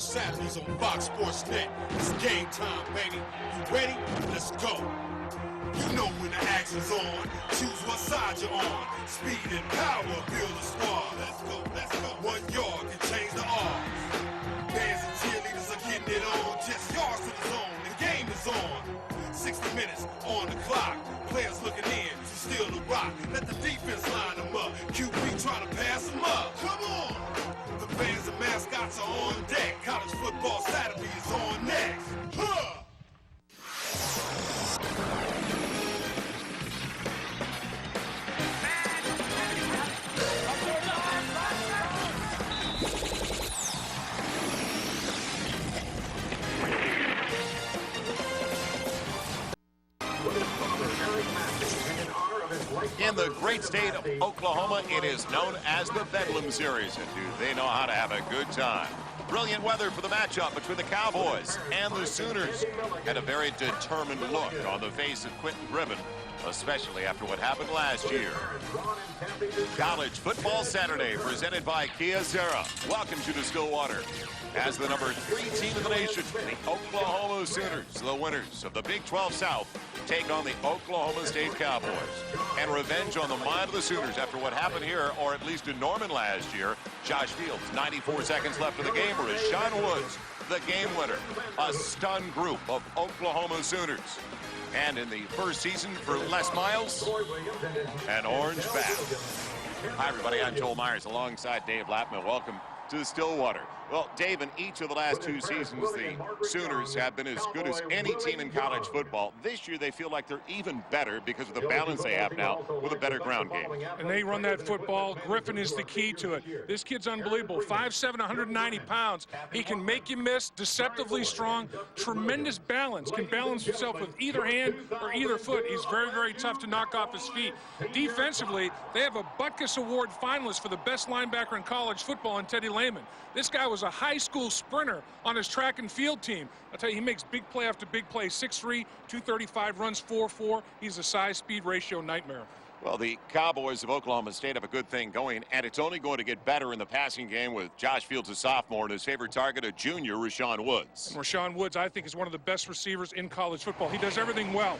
Saturdays on Fox Sports Net. It's game time, baby. You ready? Let's go. You know when the action's on. Choose what side you're on. Speed and power, build a squad. Let's go, let's go. 1 yard can change the odds. Fans and cheerleaders are getting it on. Just yards to the zone. The game is on. 60 minutes on the clock. Players looking in to steal the rock. Let the defense line them up. QB trying to pass them up. Come on. The fans and mascots are on deck. College football Saturday is on next. Huh. In the great state of Oklahoma, it is known as the Bedlam Series, and do they know how to have a good time. Brilliant weather for the matchup between the Cowboys and the Sooners, and a very determined look on the face of Quentin Griffin, especially after what happened last year. College Football Saturday, presented by Kia Serra. Welcome to the Stillwater. As the number 3 team in the nation, the Oklahoma Sooners, the winners of the Big 12 South, take on the Oklahoma State Cowboys. And revenge on the mind of the Sooners after what happened here, or at least in Norman last year. Josh Fields, 94 seconds left in the game, or Rashawn Woods, the game winner. A stunned group of Oklahoma Sooners. And in the first season for Les Miles, an orange bat. Hi, everybody. I'm Joel Myers alongside Dave Lappman. Welcome to the Stillwater. Well, Dave, in each of the last 2 seasons, the Sooners have been as good as any team in college football. This year, they feel like they're even better because of the balance they have now with a better ground game. And they run that football. Griffin is the key to it. This kid's unbelievable. 5'7", 190 pounds. He can make you miss, deceptively strong, tremendous balance. Can balance himself with either hand or either foot. He's very, very tough to knock off his feet. Defensively, they have a Butkus Award finalist for the best linebacker in college football in Teddy Lehman. This guy was a high school sprinter on his track and field team. I'll tell you, he makes big play after big play. 6'3", 235, runs 4.4. He's a size-speed ratio nightmare. Well, the Cowboys of Oklahoma State have a good thing going, and it's only going to get better in the passing game with Josh Fields, a sophomore, and his favorite target, a junior, Rashawn Woods. And Rashawn Woods, I think, is one of the best receivers in college football. He does everything well.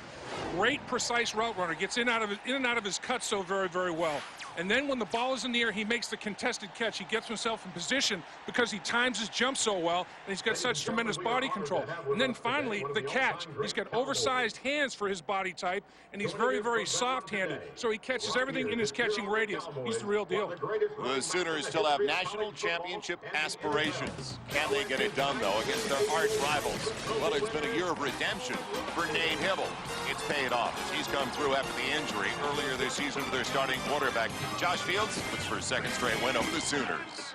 Great, precise route runner. Gets in and out of his cuts so very, very well. And then when the ball is in the air, he makes the contested catch. He gets himself in position because he times his jump so well, and he's got such tremendous body control. And then finally, the catch. He's got oversized hands for his body type, and he's very, very soft-handed. So he catches everything in his catching radius. He's the real deal. The Sooners still have national championship aspirations. Can they get it done, though, against their arch rivals? Well, it's been a year of redemption for Nate Hibble. It's paid off. He's come through after the injury earlier this season to their starting quarterback. Josh Fields looks for a second straight win over the Sooners.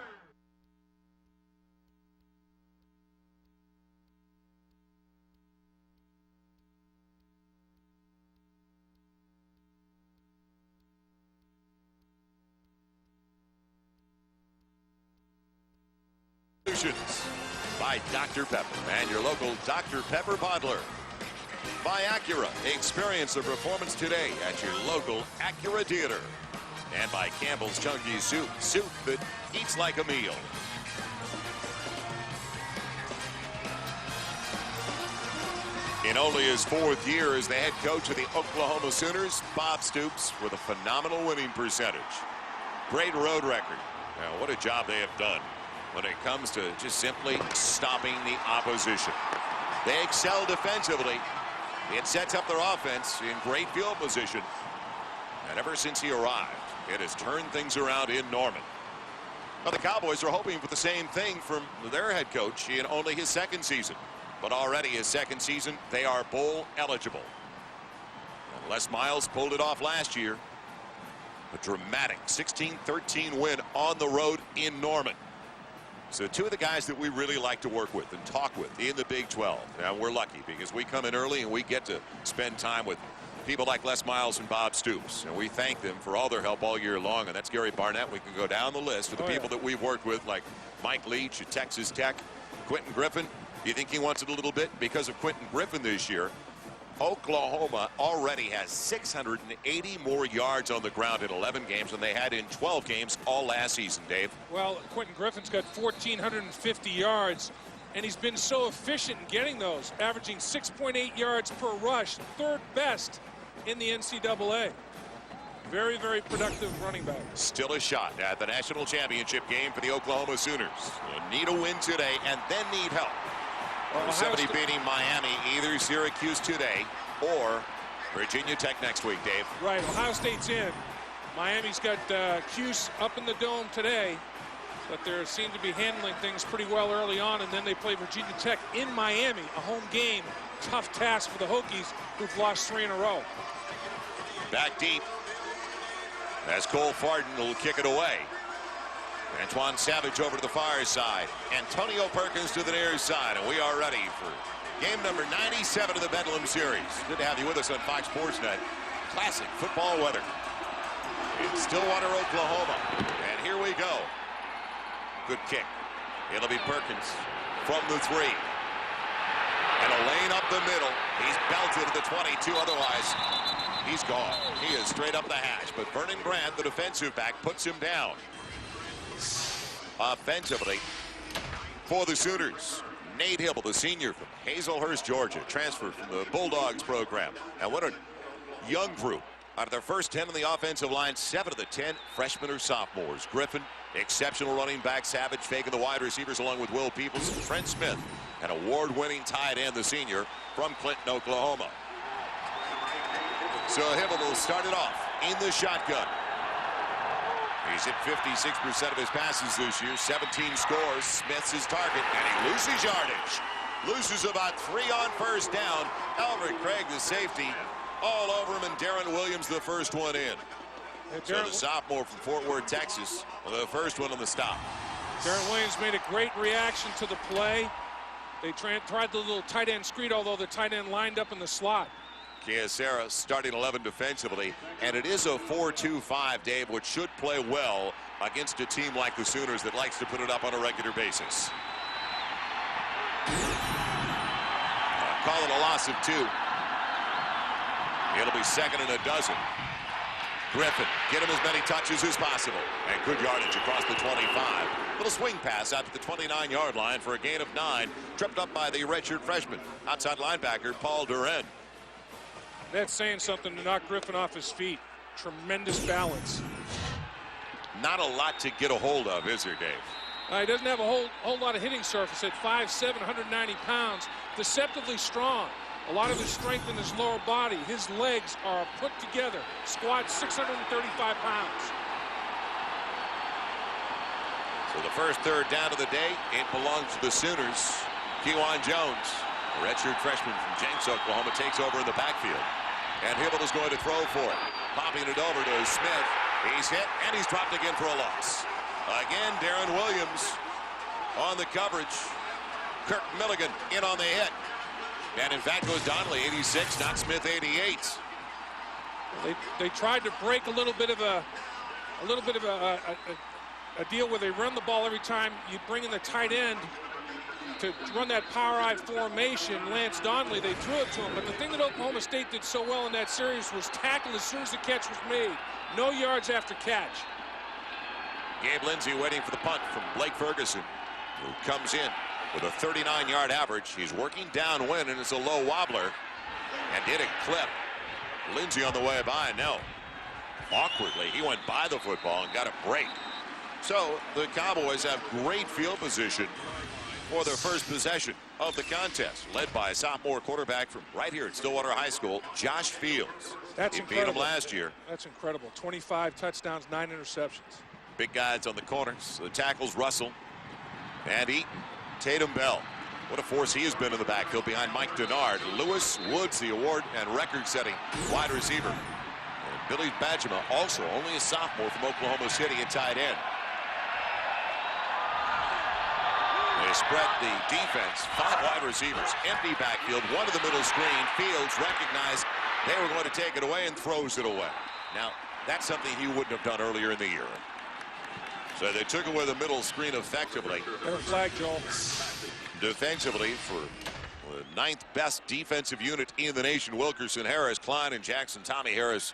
By Dr. Pepper and your local Dr. Pepper bottler. By Acura, experience the performance today at your local Acura dealer. And by Campbell's Chunky Soup, soup that eats like a meal. In only his 4th year as the head coach of the Oklahoma Sooners, Bob Stoops with a phenomenal winning percentage. Great road record. Now, what a job they have done when it comes to just simply stopping the opposition. They excel defensively. It sets up their offense in great field position. And ever since he arrived, it has turned things around in Norman. Now, the Cowboys are hoping for the same thing from their head coach in only his 2nd season. But already his 2nd season, they are bowl eligible. And Les Miles pulled it off last year. A dramatic 16-13 win on the road in Norman. So 2 of the guys that we really like to work with and talk with in the Big 12. Now, we're lucky because we come in early and we get to spend time with people like Les Miles and Bob Stoops. And we thank them for all their help all year long. And that's Gary Barnett. We can go down the list of the people that we've worked with, like Mike Leach at Texas Tech, Quentin Griffin. You think he wants it a little bit? Because of Quentin Griffin this year, Oklahoma already has 680 more yards on the ground in 11 games than they had in 12 games all last season, Dave. Well, Quentin Griffin's got 1,450 yards and he's been so efficient in getting those, averaging 6.8 yards per rush, third best in the NCAA. Very, very productive running back. Still a shot at the national championship game for the Oklahoma Sooners. Need a win today and then need help. Well, 70 beating Miami, either Syracuse today or Virginia Tech next week, Dave. Right, Ohio State's in. Miami's got Cuse up in the dome today, but they seem to be handling things pretty well early on, and then they play Virginia Tech in Miami, a home game. Tough task for the Hokies, who've lost 3 in a row. Back deep as Cole Farden will kick it away. Antoine Savage over to the far side. Antonio Perkins to the near side, and we are ready for game number 97 of the Bedlam Series. Good to have you with us on Fox Sports Net. Classic football weather in Stillwater, Oklahoma. And here we go. Good kick. It'll be Perkins from the 3. And a lane up the middle. He's belted to the 22. Otherwise, he's gone. He is straight up the hash. But Vernon Grant, the defensive back, puts him down. Offensively for the Sooners, Nate Hibble, the senior from Hazelhurst, Georgia, transferred from the Bulldogs program. And what a young group. Out of their first 10 on the offensive line, 7 of the 10 freshmen or sophomores. Griffin, exceptional running back. Savage faking the wide receivers along with Will Peoples and Trent Smith, an award-winning tight end, the senior from Clinton, Oklahoma. So Hibble will start it off in the shotgun. He's hit 56% of his passes this year, 17 scores. Smith's his target, and he loses yardage. Loses about 3 on first down. Albert Craig, the safety, all over him, and Darren Williams, the first one in. So the sophomore from Fort Worth, Texas, the first one on the stop. Darren Williams made a great reaction to the play. They tried the little tight end screen, although the tight end lined up in the slot. Kyocera starting 11 defensively, and it is a 4-2-5, Dave, which should play well against a team like the Sooners that likes to put it up on a regular basis. Call it a loss of 2. It'll be second and a dozen. Griffin, get him as many touches as possible. And good yardage across the 25. Little swing pass out to the 29-yard line for a gain of 9. Tripped up by the redshirt freshman, outside linebacker Paul Duren. That's saying something to knock Griffin off his feet. Tremendous balance. Not a lot to get a hold of, is there, Dave? He doesn't have a whole lot of hitting surface at 5'7", 190 pounds. Deceptively strong. A lot of his strength in his lower body. His legs are put together. Squat 635 pounds. So the first third down of the day, it belongs to the Sooners. Kewan Jones, a redshirt freshman from Jenks, Oklahoma, takes over in the backfield. And Hibble is going to throw for it. Popping it over to Smith. He's hit, and he's dropped again for a loss. Again, Darren Williams on the coverage. Kirk Milligan in on the hit. And in fact, goes Donnelly, 86, not Smith, 88. They tried to break a little bit of a deal where they run the ball every time you bring in the tight end to run that power I formation. Lance Donnelly, they threw it to him. But the thing that Oklahoma State did so well in that series was tackle as soon as the catch was made. No yards after catch. Gabe Lindsey waiting for the punt from Blake Ferguson, who comes in with a 39-yard average. He's working downwind, and it's a low wobbler. And did it clip. Lindsey on the way by, no. Awkwardly, he went by the football and got a break. So the Cowboys have great field position for their first possession of the contest, led by a sophomore quarterback from right here at Stillwater High School, Josh Fields. That's incredible. He beat him last year. That's incredible. 25 touchdowns, 9 interceptions. Big guys on the corners. The tackles Russell and Eaton. Tatum Bell. What a force he has been in the backfield behind Mike Denard. Lewis Woods, the award and record-setting wide receiver. And Billy Badgema, also only a sophomore from Oklahoma City at tight end. They spread the defense. 5 wide receivers. Empty backfield. One to the middle screen. Fields recognized they were going to take it away and throws it away. Now, that's something he wouldn't have done earlier in the year. So they took away the middle screen effectively. Better flag, Joel. Defensively, for the 9th best defensive unit in the nation, Wilkerson, Harris, Klein, and Jackson. Tommy Harris,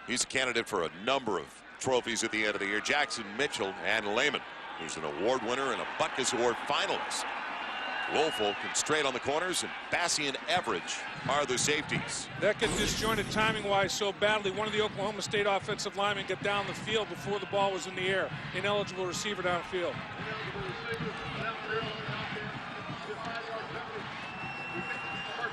he's a candidate for a number of trophies at the end of the year. Jackson, Mitchell, and Lehman, who's an award winner and a Butkus Award finalist. Woolfolk and straight on the corners, and Bassey and Everidge are the safeties. That got disjointed timing-wise so badly. One of the Oklahoma State offensive linemen got down the field before the ball was in the air. Ineligible receiver downfield.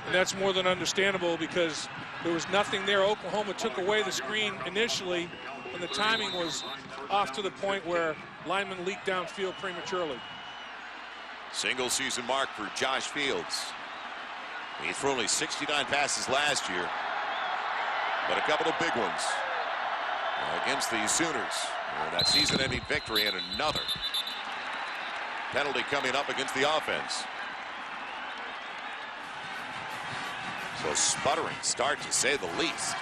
And that's more than understandable because there was nothing there. Oklahoma took away the screen initially, and the timing was off to the point where linemen leaked downfield prematurely. Single season mark for Josh Fields. He threw only 69 passes last year, but a couple of big ones against the Sooners. That season-ending victory and another penalty coming up against the offense. So sputtering start, to say the least.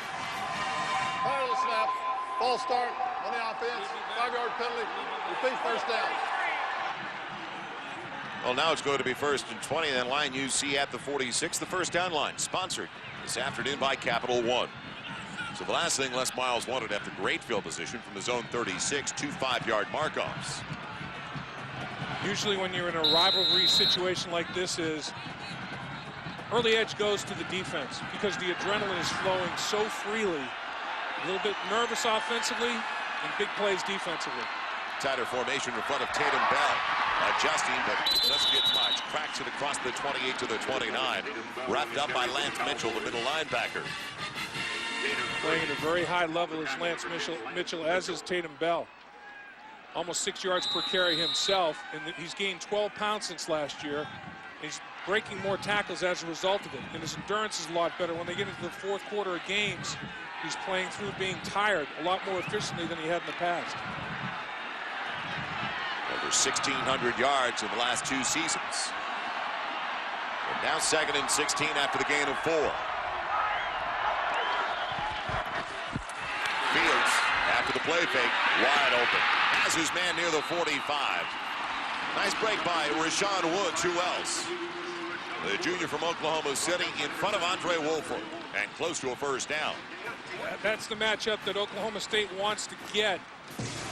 Fire the snap, false start on the offense, 5-yard penalty, repeat first down. Well, now it's going to be 1st and 20, then line UC at the 46, the first down line, sponsored this afternoon by Capital One. So the last thing Les Miles wanted after great field position from his own 36, 2 5-yard mark-offs. Usually when you're in a rivalry situation like this is, early edge goes to the defense because the adrenaline is flowing so freely. A little bit nervous offensively and big plays defensively. Tighter formation in front of Tatum Bell. Adjusting, but doesn't get much. Cracks it across the 28 to the 29. Wrapped up by Lance Mitchell, the middle linebacker. Playing at a very high level is Lance Mitchell, as is Tatum Bell. Almost 6 yards per carry himself, and he's gained 12 pounds since last year. He's breaking more tackles as a result of it, and his endurance is a lot better. When they get into the fourth quarter of games, he's playing through being tired a lot more efficiently than he had in the past. Over 1,600 yards in the last 2 seasons. And now 2nd and 16 after the gain of 4. Fields, after the play fake, wide open. Has his man near the 45. Nice break by Rashawn Woods. Who else? The junior from Oklahoma City in front of Andre Woolfolk and close to a first down. That's the matchup that Oklahoma State wants to get,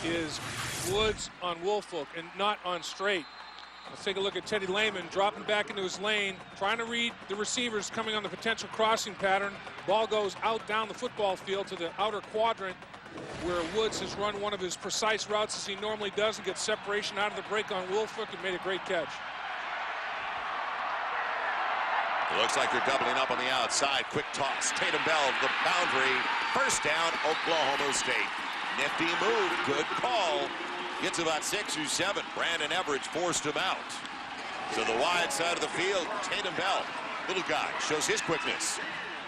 is Woods on Woolfolk and not on Straight. Let's take a look at Teddy Lehman dropping back into his lane, trying to read the receivers coming on the potential crossing pattern. Ball goes out down the football field to the outer quadrant where Woods has run one of his precise routes as he normally does and gets separation out of the break on Woolfolk and made a great catch. It looks like they're doubling up on the outside. Quick toss. Tatum Bell to the boundary. First down, Oklahoma State. Nifty move. Good call. Gets about 6 or 7. Brandon Everidge forced him out. To the wide side of the field, Tatum Bell, little guy, shows his quickness.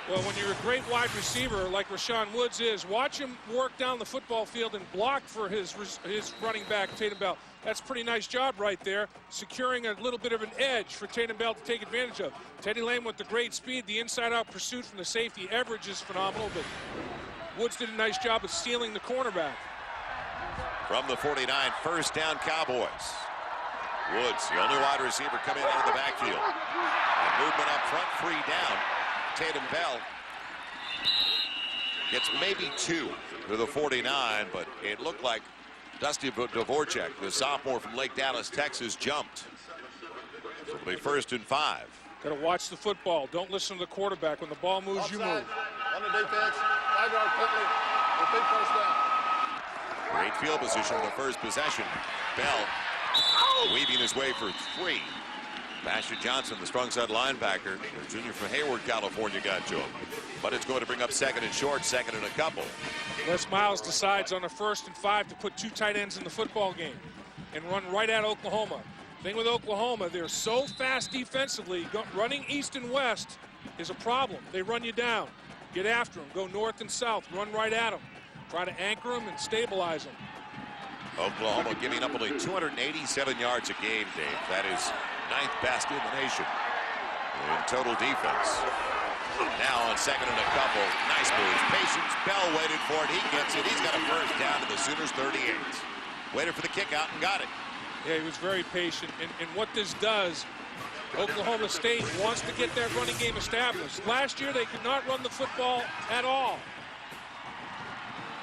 Well, when you're a great wide receiver like Rashawn Woods is, watch him work down the football field and block for his running back, Tatum Bell. That's a pretty nice job right there, securing a little bit of an edge for Tatum Bell to take advantage of. Teddy Lane with the great speed, the inside-out pursuit from the safety. Everidge is phenomenal, but Woods did a nice job of sealing the cornerback. From the 49, first down Cowboys. Woods, the only wide receiver coming out of the backfield. And movement up front, 3 down. Tatum Bell gets maybe 2 to the 49, but it looked like Dusty Dvorak, the sophomore from Lake Dallas, Texas, jumped. So it'll be 1st and 5. Got to watch the football. Don't listen to the quarterback. When the ball moves, Offside, you move. on the defense, 5-yard penalty, repeat first down. Great field position in the first possession. Bell weaving his way for 3. Basher Johnson, the strong side linebacker, the junior from Hayward, California, got to him. But it's going to bring up 2nd and short, 2nd and a couple. Les Miles decides on a 1st and 5 to put 2 tight ends in the football game and run right at Oklahoma. Thing with Oklahoma, they're so fast defensively. Running east and west is a problem. They run you down. Get after them. Go north and south. Run right at them. Try to anchor them and stabilize them. Oklahoma giving up only 287 yards a game, Dave. That is 9th best in the nation in total defense. Now on 2nd and a couple. Nice moves. Patience. Bell waited for it. He gets it. He's got a first down to the Sooners 38. Waited for the kick out and got it. Yeah, he was very patient. And what this does, Oklahoma State wants to get that running game established. Last year, they could not run the football at all.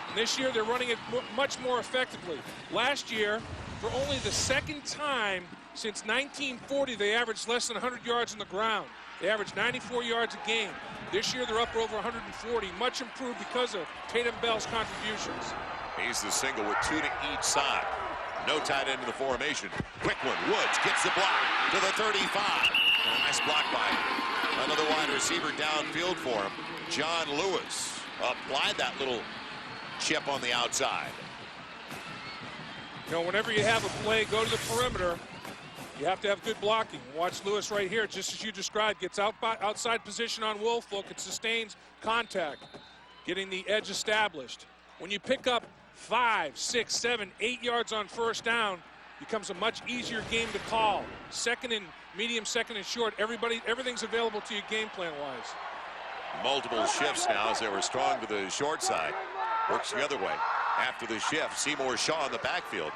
And this year, they're running it much more effectively. Last year, For only the second time since 1940, they averaged less than 100 yards on the ground. They averaged 94 yards a game. This year, they're up over 140, much improved because of Tatum Bell's contributions. He's the single with 2 to each side. No tight end in the formation. Quick one. Woods gets the block to the 35. Nice block by another wide receiver downfield for him. John Lewis applied that little chip on the outside. You know, whenever you have a play go to the perimeter, you have to have good blocking. Watch Lewis right here, just as you described, gets outside position on Woolfolk. It sustains contact, getting the edge established. When you pick up 5, 6, 7, 8 yards on first down, becomes a much easier game to call. Second and medium, second and short, everything's available to you game plan wise. Multiple shifts now as they were strong to the short side. Works the other way. After the shift, Seymour Shaw in the backfield.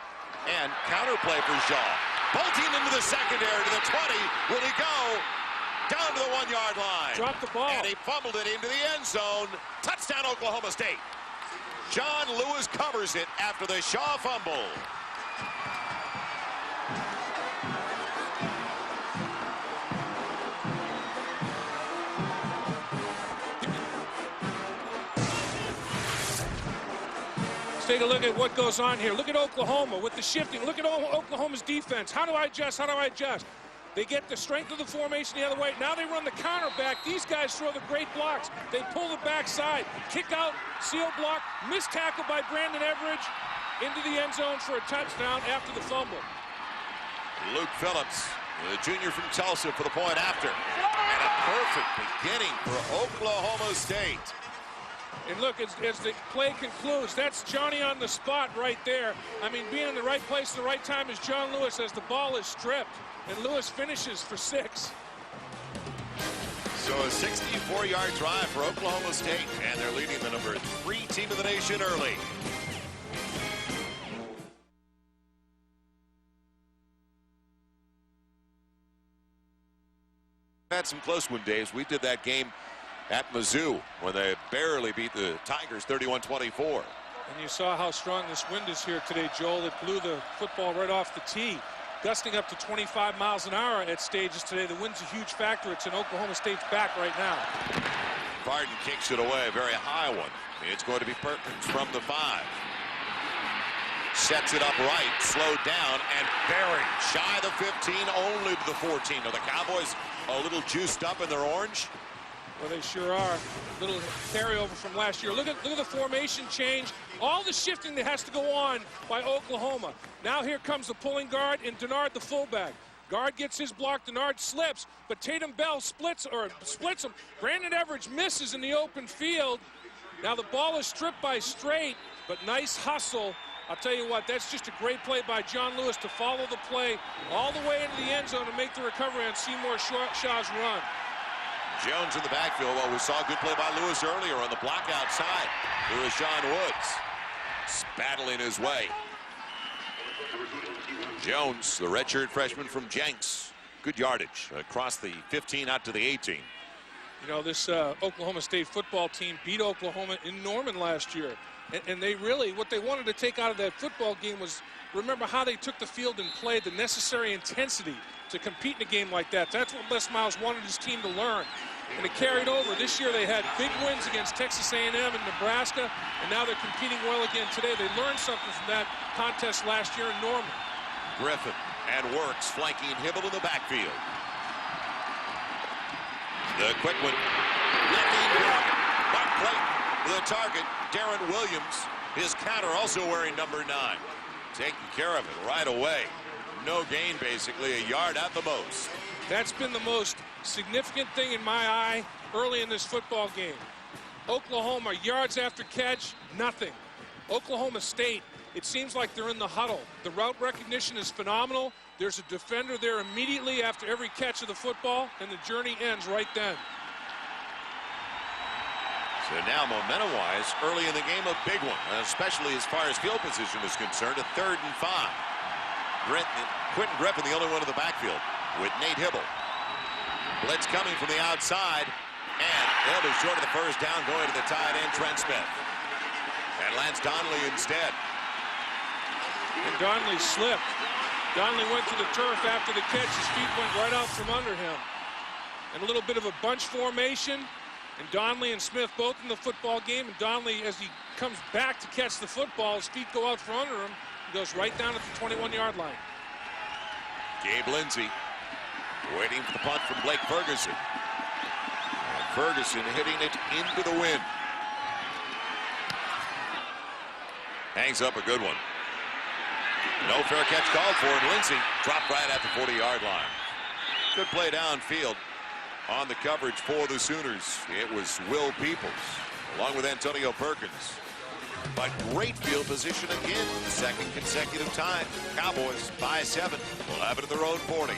And counterplay for Shaw. Bolting into the secondary to the 20. Will he go? Down to the 1-yard line. Dropped the ball. And he fumbled it into the end zone. Touchdown, Oklahoma State. John Lewis covers it after the Shaw fumble. Let's take a look at what goes on here. Look at Oklahoma with the shifting. Look at Oklahoma's defense. How do I adjust? How do I adjust? They get the strength of the formation the other way. Now they run the counter back. These guys throw the great blocks. They pull the backside. Kick out, seal block, missed tackle by Brandon Everidge into the end zone for a touchdown after the fumble. Luke Phillips, the junior from Tulsa, for the point after. And a perfect beginning for Oklahoma State. And look, as the play concludes, that's Johnny on the spot right there. I mean, being in the right place at the right time is John Lewis as the ball is stripped. And Lewis finishes for 6. So a 64-yard drive for Oklahoma State, and they're leading the number 3 team in the nation early. Had some close one, Dave. We did that game at Mizzou when they barely beat the Tigers 31-24. And you saw how strong this wind is here today, Joel. It blew the football right off the tee. Gusting up to 25 miles an hour at stages today. The wind's a huge factor. It's in Oklahoma State's back right now. Barton kicks it away, a very high one. It's going to be Perkins from the 5. Sets it up right, slowed down, and buried. Shy of the 15, only to the 14. Are the Cowboys a little juiced up in their orange? Well, they sure are. Little carryover from last year. Look at the formation change. All the shifting that has to go on by Oklahoma. Now here comes the pulling guard and Denard the fullback. Guard gets his block. Denard slips, but Tatum Bell splits him. Brandon Everidge misses in the open field. Now the ball is stripped by Strait, but nice hustle. I'll tell you what, that's just a great play by John Lewis to follow the play all the way into the end zone and make the recovery on Seymour Shaw's run. Jones in the backfield. Well, we saw a good play by Lewis earlier on the block outside. There was Sean Woods battling his way. Jones, the redshirt freshman from Jenks. Good yardage across the 15 out to the 18. You know, this Oklahoma State football team beat Oklahoma in Norman last year. And they really, what they wanted to take out of that football game was, remember how they took the field and played the necessary intensity to compete in a game like that. That's what Les Miles wanted his team to learn. And it carried over. This year they had big wins against Texas A&M and Nebraska, and now they're competing well again today. They learned something from that contest last year in Norman. Griffin and Works flanking Hibble in the backfield. The quick one. Looking good. Mark Clayton with a target. Darren Williams, his counter, also wearing number 9. Taking care of it right away. No gain, basically, a yard at the most. That's been the most significant thing in my eye early in this football game. Oklahoma, yards after catch, nothing. Oklahoma State, it seems like they're in the huddle. The route recognition is phenomenal. There's a defender there immediately after every catch of the football, and the journey ends right then. So now, momentum-wise, early in the game, a big one, especially as far as field position is concerned, a 3rd and 5. Quentin Griffin, the only one in the backfield, with Nate Hibble. Blitz coming from the outside, and they'll be short of the first down, going to the tight end, Trent Smith. And Lance Donnelly instead. And Donnelly slipped. Donnelly went to the turf after the catch. His feet went right out from under him. And a little bit of a bunch formation. And Donnelly and Smith both in the football game. And Donnelly, as he comes back to catch the football, his feet go out from under him. He goes right down at the 21-yard line. Gabe Lindsey waiting for the punt from Blake Ferguson. And Ferguson hitting it into the wind. Hangs up a good one. No fair catch called for, and Lindsey dropped right at the 40-yard line. Good play downfield on the coverage for the Sooners. It was Will Peoples along with Antonio Perkins. But great field position again, second consecutive time. Cowboys by 7. We'll have it at their own 40.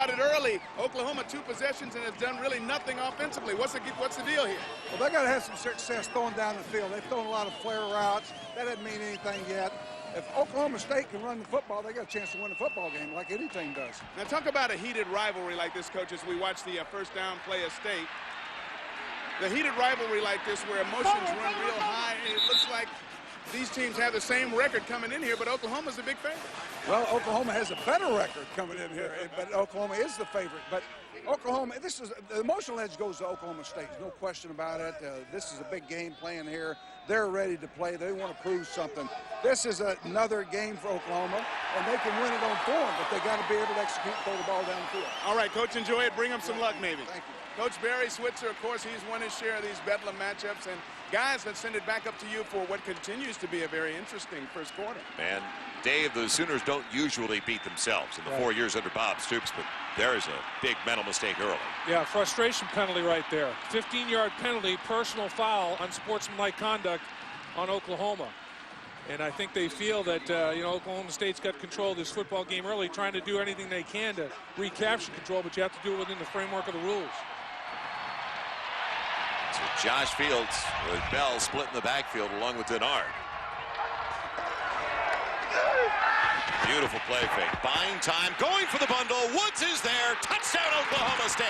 It early. Oklahoma 2 possessions and has done really nothing offensively. What's the deal here? Well, they got to have some success throwing down the field. They've thrown a lot of flare routes. That doesn't mean anything yet. If Oklahoma State can run the football, they got a chance to win a football game like any team does. Now talk about a heated rivalry like this, Coach, as we watch the first down play of State. The heated rivalry like this where emotions run real high, it looks like these teams have the same record coming in here, but Oklahoma's a big favorite. Well, Oklahoma has a better record coming in here, but Oklahoma is the favorite. But Oklahoma, the emotional edge goes to Oklahoma State. There's no question about it. This is a big game playing here. They're ready to play. They want to prove something. This is another game for Oklahoma, and they can win it on form, but they got to be able to execute and throw the ball down the field. All right, Coach, enjoy it. Bring them some luck, maybe. Thank you. Coach Barry Switzer, of course, he's won his share of these Bedlam matchups. And guys, let's send it back up to you for what continues to be a very interesting first quarter. And Dave, the Sooners don't usually beat themselves in the 4 years under Bob Stoops, but there's a big mental mistake early. Yeah, frustration penalty right there. 15-yard penalty, personal foul, unsportsmanlike conduct on Oklahoma. And I think they feel that, Oklahoma State's got control of this football game early, trying to do anything they can to recapture control, but you have to do it within the framework of the rules. So Josh Fields with Bell split in the backfield along with Denard. Beautiful play fake. Buying time, going for the bundle. Woods is there. Touchdown, Oklahoma State.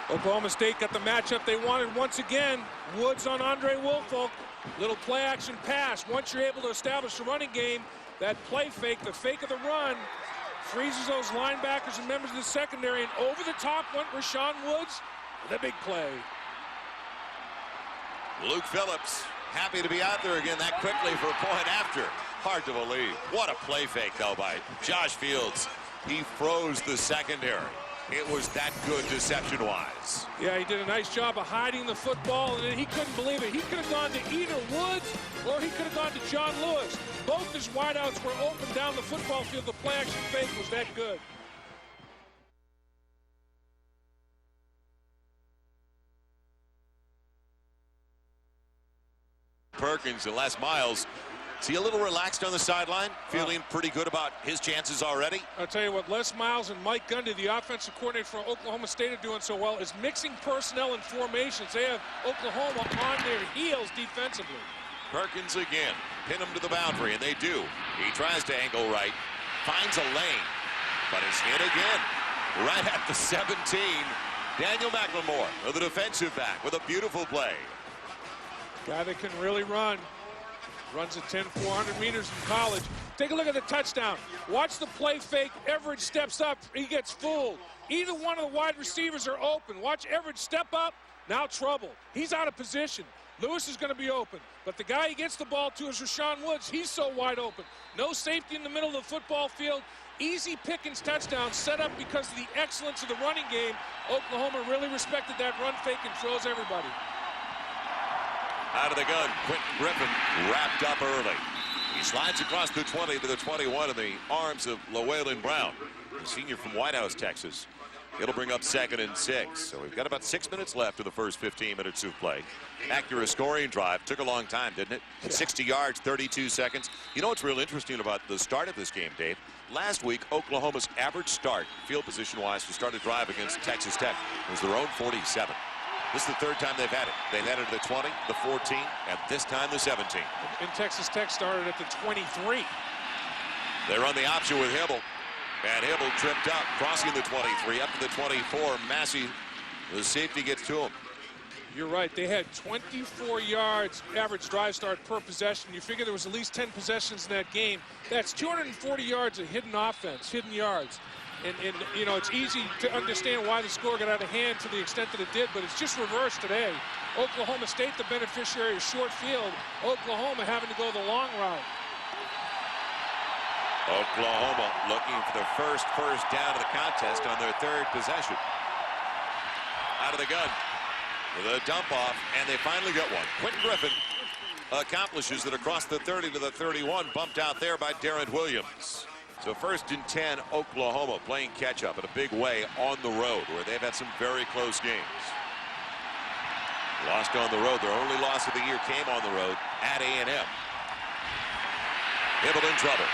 Oklahoma State got the matchup they wanted once again. Woods on Andre Woolfolk. Little play action pass. Once you're able to establish a running game, that play fake, the fake of the run, freezes those linebackers and members of the secondary, and over the top went Rashawn Woods with a big play. Luke Phillips happy to be out there again that quickly for a point after. Hard to believe. What a play fake though by Josh Fields. He froze the secondary. It was that good deception-wise. Yeah, he did a nice job of hiding the football, and then he couldn't believe it. He could have gone to either Woods or he could have gone to John Lewis. Both his wideouts were open down the football field. The play-action fake was that good. Perkins and Les Miles. Is he a little relaxed on the sideline? Feeling pretty good about his chances already? I'll tell you what, Les Miles and Mike Gundy, the offensive coordinator for Oklahoma State, are doing so well is mixing personnel and formations. They have Oklahoma on their heels defensively. Perkins again. Pin him to the boundary, and they do. He tries to angle right. Finds a lane, but is hit again. Right at the 17. Daniel McLemore, the defensive back, with a beautiful play. Guy that can really run. Runs a 10-400 meters in college. Take a look at the touchdown. Watch the play fake. Everidge steps up. He gets fooled. Either one of the wide receivers are open. Watch Everidge step up. Now trouble. He's out of position. Lewis is going to be open. But the guy he gets the ball to is Rashawn Woods. He's so wide open. No safety in the middle of the football field. Easy pickings touchdown set up because of the excellence of the running game. Oklahoma really respected that run fake and froze everybody. Out of the gun, Quentin Griffin wrapped up early. He slides across the 20 to the 21 in the arms of Llewellyn Brown, the senior from White House, Texas. It'll bring up 2nd and 6. So we've got about 6 minutes left of the first 15 minutes of play. Accurate scoring drive. Took a long time, didn't it? Yeah. 60 yards, 32 seconds. You know what's real interesting about the start of this game, Dave? last week, Oklahoma's average start, field position-wise, to start a drive against Texas Tech was their own 47. This is the third time they've had it. They've had it at the 20, the 14, and this time the 17. And Texas Tech started at the 23. They run the option with Hibble. And Hibble tripped up, crossing the 23, up to the 24. Massey, the safety, gets to him. You're right. They had 24 yards average drive start per possession. You figure there was at least 10 possessions in that game. That's 240 yards of hidden offense, hidden yards. And you know, it's easy to understand why the score got out of hand to the extent that it did, but it's just reversed today. Oklahoma State, the beneficiary of short field. Oklahoma having to go the long route. Oklahoma looking for the first down of the contest on their third possession. Out of the gun with a dump off, and they finally got one. Quentin Griffin accomplishes it across the 30 to the 31, bumped out there by Darren Williams. So 1st and 10, Oklahoma playing catch up in a big way on the road, where they've had some very close games. Lost on the road. Their only loss of the year came on the road at A&M. Hibble in trouble.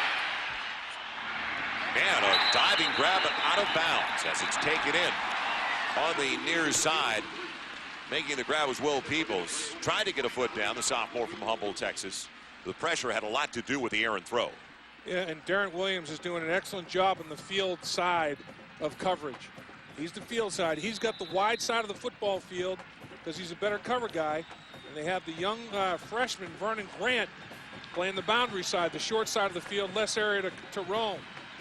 And a diving grab, but out of bounds as it's taken in on the near side. Making the grab was Will Peebles. Tried to get a foot down, the sophomore from Humboldt, Texas. The pressure had a lot to do with the errant throw. Yeah, and Darren Williams is doing an excellent job on the field side of coverage. He's the field side. He's got the wide side of the football field because he's a better cover guy. And they have the young freshman, Vernon Grant, playing the boundary side, the short side of the field, less area to roam.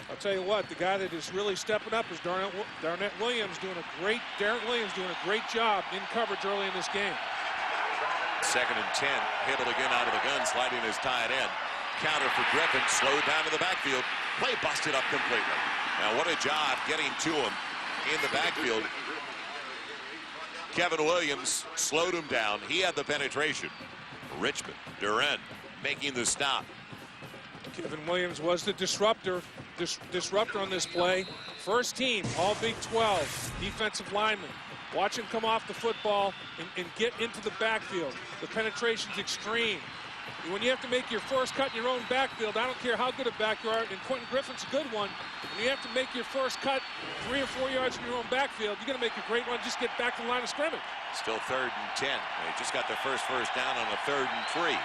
I'll tell you what, the guy that is really stepping up is Darren Williams doing a great job in coverage early in this game. 2nd and 10. Hibble again out of the gun, sliding his tight end. Counter for Griffin, slowed down to the backfield. Play busted up completely. Now what a job getting to him in the backfield. Kevin Williams slowed him down. He had the penetration. Richmond, Duren making the stop. Kevin Williams was the disruptor on this play. First team, all Big 12, defensive lineman. Watch him come off the football and get into the backfield. The penetration's extreme. When you have to make your first cut in your own backfield, I don't care how good a back you are, and Quentin Griffin's a good one. When you have to make your first cut 3 or 4 yards in your own backfield, you're going to make a great one. Just get back to the line of scrimmage. Still 3rd and 10. They just got their first down on a 3rd and 3.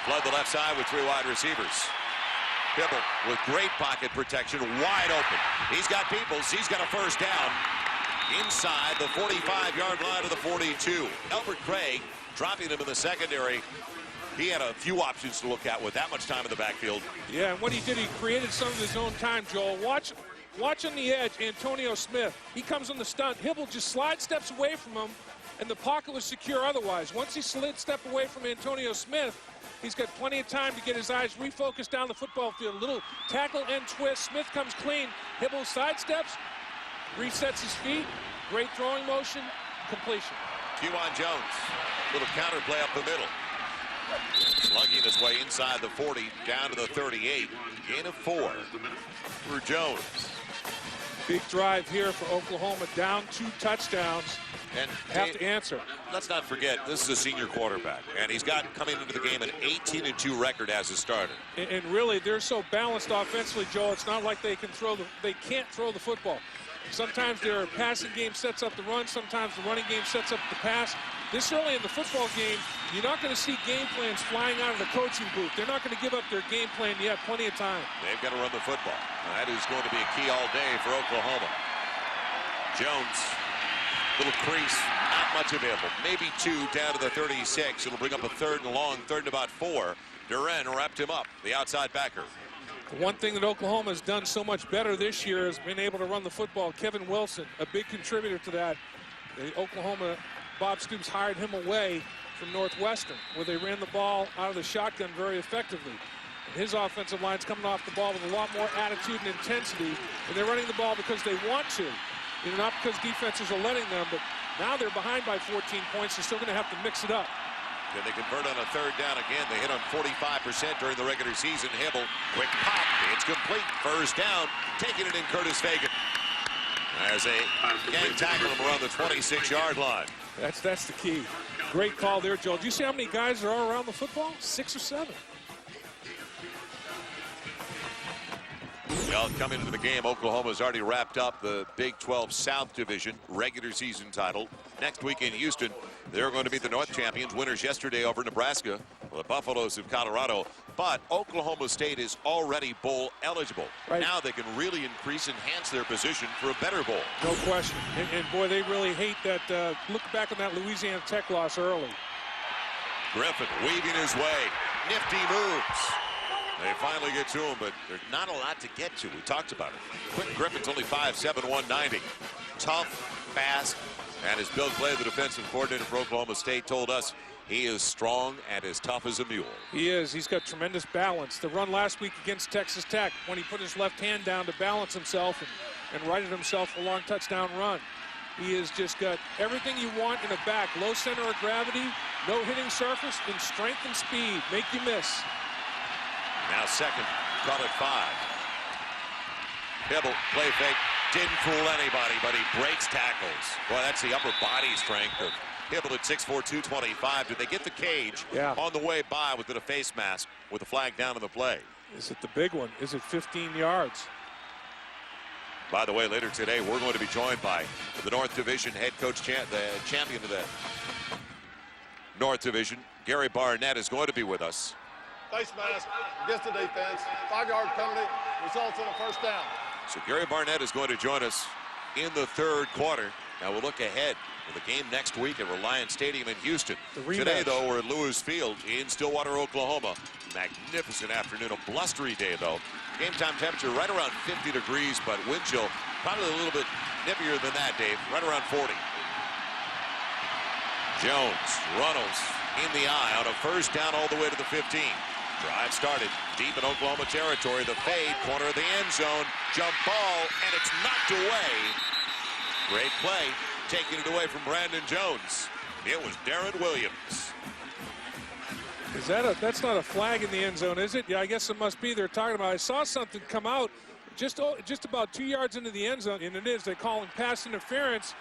Flood the left side with 3 wide receivers. Hibble with great pocket protection, wide open. He's got Peoples. He's got a first down inside the 45-yard line of the 42. Albert Craig dropping him in the secondary. He had a few options to look at with that much time in the backfield. Yeah, and what he did, he created some of his own time, Joel. Watch on the edge, Antonio Smith. He comes on the stunt. Hibble just slide steps away from him, and the pocket was secure otherwise. Once he slid step away from Antonio Smith, he's got plenty of time to get his eyes refocused down the football field. A little tackle and twist. Smith comes clean. Hibble sidesteps, resets his feet. Great throwing motion, completion. Kewan Jones, little counter play up the middle. Slugging his way inside the 40, down to the 38. Gain of 4 for Jones. Big drive here for Oklahoma, down 2 touchdowns. And have to answer. Let's not forget, this is a senior quarterback, and he's got coming into the game an 18-2 record as a starter. And really, they're so balanced offensively, Joel. It's not like they can't throw the football. Sometimes their passing game sets up the run. Sometimes the running game sets up the pass. This early in the football game, you're not going to see game plans flying out of the coaching booth. They're not going to give up their game plan. You have plenty of time. They've got to run the football. And that is going to be a key all day for Oklahoma. Jones, little crease, not much available. Maybe 2 down to the 36. It'll bring up a 3rd and long, 3rd and about 4. Duren wrapped him up, the outside backer. The one thing that Oklahoma has done so much better this year is been able to run the football. Kevin Wilson, a big contributor to that. The Oklahoma, Bob Stoops hired him away from Northwestern, where they ran the ball out of the shotgun very effectively. And his offensive line's coming off the ball with a lot more attitude and intensity, and they're running the ball because they want to. You know, not because defenses are letting them, but now they're behind by 14 points. They're still going to have to mix it up. Then they convert on a 3rd down again. They hit on 45% during the regular season. Hibble, quick pop. It's complete. First down. Taking it in Curtis Fagan. As a gang tackle him around the 26-yard line. That's the key. Great call there, Joel. Do you see how many guys there are around the football? 6 or 7. Well, coming into the game, Oklahoma's already wrapped up the Big 12 South Division regular season title. Next week in Houston, they're going to be the North champions, winners yesterday over Nebraska, the Buffaloes of Colorado. But Oklahoma State is already bowl eligible. Right. Now they can really enhance their position for a better bowl. No question. And boy, they really hate that. Look back on that Louisiana Tech loss early. Griffin weaving his way. Nifty moves. They finally get to him, but there's not a lot to get to. We talked about it. Quentin Griffin's only 5'7", 190. Tough, fast, and as Bill Clay, the defensive coordinator for Oklahoma State, told us, he is strong and as tough as a mule. He is. He's got tremendous balance. The run last week against Texas Tech, when he put his left hand down to balance himself and righted himself for a long touchdown run. He has just got everything you want in a back. Low center of gravity, no hitting surface, and strength and speed. Make you miss. Now second, caught at 5. Hibble, play fake, didn't fool anybody, but he breaks tackles. Boy, that's the upper body strength of Hibble at 6'4", 225. Did they get the cage on the way by with a face mask with a flag down in the play? Is it the big one? Is it 15 yards? By the way, later today, we're going to be joined by the North Division head coach, the champion of the North Division, Gary Barnett, is going to be with us. Face mask against the defense. 5-yard penalty results in a first down. So Gary Barnett is going to join us in the third quarter. Now we'll look ahead to the game next week at Reliant Stadium in Houston. Today, though, we're at Lewis Field in Stillwater, Oklahoma. Magnificent afternoon, a blustery day, though. Game time temperature right around 50 degrees, but wind chill probably a little bit nippier than that, Dave, right around 40. Jones, Runnels in the eye on a first down all the way to the 15. Drive started deep in Oklahoma territory. The fade, corner of the end zone, jump ball, and it's knocked away. Great play, taking it away from Brandon Jones. It was Darren Williams. Is that that's not a flag in the end zone, is it? Yeah, I guess it must be. They're talking about. I saw something come out just about 2 yards into the end zone, and it is. They call him pass interference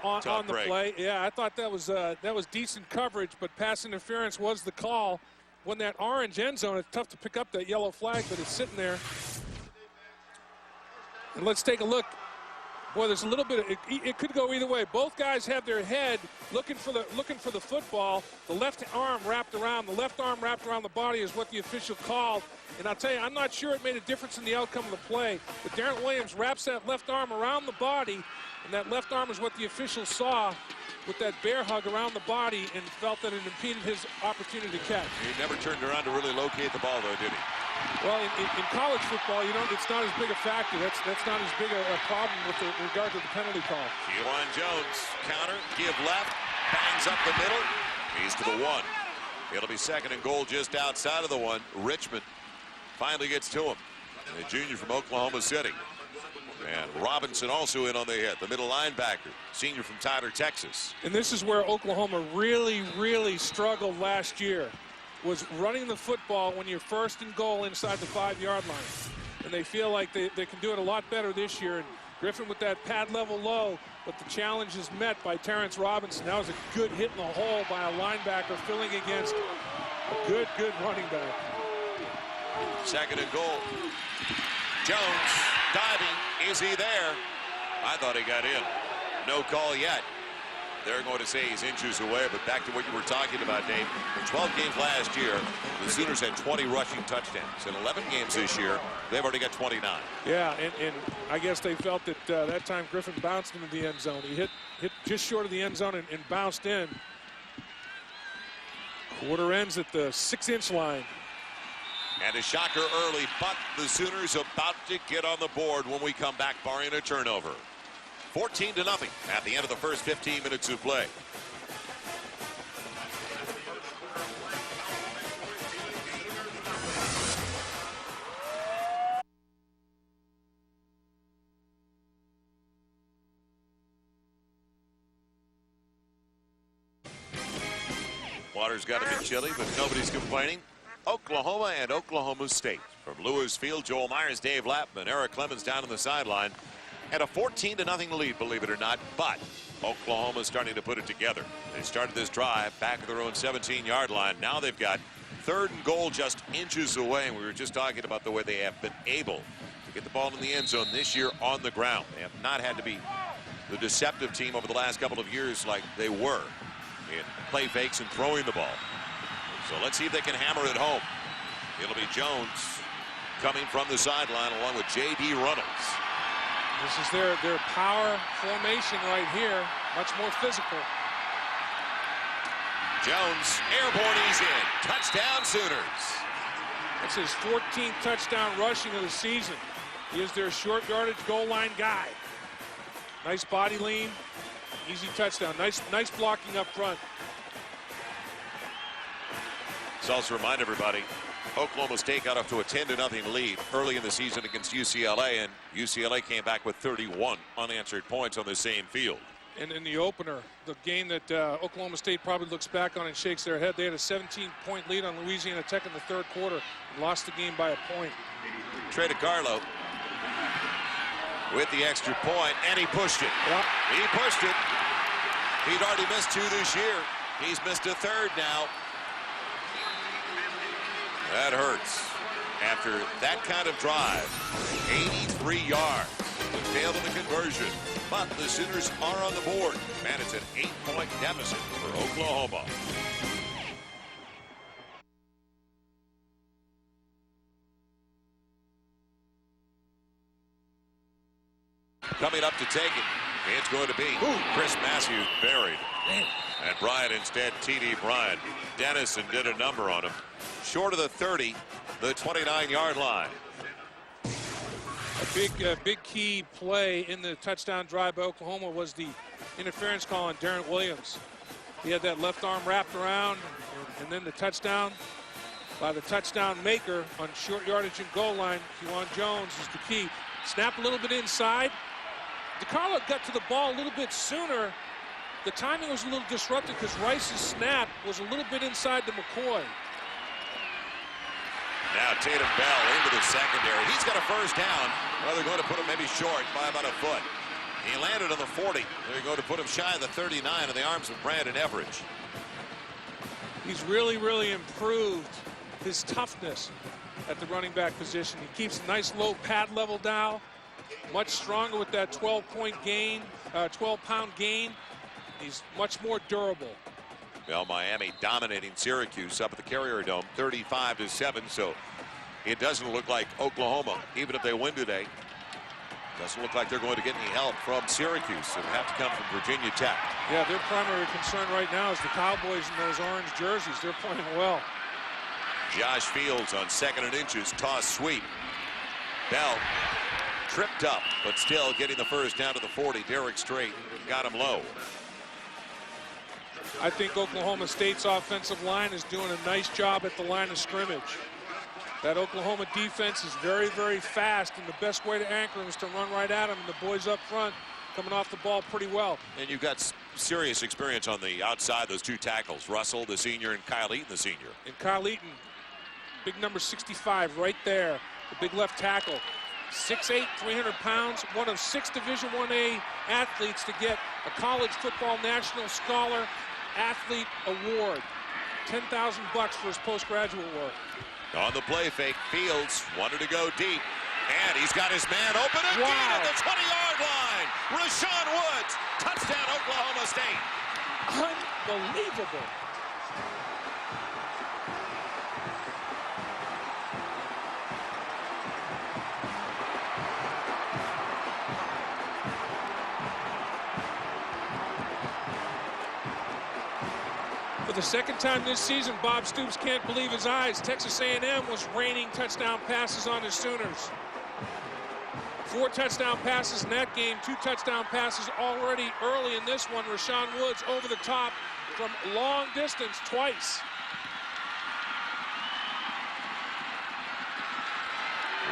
on the play. Yeah, I thought that was decent coverage, but pass interference was the call. When that orange end zone, it's tough to pick up that yellow flag, but it's sitting there. And let's take a look. Boy, there's a little bit of, it could go either way. Both guys have their head looking for the football. The left arm wrapped around the body is what the official called. And I'll tell you, I'm not sure it made a difference in the outcome of the play. But Darren Williams wraps that left arm around the body, and that left arm is what the official saw with that bear hug around the body and felt that it impeded his opportunity to catch. He never turned around to really locate the ball, though, did he? Well, in college football, it's not as big a factor. That's not as big a problem with regard to the penalty call. Keelan Jones, counter, give left, bangs up the middle. He's to the 1. It'll be second and goal just outside of the 1. Richmond finally gets to him. The junior from Oklahoma City. And Robinson also in on the hit, the middle linebacker, senior from Tyler, Texas. And this is where Oklahoma really, really struggled last year, was running the football when you're first and goal inside the 5-yard line. And they feel like they can do it a lot better this year. And Griffin with that pad level low, but the challenge is met by Terrence Robinson. That was a good hit in the hole by a linebacker filling against a good running back. Second and goal. Jones diving. Is he there? I thought he got in. No call yet. They're going to say he's inches away, but back to what you were talking about, Dave. In 12 games last year, the Sooners had 20 rushing touchdowns. In 11 games this year, they've already got 29. Yeah, and I guess they felt that that time Griffin bounced into the end zone. He hit just short of the end zone and bounced in. Quarter ends at the 6-inch line. And a shocker early, but the Sooners about to get on the board when we come back, barring a turnover. 14-0 at the end of the first 15 minutes of play. Water's got to be chilly, but nobody's complaining. Oklahoma and Oklahoma State. From Lewis Field, Joel Myers, Dave Lapham, Eric Clemens down on the sideline. And a 14-0 lead, believe it or not, but Oklahoma's starting to put it together. They started this drive back at their own 17-yard line. Now they've got third and goal just inches away, and we were just talking about the way they have been able to get the ball in the end zone this year on the ground. They have not had to be the deceptive team over the last couple of years like they were in play fakes and throwing the ball. So let's see if they can hammer it home. It'll be Jones coming from the sideline along with J.D. Runnels. This is their power formation right here. Much more physical. Jones, airborne, he's in. Touchdown, Sooners. That's his 14th touchdown rushing of the season. He is their short yardage goal line guy. Nice body lean, easy touchdown. Nice blocking up front. Let's also remind everybody, Oklahoma State got off to a 10-0 lead early in the season against UCLA, and UCLA came back with 31 unanswered points on the same field. And in the opener, the game that Oklahoma State probably looks back on and shakes their head, they had a 17-point lead on Louisiana Tech in the third quarter and lost the game by a point. Trey DeCarlo with the extra point, and he pushed it. Yep. He pushed it. He'd already missed 2 this year. He's missed a third now. That hurts. After that kind of drive, 83 yards. Failed in the conversion. But the Sooners are on the board. And it's an 8-point deficit for Oklahoma. Coming up to take it, it's going to be Chris Matthews buried. And Bryant instead, T.D. Bryant. Dennison did a number on him. Short of the 30, the 29-yard line. A big key play in the touchdown drive by Oklahoma was the interference call on Darren Williams. He had that left arm wrapped around, and then the touchdown by the touchdown maker on short yardage and goal line. Kewan Jones is the key. Snap a little bit inside. DeCarlo got to the ball a little bit sooner. The timing was a little disrupted because Rice's snap was a little bit inside to McCoy. Now Tatum Bell into the secondary. He's got a first down. Well, they're going to put him maybe short by about a foot. He landed on the 40. They're going to put him shy of the 39 in the arms of Brandon Everidge. He's really improved his toughness at the running back position. He keeps a nice low pad level down. Much stronger with that 12-point gain, 12-pound gain. He's much more durable. Well, Miami dominating Syracuse up at the Carrier Dome 35-7. So it doesn't look like Oklahoma, even if they win today, doesn't look like they're going to get any help from Syracuse. It'll have to come from Virginia Tech. Yeah, their primary concern right now is the Cowboys in those orange jerseys. They're playing well. Josh Fields on 2nd and inches, toss sweep. Bell tripped up, but still getting the first down to the 40. Derek Strait got him low. I think Oklahoma State's offensive line is doing a nice job at the line of scrimmage. That Oklahoma defense is very fast, and the best way to anchor them is to run right at them. And the boys up front coming off the ball pretty well. And you've got serious experience on the outside, those 2 tackles. Russell, the senior, and Kyle Eaton, the senior. And Kyle Eaton, big number 65 right there, the big left tackle. 6'8", 300 pounds, one of 6 Division I-A athletes to get a college football national scholar athlete award. $10,000 for his postgraduate work. On the play fake, Fields wanted to go deep, and he's got his man open again at the 20-yard line. Rashawn Woods, touchdown Oklahoma State. Unbelievable. For the second time this season, Bob Stoops can't believe his eyes. Texas A&M was raining touchdown passes on his Sooners. 4 touchdown passes in that game, 2 touchdown passes already early in this one. Rashawn Woods over the top from long distance twice.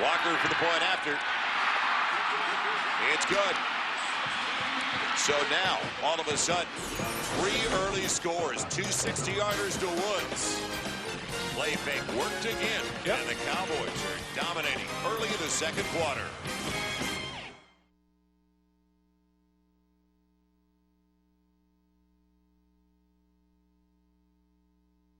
Walker for the point after. It's good. So now, all of a sudden, 3 early scores, 2 60-yarders to Woods. Play fake worked again, and the Cowboys are dominating early in the second quarter.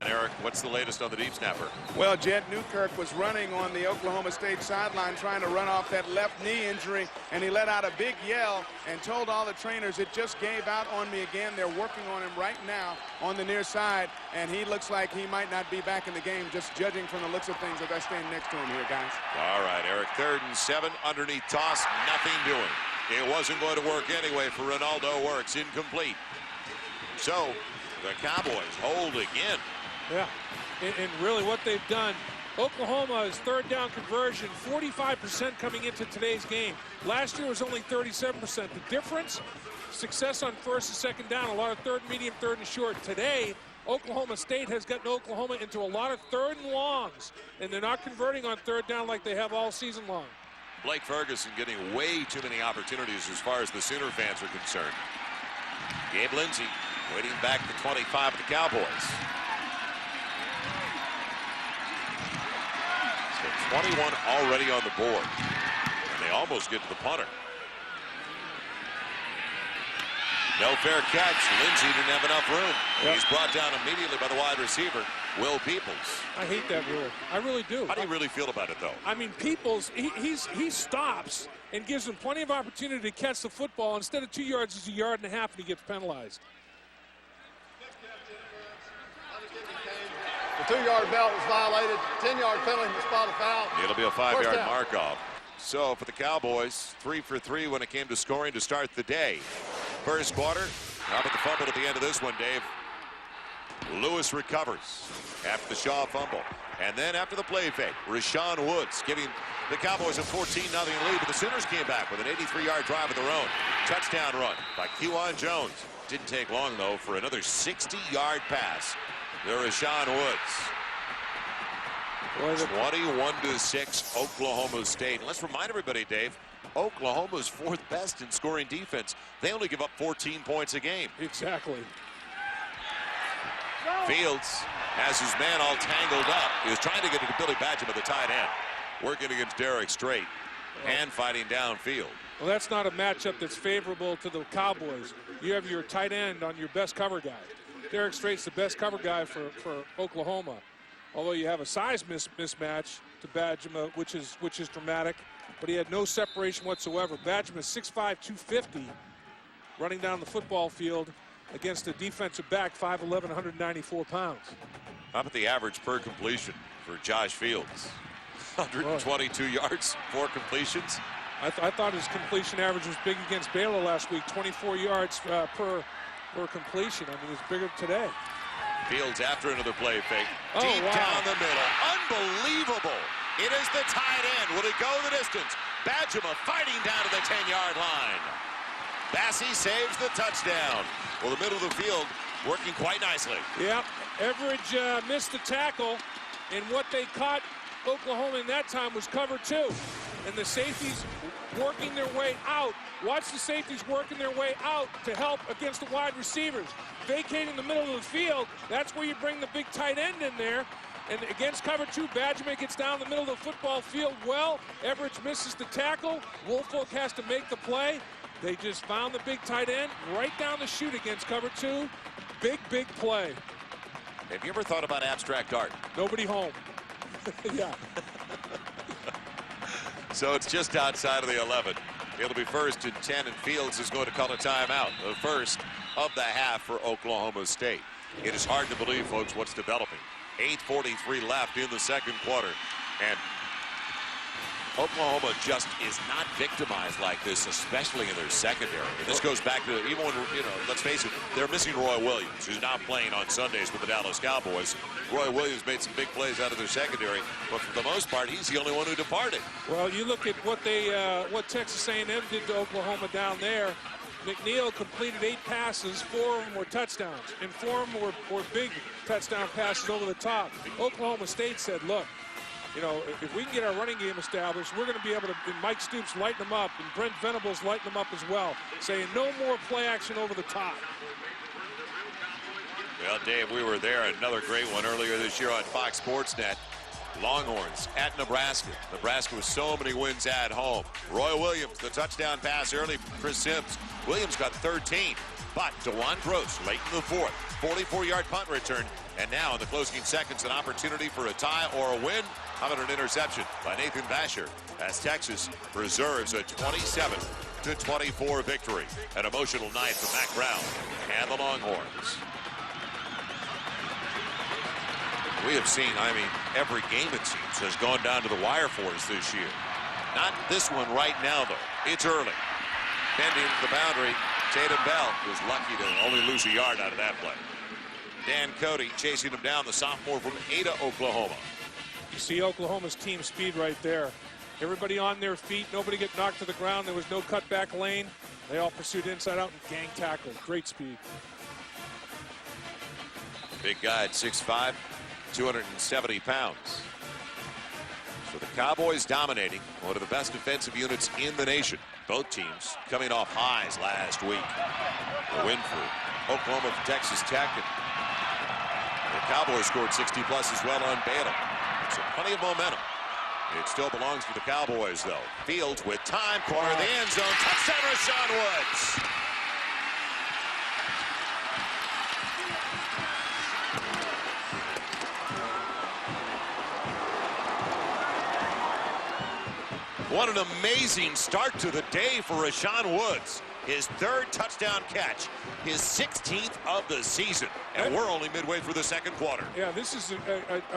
And Eric, what's the latest on the deep snapper? Well, Jed Newkirk was running on the Oklahoma State sideline trying to run off that left knee injury, and he let out a big yell and told all the trainers, it just gave out on me again. They're working on him right now on the near side, and he looks like he might not be back in the game, just judging from the looks of things as I stand next to him here, guys. All right, Eric, 3rd and 7, underneath toss, nothing doing. It wasn't going to work anyway for Ronaldo Works, incomplete. So the Cowboys hold again. Yeah, and really what they've done, Oklahoma's 3rd down conversion, 45% coming into today's game. Last year was only 37%. The difference, success on 1st and 2nd down, a lot of 3rd, medium, 3rd and short. Today, Oklahoma State has gotten Oklahoma into a lot of 3rd and longs, and they're not converting on 3rd down like they have all season long. Blake Ferguson getting way too many opportunities as far as the Sooner fans are concerned. Gabe Lindsey waiting back to 25 of the Cowboys. So 21 already on the board. And they almost get to the punter. No fair catch. Lindsey didn't have enough room. Yep. He's brought down immediately by the wide receiver, Will Peoples. I hate that rule. I really do. How do you really feel about it, though? I mean, Peoples, he stops and gives him plenty of opportunity to catch the football. Instead of 2 yards, it's 1.5 yards, and he gets penalized. The 2-yard belt was violated. 10-yard penalty in the spot of foul. It'll be a 5-yard mark-off. So for the Cowboys, 3 for 3 when it came to scoring to start the day. First quarter, how about the fumble at the end of this one, Dave? Lewis recovers after the Shaw fumble. And then after the play fake, Rashawn Woods giving the Cowboys a 14-0 lead, but the Sooners came back with an 83-yard drive of their own. Touchdown run by Kewan Jones. Didn't take long, though, for another 60-yard pass. There is Rashawn Woods. 21-6, Oklahoma State. And let's remind everybody, Dave, Oklahoma's 4th best in scoring defense. They only give up 14 points a game. Exactly. Fields has his man all tangled up. He was trying to get it to Billy Badgham, the tight end, working against Derek Strait and fighting downfield. Well, that's not a matchup that's favorable to the Cowboys. You have your tight end on your best cover guy. Derek Strait's the best cover guy for Oklahoma. Although you have a size mismatch to Badgham, which is dramatic, but he had no separation whatsoever. Badgham is 6'5", 250, running down the football field against a defensive back, 5'11", 194 pounds. How about the average per completion for Josh Fields? 122 yards, 4 completions. I thought his completion average was big against Baylor last week, 24 yards per completion. I mean, it's bigger today. Fields after another play fake. Oh, deep wow. down the middle. Unbelievable. It is the tight end. Will he go the distance? Badgham fighting down to the 10-yard line. Bassey saves the touchdown. Well, the middle of the field working quite nicely. Yep. Everidge missed the tackle, and what they caught Oklahoma in that time was cover 2. And the safeties working their way out. Watch the safeties working their way out to help against the wide receivers. Vacating the middle of the field, that's where you bring the big tight end in there. And against cover 2, Badgham gets down the middle of the football field well. Everidge misses the tackle. Woolfolk has to make the play. They just found the big tight end right down the chute against cover 2. Big play. Have you ever thought about abstract art? Nobody home. Yeah. So it's just outside of the 11. It'll be 1st and 10, and Fields is going to call a timeout. The first of the half for Oklahoma State. It is hard to believe, folks, what's developing. 8:43 left in the second quarter, and Oklahoma just is not victimized like this, especially in their secondary. And this goes back to even when, let's face it, they're missing Roy Williams, who's not playing on Sundays with the Dallas Cowboys. Roy Williams made some big plays out of their secondary, but for the most part, he's the only one who departed. Well, you look at what Texas A&M did to Oklahoma down there. McNeil completed 8 passes, 4 of them were touchdowns, and 4 of them were big touchdown passes over the top. Oklahoma State said, look, if we can get our running game established, we're going to be able to, and Mike Stoops lighten them up, and Brent Venables lighten them up as well, saying no more play action over the top. Well, Dave, we were there, another great one earlier this year on Fox Sports Net. Longhorns at Nebraska. Nebraska with so many wins at home. Roy Williams, the touchdown pass early. Chris Sims. Williams got 13. But DeJuan Gross late in the fourth, 44-yard punt return, and now in the closing seconds, an opportunity for a tie or a win. How about an interception by Nathan Basher as Texas preserves a 27-24 victory. An emotional night for Mack Brown and the Longhorns. We have seen, every game it seems has gone down to the wire for us this year. Not this one right now, though. It's early. Bending to the boundary, Tatum Bell was lucky to only lose a yard out of that play. Dan Cody chasing him down, the sophomore from Ada, Oklahoma. You see Oklahoma's team speed right there. Everybody on their feet, nobody get knocked to the ground. There was no cutback lane. They all pursued inside out and gang tackled. Great speed. Big guy at 6'5", 270 pounds. So the Cowboys dominating one of the best defensive units in the nation. Both teams coming off highs last week. A win for Oklahoma for Texas Tech. And the Cowboys scored 60-plus as well on Baylor. So plenty of momentum. It still belongs to the Cowboys, though. Fields with time, corner of the end zone. Touchdown, Rashawn Woods. What an amazing start to the day for Rashawn Woods. His third touchdown catch, his 16th of the season. And we're only midway through the second quarter. Yeah, this is a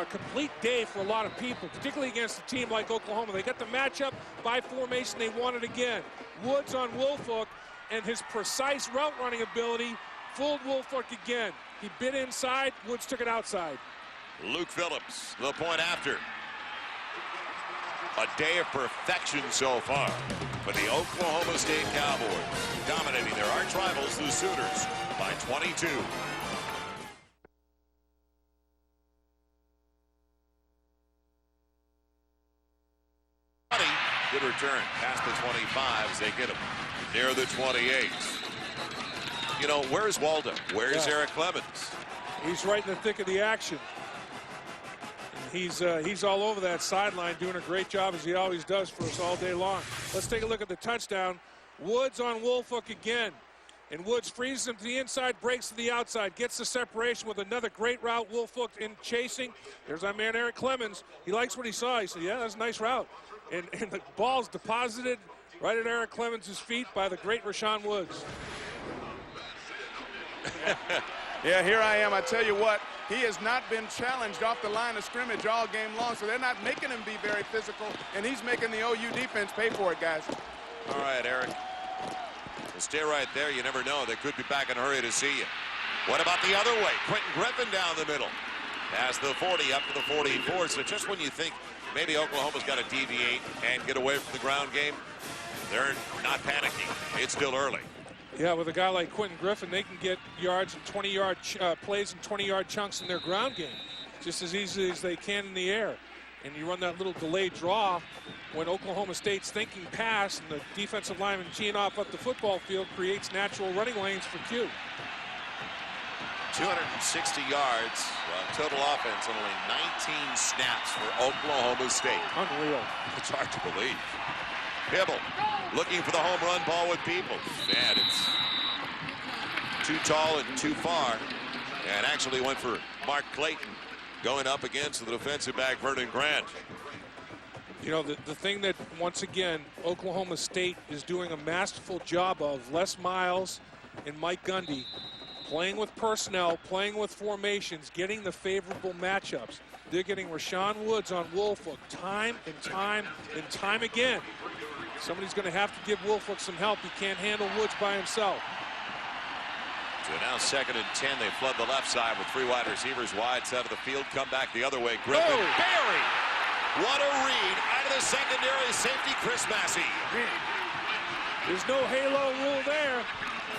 complete day for a lot of people, particularly against a team like Oklahoma. They got the matchup by formation. They want it again. Woods on Woolfolk, and his precise route running ability fooled Woolfolk again. He bit inside. Woods took it outside. Luke Phillips, the point after. A day of perfection so far for the Oklahoma State Cowboys, dominating their arch rivals, the Sooners, by 22. Good return past the 25 as they get him near the 28. You know, where's Waldo? Where's Eric Clemens? He's right in the thick of the action. He's all over that sideline, doing a great job as he always does for us all day long. Let's take a look at the touchdown. Woods on Woolfolk again. And Woods freezes him to the inside, breaks to the outside, gets the separation with another great route. Woolfolk in chasing. There's our man Eric Clemens. He likes what he saw. He said, yeah, that's a nice route. And the ball's deposited right at Eric Clemens' feet by the great Rashawn Woods. Yeah, here I am. I tell you what, he has not been challenged off the line of scrimmage all game long, so they're not making him be very physical, and he's making the OU defense pay for it, guys. All right, Eric. Well, stay right there. You never know. They could be back in a hurry to see you. What about the other way? Quentin Griffin down the middle. Past the 40, up to the 44. So just when you think maybe Oklahoma's got to deviate and get away from the ground game, they're not panicking. It's still early. Yeah, with a guy like Quentin Griffin, they can get yards and 20-yard plays and 20-yard chunks in their ground game just as easily as they can in the air. And you run that little delayed draw when Oklahoma State's thinking pass and the defensive lineman teeing off up the football field creates natural running lanes for Q. 260 yards, total offense, and only 19 snaps for Oklahoma State. Unreal. It's hard to believe. Hibble looking for the home run ball with Peoples. And it's too tall and too far. And actually went for Mark Clayton going up against the defensive back Vernon Grant. You know, the thing that, once again, Oklahoma State is doing a masterful job of, Les Miles and Mike Gundy, playing with personnel, playing with formations, getting the favorable matchups. They're getting Rashawn Woods on Woolfolk time and time and time again. Somebody's going to have to give Woolfolk some help. He can't handle Woods by himself. So now 2nd and 10. They flood the left side with 3 wide receivers wide side of the field. Come back the other way. Griffin buried. What a read out of the secondary safety, Chris Massey. There's no halo rule there.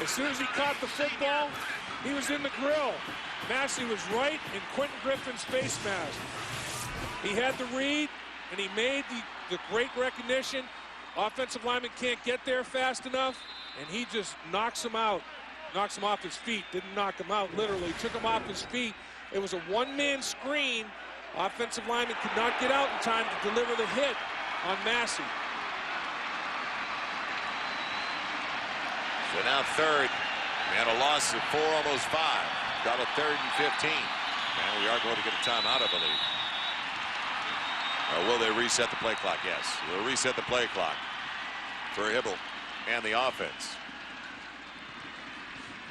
As soon as he caught the football, he was in the grill. Massey was right in Quentin Griffin's face mask. He had the read, and he made the great recognition. Offensive lineman can't get there fast enough, and he just knocks him out. Knocks him off his feet. Didn't knock him out, literally. Took him off his feet. It was a one-man screen. Offensive lineman could not get out in time to deliver the hit on Massey. So now 3rd And a loss of 4, almost 5. Got a 3rd and 15. And we are going to get a timeout, I believe. Or will they reset the play clock? Yes, they'll reset the play clock for Hibble and the offense.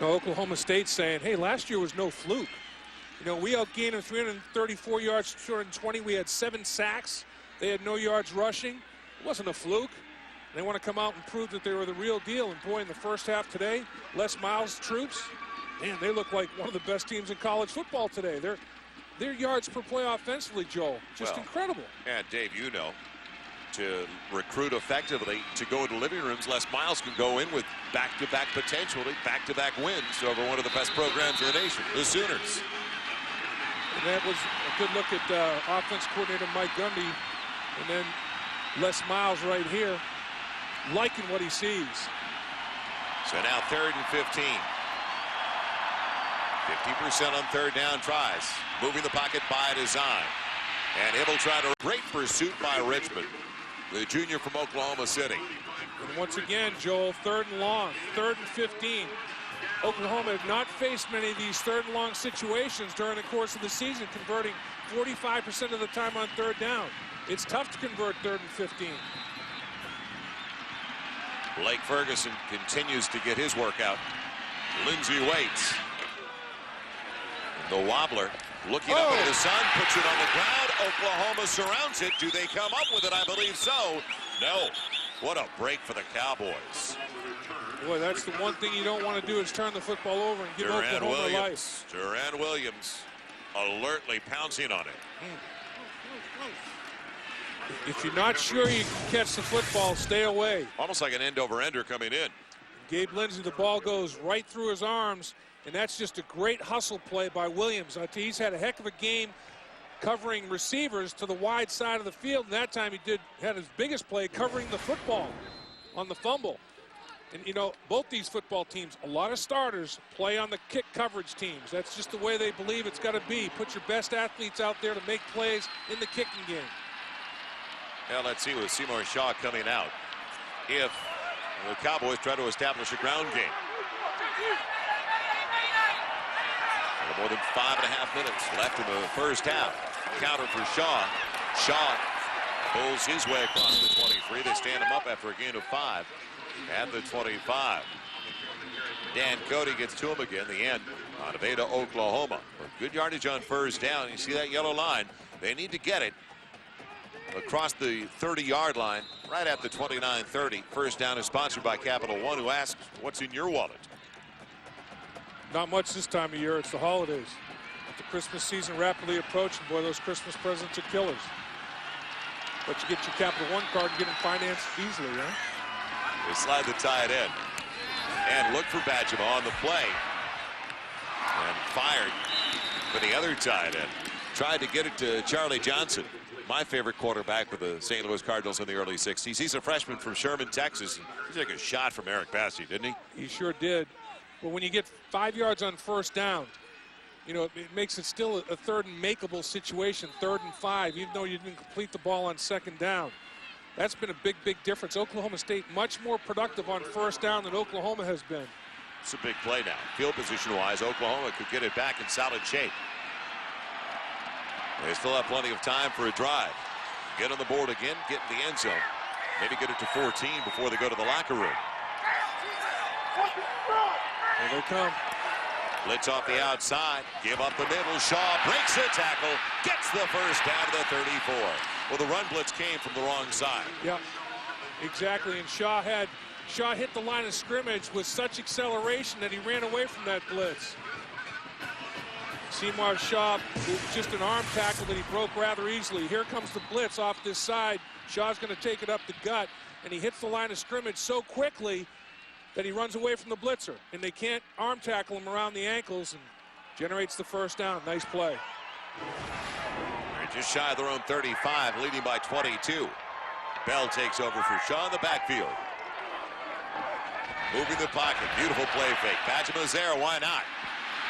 No, Oklahoma State saying, hey, last year was no fluke. You know, we outgained them 334 yards, 220. We had 7 sacks. They had no yards rushing. It wasn't a fluke. They want to come out and prove that they were the real deal. And boy, in the first half today, Les Miles' troops, man, they look like one of the best teams in college football today. Their yards per play offensively, Joel, just incredible. And Dave, you know, to recruit effectively, to go into living rooms, Les Miles can go in with back-to-back potentially, back-to-back wins over one of the best programs in the nation, the Sooners. And that was a good look at offense coordinator Mike Gundy. And then Les Miles right here, liking what he sees. So now 3rd and 15. 50% on 3rd down tries. Moving the pocket by design. And Hibble trying to great pursuit by Richmond, the junior from Oklahoma City. And once again, Joel, 3rd and long, 3rd and 15. Oklahoma had not faced many of these 3rd and long situations during the course of the season, converting 45% of the time on 3rd down. It's tough to convert 3rd and 15. Blake Ferguson continues to get his workout. Lindsey waits. The wobbler looking up at the sun, puts it on the ground. Oklahoma surrounds it. Do they come up with it? I believe so. No. What a break for the Cowboys. Boy, that's the one thing you don't want to do is turn the football over and give Oklahoma life. Duran Williams alertly pouncing on it. If you're not sure you can catch the football, stay away. Almost like an end-over-ender coming in. Gabe Lindsey, the ball goes right through his arms, and that's just a great hustle play by Williams. I tell you, he's had a heck of a game covering receivers to the wide side of the field, and that time he had his biggest play covering the football on the fumble. And, you know, both these football teams, a lot of starters play on the kick coverage teams. That's just the way they believe it's got to be. Put your best athletes out there to make plays in the kicking game. Now let's see with Seymour Shaw coming out. If the Cowboys try to establish a ground game. More than 5.5 minutes left in the first half. Counter for Shaw. Shaw pulls his way across the 23. They stand him up after a gain of 5 at the 25. Dan Cody gets to him again. The end out of Ada, Oklahoma. Good yardage on first down. You see that yellow line. They need to get it across the 30-yard line right at the 29-30. First down is sponsored by Capital One, who asks, what's in your wallet? Not much this time of year. It's the holidays. With the Christmas season rapidly approaching, boy, those Christmas presents are killers. But you get your Capital One card and get them financed easily, huh? They slide the tight end. And look for Badgema on the play. And fired for the other tight end. Tried to get it to Charlie Johnson, my favorite quarterback for the St. Louis Cardinals in the early 60s. He's a freshman from Sherman, Texas. He took a shot from Eric Bassey, didn't he? He sure did. But when you get 5 yards on first down, you know, it makes it still a 3rd and makeable situation, 3rd and 5, even though you didn't complete the ball on 2nd down. That's been a big, big difference. Oklahoma State much more productive on first down than Oklahoma has been. It's a big play now. Field position-wise, Oklahoma could get it back in solid shape. They still have plenty of time for a drive. Get on the board again, get in the end zone. Maybe get it to 14 before they go to the locker room. Here they come. Blitz off the outside. Give up the middle. Shaw breaks the tackle. Gets the first down to the 34. Well, the run blitz came from the wrong side. Yeah, exactly. And Shaw hit the line of scrimmage with such acceleration that he ran away from that blitz. Seymour Shaw, just an arm tackle that he broke rather easily. Here comes the blitz off this side. Shaw's going to take it up the gut, and he hits the line of scrimmage so quickly that he runs away from the blitzer, and they can't arm tackle him around the ankles, and generates the first down. Nice play. They're just shy of their own 35, leading by 22. Bell takes over for Shaw in the backfield. Moving the pocket. Beautiful play fake. Badgema's there. Why not?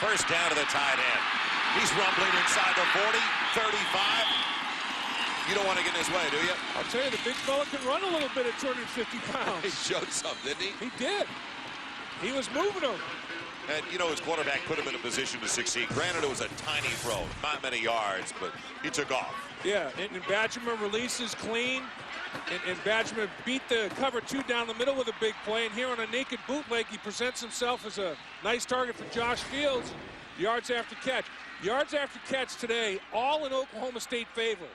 First down to the tight end. He's rumbling inside the 40, 35. You don't want to get in his way, do you? I'll tell you, the big fella can run a little bit at 250 pounds. He showed some, didn't he? He did. He was moving him. And, you know, his quarterback put him in a position to succeed. Granted, it was a tiny throw, not many yards, but he took off. Yeah, and Badgerman releases clean, and Badgerman beat the cover 2 down the middle with a big play. And here on a naked bootleg, he presents himself as a nice target for Josh Fields. Yards after catch. Yards after catch today, all in Oklahoma State favor.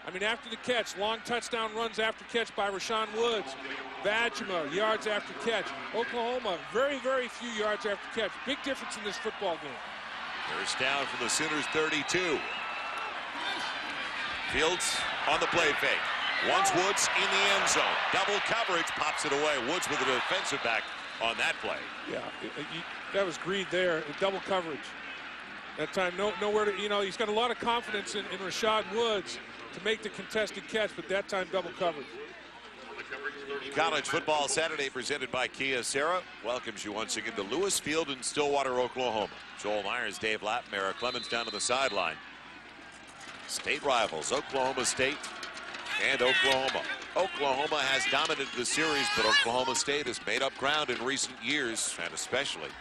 I mean, after the catch, long touchdown runs after catch by Rashawn Woods. Badgerman, yards after catch. Oklahoma, very, very few yards after catch. Big difference in this football game. First down from the Sooners 32. Fields on the play fake. Wants Woods in the end zone. Double coverage, pops it away. Woods with a defensive back on that play. Yeah, that was greed there. Double coverage. That time, nowhere to, you know, he's got a lot of confidence in Rashad Woods to make the contested catch, but that time double coverage. College Football Saturday presented by Kia Sarah welcomes you once again to Lewis Field in Stillwater, Oklahoma. Joel Myers, Dave Lapham, Eric Clemens down to the sideline. State rivals, Oklahoma State and Oklahoma. Oklahoma has dominated the series, but Oklahoma State has made up ground in recent years, and especially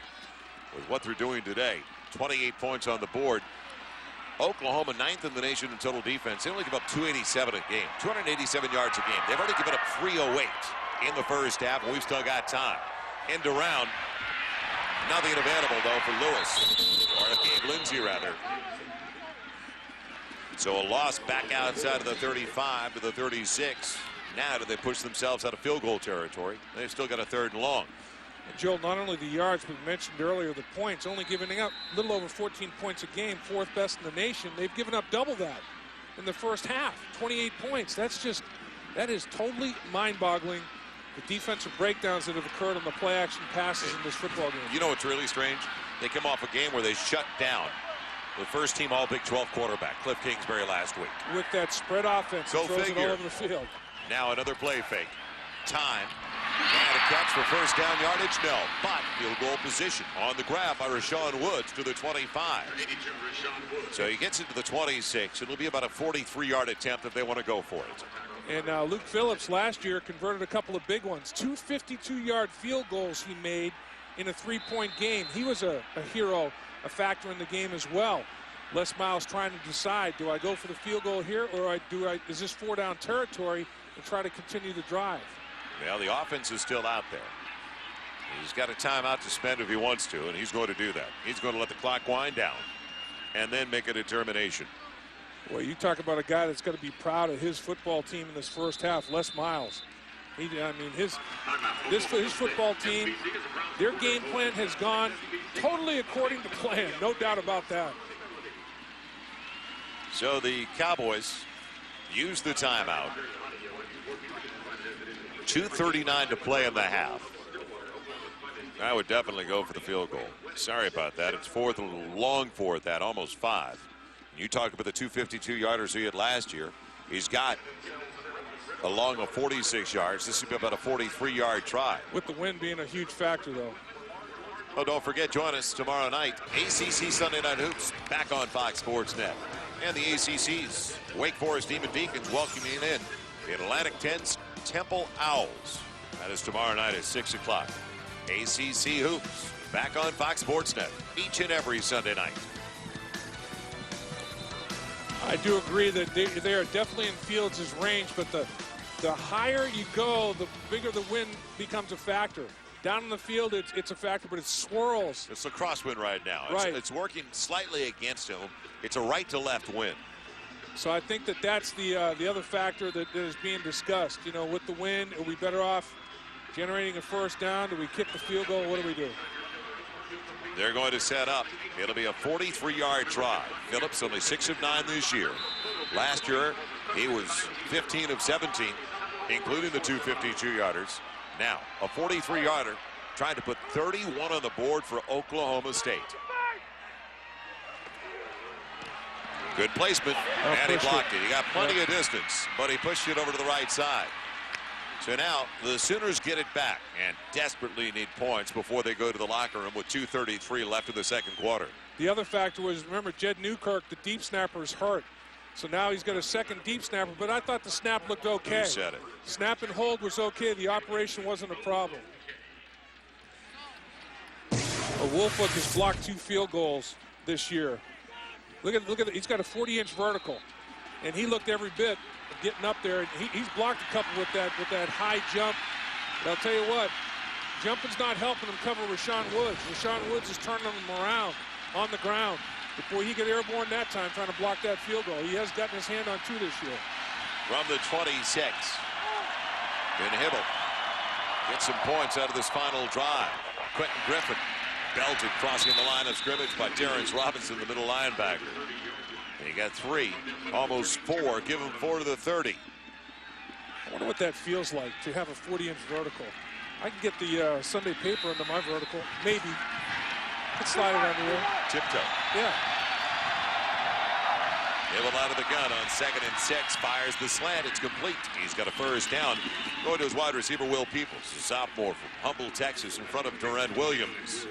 with what they're doing today. 28 points on the board. Oklahoma 9th in the nation in total defense. They only give up 287 a game, 287 yards a game. They've already given up 308 in the first half, and we've still got time. End around. Nothing available, though, for Lewis, or Gabe Lindsey, rather. So a loss back outside of the 35 to the 36. Now do they push themselves out of field goal territory? They've still got a 3rd and long. And Joel, not only the yards, but we mentioned earlier the points, only giving up a little over 14 points a game, 4th best in the nation. They've given up double that in the first half, 28 points. That is totally mind-boggling, the defensive breakdowns that have occurred on the play-action passes in this football game. You know what's really strange? They come off a game where they shut down the first team All Big 12 quarterback, Cliff Kingsbury, last week. With that spread offense, Go throws figure. it all over the field. Now another play fake. Time. And a catch for first down yardage, no. But field goal position on the grab by Rashawn Woods to the 25. So he gets into the 26. It'll be about a 43-yard attempt if they want to go for it. And Luke Phillips last year converted a couple of big ones. 2 52-yard field goals he made in a 3-point game. He was a hero, a factor in the game as well. Les Miles trying to decide, do I go for the field goal here, or is this 4-down territory and try to continue the drive? Well, the offense is still out there. He's got a timeout to spend if he wants to, and he's going to do that. He's going to let the clock wind down and then make a determination. Well, you talk about a guy that's going to be proud of his football team in this first half, Les Miles. His football team, their game plan has gone totally according to plan, no doubt about that. So the Cowboys use the timeout. 2:39 to play in the half. I would definitely go for the field goal. Sorry about that. It's 4th, a little long for it, that almost 5. You talked about the 252-yarders he had last year. He's got along of 46 yards. This would be about a 43-yard try. With the wind being a huge factor, though. Oh, don't forget, join us tomorrow night. ACC Sunday Night Hoops back on Fox Sports Net. And the ACC's Wake Forest Demon Deacons welcoming in the Atlantic 10's Temple Owls. That is tomorrow night at 6 o'clock. ACC Hoops back on Fox Sports Net each and every Sunday night. I do agree that they are definitely in Fields' range, but the higher you go, the bigger the wind becomes a factor. Down in the field, it's a factor, but it swirls. It's a crosswind right now. Right. It's working slightly against him. It's a right to left wind. So I think that's the other factor that is being discussed. You know, with the wind, are we better off generating a first down? Do we kick the field goal? What do we do? They're going to set up. It'll be a 43-yard try. Phillips only 6 of 9 this year. Last year, he was 15 of 17, including the 2 52-yarders. Now, a 43-yarder trying to put 31 on the board for Oklahoma State. Good placement, and he blocked it. He got plenty of distance, but he pushed it over to the right side. So now the Sooners get it back and desperately need points before they go to the locker room with 2:33 left in the second quarter. The other factor was, remember, Jed Newkirk, the deep snapper, is hurt. So now he's got a second deep snapper, but I thought the snap looked okay. You said it. Snap and hold was okay. The operation wasn't a problem. Wolfhook has blocked 2 field goals this year. Look at he's got a 40-inch vertical, and he looked every bit of getting up there. And he's blocked a couple with that high jump. But I'll tell you what, jumping's not helping him cover Rashawn Woods. Rashawn Woods is turning him around on the ground. Before he get airborne that time, trying to block that field goal. He has gotten his hand on 2 this year. From the 26, Ben Hibble gets some points out of this final drive. Quentin Griffin belted crossing the line of scrimmage by Terrence Robinson, the middle linebacker. And he got 3, almost 4. Give him 4 to the 30. I wonder what that feels like to have a 40-inch vertical. I can get the Sunday paper under my vertical. Maybe. Could slide it under there. Tiptoe. Yeah. Hibble out of the gun on 2nd and 6. Fires the slant. It's complete. He's got a first down. Going to his wide receiver, Will Peoples, a sophomore from Humble, Texas, in front of Durant Williams.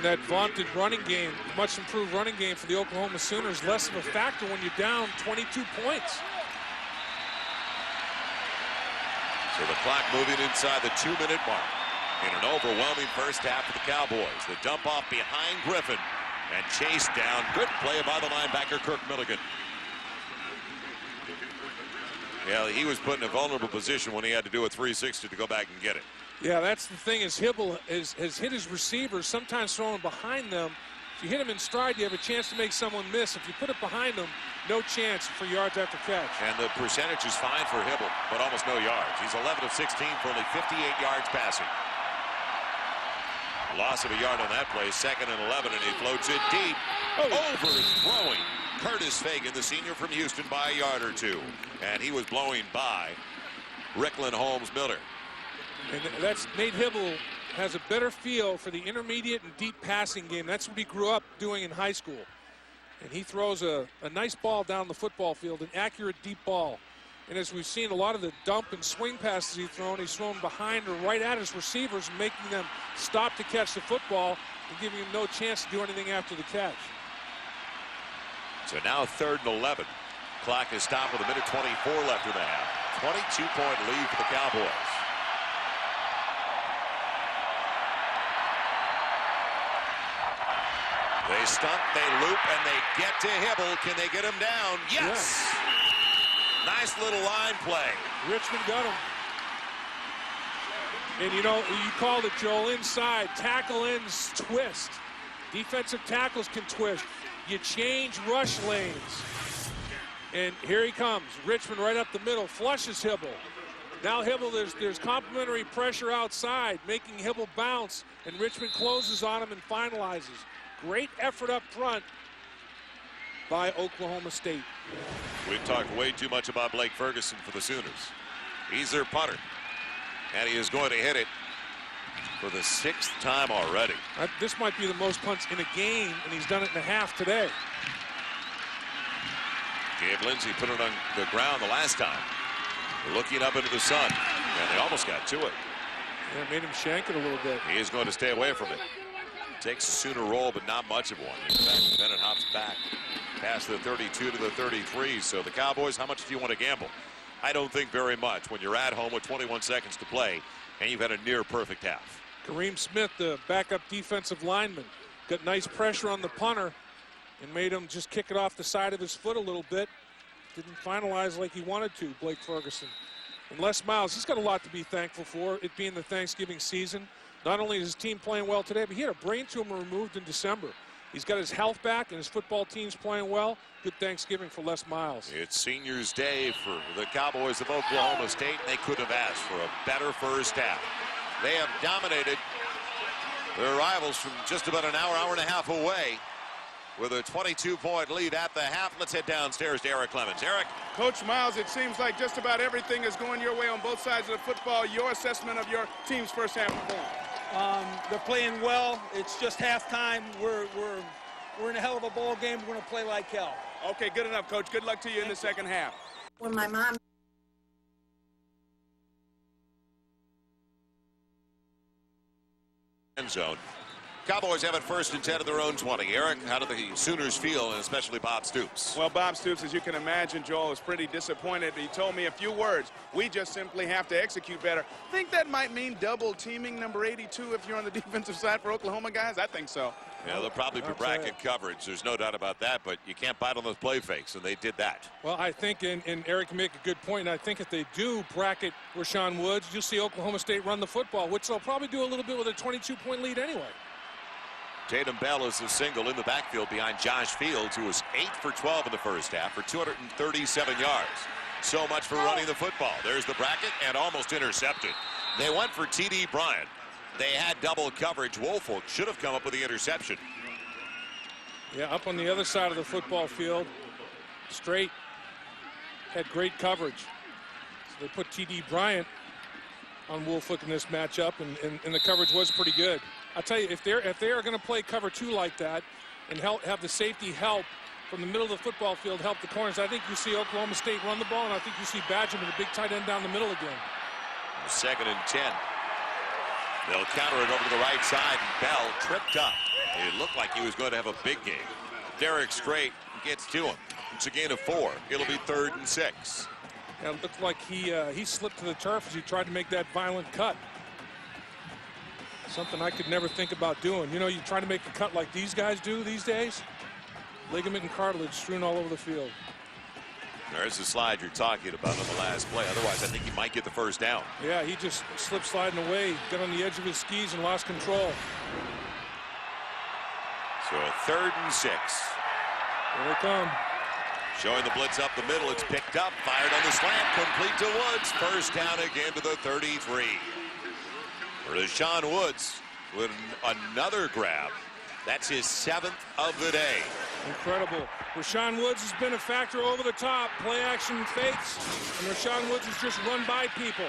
That vaunted running game, much improved running game for the Oklahoma Sooners, less of a factor when you're down 22 points. So the clock moving inside the 2-minute mark. In an overwhelming first half for the Cowboys. The dump off behind Griffin and chased down. Good play by the linebacker, Kirk Milligan. Yeah, he was put in a vulnerable position when he had to do a 360 to go back and get it. Yeah, that's the thing, is Hibble has hit his receivers, sometimes throwing behind them. If you hit him in stride, you have a chance to make someone miss. If you put it behind them, no chance for yards after catch. And the percentage is fine for Hibble, but almost no yards. He's 11 of 16 for only 58 yards passing. Loss of a yard on that play, 2nd and 11, and he floats it deep. Overthrowing Curtis Fagan, the senior from Houston, by a yard or 2. And he was blowing by Ricklin Holmes-Miller. And that's Nate Hibble has a better feel for the intermediate and deep passing game. That's what he grew up doing in high school. And he throws a nice ball down the football field, an accurate deep ball. And as we've seen, a lot of the dump and swing passes he's thrown behind or right at his receivers, making them stop to catch the football and giving him no chance to do anything after the catch. So now 3rd and 11. Clock is stopped with 1:24 left in the half. 22-point lead for the Cowboys. They stunt, they loop, and they get to Hibble. Can they get him down? Yes! Nice little line play. Richmond got him. And you know, you called it, Joel, inside. Tackle ends twist. Defensive tackles can twist. You change rush lanes. And here he comes. Richmond right up the middle, flushes Hibble. Now Hibble, there's complementary pressure outside, making Hibble bounce, and Richmond closes on him and finalizes. Great effort up front by Oklahoma State. We've talked way too much about Blake Ferguson for the Sooners. He's their punter, and he is going to hit it for the 6th time already. This might be the most punts in a game, and he's done it in a half today. Gabe Lindsey put it on the ground the last time, looking up into the sun, and they almost got to it. Yeah, made him shank it a little bit. He is going to stay away from it. Takes a Sooner roll, but not much of one. In fact, Bennett hops back past the 32 to the 33. So the Cowboys, how much do you want to gamble? I don't think very much when you're at home with 21 seconds to play and you've had a near perfect half. Kareem Smith, the backup defensive lineman, got nice pressure on the punter and made him just kick it off the side of his foot a little bit. Didn't finalize like he wanted to, Blake Ferguson. And Les Miles, he's got a lot to be thankful for, it being the Thanksgiving season. Not only is his team playing well today, but he had a brain tumor removed in December. He's got his health back, and his football team's playing well. Good Thanksgiving for Les Miles. It's Seniors Day for the Cowboys of Oklahoma State, and they could have asked for a better first half. They have dominated their rivals from just about an hour and a half away with a 22-point lead at the half. Let's head downstairs to Eric Clemens. Eric. Coach Miles, it seems like just about everything is going your way on both sides of the football. Your assessment of your team's first half performance? They're playing well. It's just halftime. We're in a hell of a ball game. We're going to play like hell. Okay, good enough, Coach. Good luck to you in the second half. When my mom End zone. Cowboys have it 1st and 10 at their own 20. Eric, how do the Sooners feel, and especially Bob Stoops? Well, Bob Stoops, as you can imagine, Joel, is pretty disappointed. He told me a few words. We just simply have to execute better. Think that might mean double teaming number 82 if you're on the defensive side for Oklahoma, guys? I think so. Yeah, they'll probably be bracket coverage. There's no doubt about that, but you can't bite on those play fakes, and they did that. Well, I think, and Eric can make a good point, and I think if they do bracket Rashawn Woods, you'll see Oklahoma State run the football, which they'll probably do a little bit with a 22-point lead anyway. Tatum Bell is a single in the backfield behind Josh Fields, who was 8 for 12 in the first half for 237 yards. So much for running the football. There's the bracket and almost intercepted. They went for T.D. Bryant. They had double coverage. Woolfolk should have come up with the interception. Yeah, up on the other side of the football field, Straight had great coverage. So they put T.D. Bryant on Woolfolk in this matchup, and the coverage was pretty good. I'll tell you, if they are going to play cover 2 like that and have the safety help from the middle of the football field, help the corners, I think you see Oklahoma State run the ball, and I think you see Badger with a big tight end down the middle again. 2nd and 10. They'll counter it over to the right side, and Bell tripped up. It looked like he was going to have a big game. Derek Strait gets to him. It's a gain of 4. It'll be 3rd and 6. Yeah, it looked like he slipped to the turf as he tried to make that violent cut. Something I could never think about doing. You know, you try to make a cut like these guys do these days. Ligament and cartilage strewn all over the field. There's the slide you're talking about on the last play. Otherwise, I think he might get the first down. Yeah, he just slipped sliding away, got on the edge of his skis and lost control. So 3rd and 6. Here they come. Showing the blitz up the middle. It's picked up, fired on the slant, complete to Woods. First down again to the 33. Rashawn Woods with another grab. That's his 7th of the day. Incredible. Rashawn Woods has been a factor over the top. Play action fakes. And Rashawn Woods has just run by people.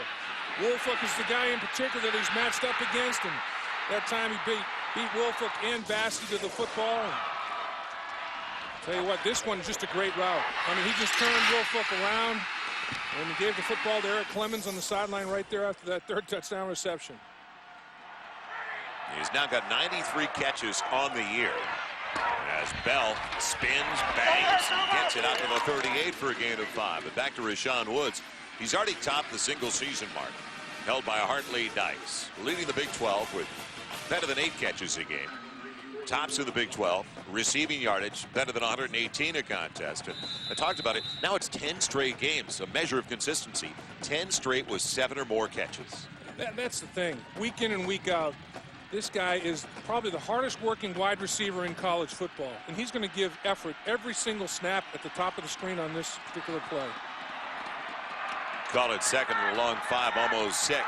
Woolfolk is the guy in particular that he's matched up against. And that time he beat Woolfolk and Bassey to the football. And tell you what, this one's just a great route. I mean, he just turned Woolfolk around. And he gave the football to Eric Clemens on the sideline right there after that 3rd touchdown reception. He's now got 93 catches on the year. As Bell spins, bangs, gets it out to the 38 for a gain of 5. But back to Rashawn Woods. He's already topped the single season mark, held by Hartley Dice, leading the Big 12 with better than 8 catches a game. Tops in the Big 12, receiving yardage, better than 118 a contest. And I talked about it. Now it's 10 straight games, a measure of consistency. 10 straight with 7 or more catches. That's the thing. Week in and week out, this guy is probably the hardest working wide receiver in college football. And he's going to give effort every single snap at the top of the screen on this particular play. Call it 2nd and a long 5, almost 6.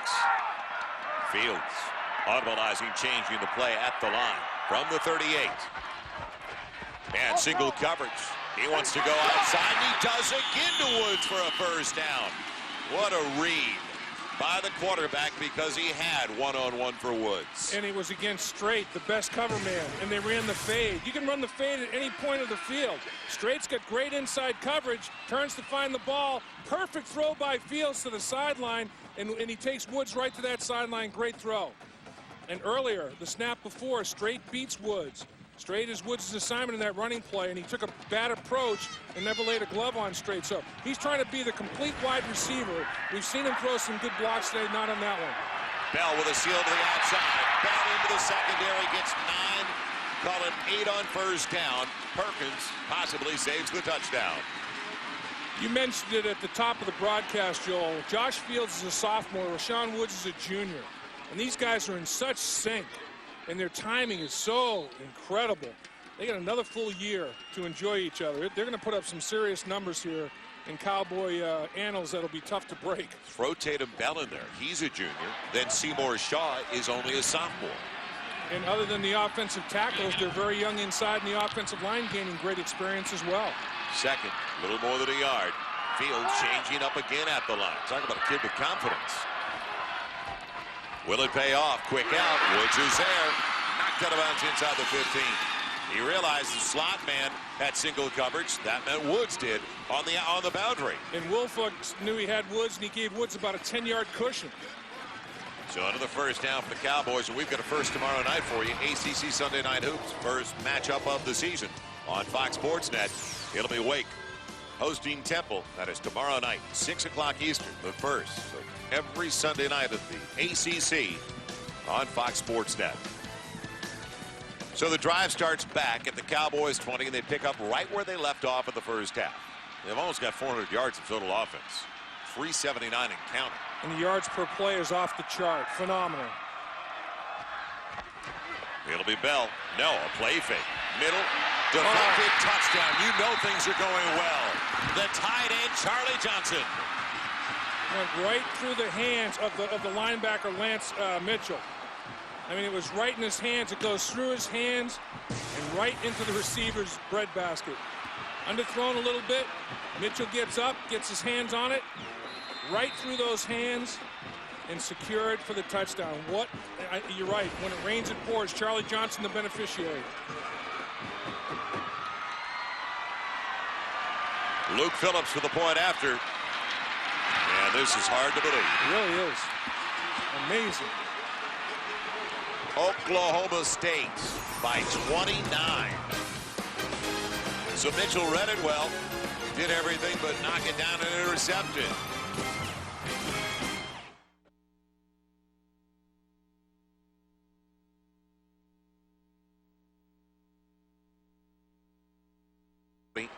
Fields audibilizing, changing the play at the line from the 38. And single coverage. He wants to go outside, and he does again to Woods for a first down. What a read by the quarterback, because he had one-on-one for Woods. And he was against Strait, the best cover man, and they ran the fade. You can run the fade at any point of the field. Strait's got great inside coverage, turns to find the ball. Perfect throw by Fields to the sideline, and he takes Woods right to that sideline. Great throw. And earlier, the snap before, Strait beats Woods. Strait is Woods' assignment in that running play, and he took a bad approach and never laid a glove on Strait. So he's trying to be the complete wide receiver. We've seen him throw some good blocks today, not on that one. Bell with a seal to the outside. Bell into the secondary, gets 9. Call it 8 on first down. Perkins possibly saves the touchdown. You mentioned it at the top of the broadcast, Joel. Josh Fields is a sophomore. Rashawn Woods is a junior. And these guys are in such sync. And their timing is so incredible. They got another full year to enjoy each other. They're going to put up some serious numbers here in Cowboy annals that'll be tough to break. Throw Tatum Bell in there. He's a junior. Then Seymour Shaw is only a sophomore. And other than the offensive tackles, they're very young inside, and the offensive line gaining great experience as well. 2nd, a little more than a yard. Fields changing up again at the line. Talk about a kid with confidence. Will it pay off? Quick out. Woods is there. Knocked out of bounds inside the 15. He realized the slot man had single coverage. That meant Woods did on the boundary. And Woolfolk knew he had Woods, and he gave Woods about a 10-yard cushion. So another first down for the Cowboys, and we've got a first tomorrow night for you. ACC Sunday Night Hoops, first matchup of the season on Fox Sports Net. It'll be Wake hosting Temple. That is tomorrow night, 6 o'clock Eastern, the first. So every Sunday night of the ACC on Fox Sports Net. So the drive starts back at the Cowboys 20, and they pick up right where they left off in the first half. They've almost got 400 yards of total offense, 379 and counting. And the yards per play is off the chart. Phenomenal. It'll be Bell. No, a play fake. Middle. Deflected touchdown. You know things are going well. The tight end, Charlie Johnson. Went right through the hands of the linebacker, Lance Mitchell. I mean, it was right in his hands. It goes through his hands and right into the receiver's breadbasket. Underthrown a little bit. Mitchell gets up, gets his hands on it. Right through those hands and secured for the touchdown. You're right. When it rains, it pours. Charlie Johnson, the beneficiary. Luke Phillips for the point after. And this is hard to believe. It really is. Amazing. Oklahoma State by 29. So Mitchell read it well. Did everything but knock it down and intercept it.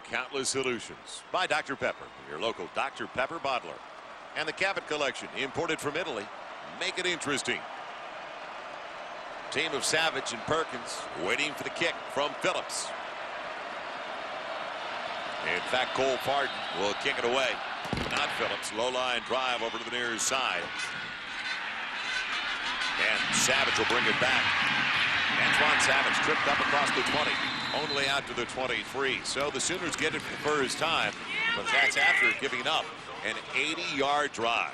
Countless solutions by Dr. Pepper, your local Dr. Pepper bottler. And the Cabot Collection, imported from Italy. Make it interesting. Team of Savage and Perkins waiting for the kick from Phillips. In fact, Cole Farden will kick it away. Not Phillips. Low line drive over to the near side. And Savage will bring it back. Antoine Savage tripped up across the 20. Only out to the 23. So the Sooners get it for the first time. But that's after giving up an 80-yard drive.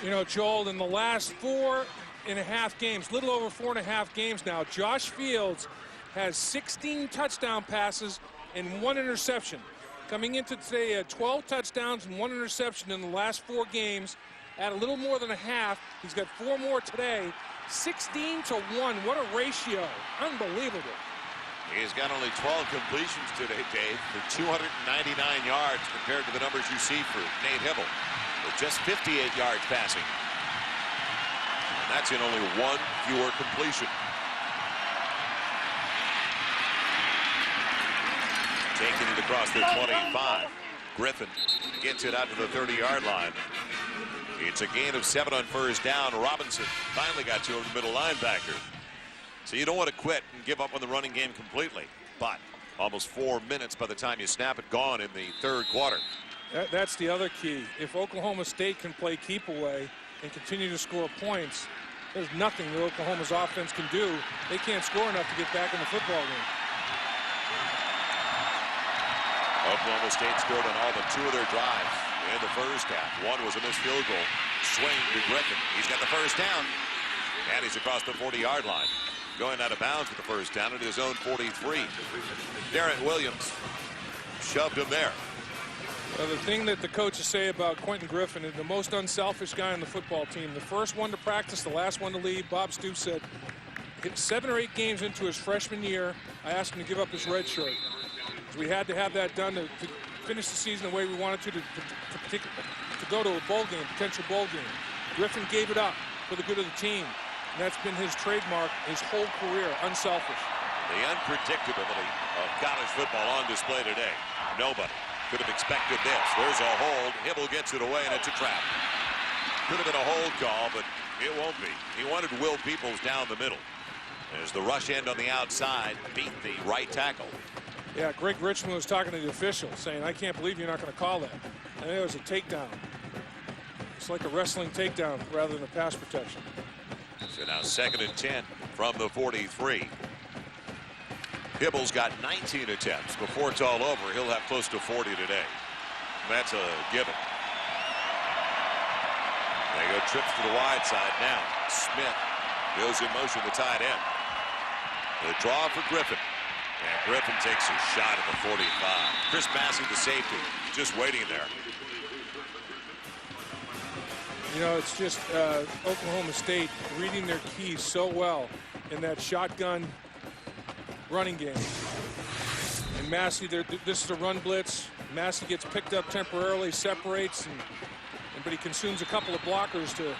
You know, Joel, in the last 4.5 games, little over 4.5 games now, Josh Fields has 16 touchdown passes and 1 interception. Coming into today, 12 touchdowns and 1 interception in the last 4 games. At a little more than a half, he's got 4 more today. 16-1. What a ratio. Unbelievable. He's got only 12 completions today, Dave, for 299 yards compared to the numbers you see for Nate Hibble, with just 58 yards passing. And that's in only 1 fewer completion. Taking it across the 25. Griffin gets it out to the 30-yard line. It's a gain of 7 on first down. Robinson finally got to him, the middle linebacker. So you don't want to quit and give up on the running game completely. But almost 4 minutes by the time you snap it, gone in the third quarter. That's the other key. If Oklahoma State can play keep away and continue to score points, there's nothing that Oklahoma's offense can do. They can't score enough to get back in the football game. Oklahoma State scored on all but 2 of their drives in the first half. One was a missed field goal. Swing to Griffin. He's got the first down. And he's across the 40-yard line. Going out of bounds with the first down at his own 43. Darren Williams shoved him there. Well, the thing that the coaches say about Quentin Griffin is the most unselfish guy on the football team. The first one to practice, the last one to leave. Bob Stoops said 7 or 8 games into his freshman year, I asked him to give up his red shirt. We had to have that done to finish the season the way we wanted to go to a bowl game, potential bowl game. Griffin gave it up for the good of the team. And that's been his trademark his whole career, unselfish. The unpredictability of college football on display today. Nobody could have expected this. There's a hold. Hibble gets it away, and it's a trap. Could have been a hold call, but it won't be. He wanted Will Peoples down the middle. As the rush end on the outside beat the right tackle. Yeah, Greg Richmond was talking to the official, saying, I can't believe you're not going to call that. And it was a takedown. It's like a wrestling takedown rather than a pass protection. So now 2nd and 10 from the 43. Hibble's got 19 attempts. Before it's all over, he'll have close to 40 today. That's a given. They go trips to the wide side now. Smith goes in motion, the tight end. The draw for Griffin. And Griffin takes a shot at the 45. Chris Massey, the safety, just waiting there. You know, it's just Oklahoma State reading their keys so well in that shotgun running game. And Massey, this is a run blitz. Massey gets picked up temporarily, separates, but he consumes a couple of blockers to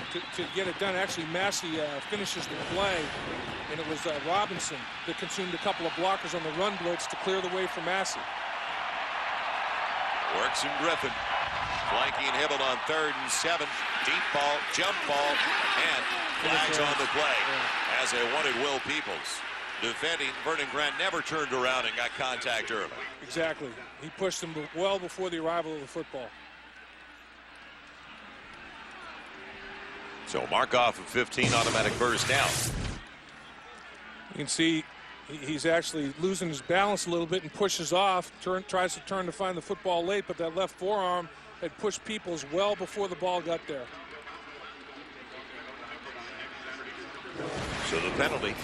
get it done. Actually, Massey finishes the play, and it was Robinson that consumed a couple of blockers on the run blitz to clear the way for Massey. Works in Griffin. Flanking Hibble on 3rd and 7. Deep ball, jump ball, and flags on the play as they wanted Will Peoples. Defending, Vernon Grant never turned around and got contact early. Exactly. He pushed him well before the arrival of the football. So mark off of 15, automatic first down. You can see he's actually losing his balance a little bit and pushes off, tries to turn to find the football late, but that left forearm had pushed Peoples well before the ball got there. So the penalty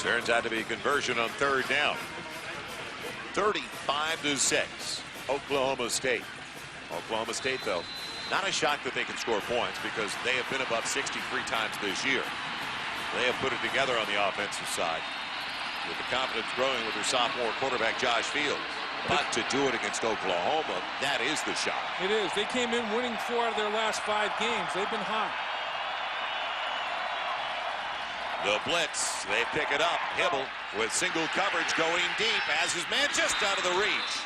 turns out to be a conversion on 3rd down. 35-6, Oklahoma State. Oklahoma State, though, not a shock that they can score points because they have been above 63 times this year. They have put it together on the offensive side with the confidence growing with their sophomore quarterback Josh Fields. But to do it against Oklahoma, that is the shock. It is. They came in winning 4 out of their last 5 games. They've been hot. The blitz, they pick it up. Hibble with single coverage going deep as his man just out of the reach.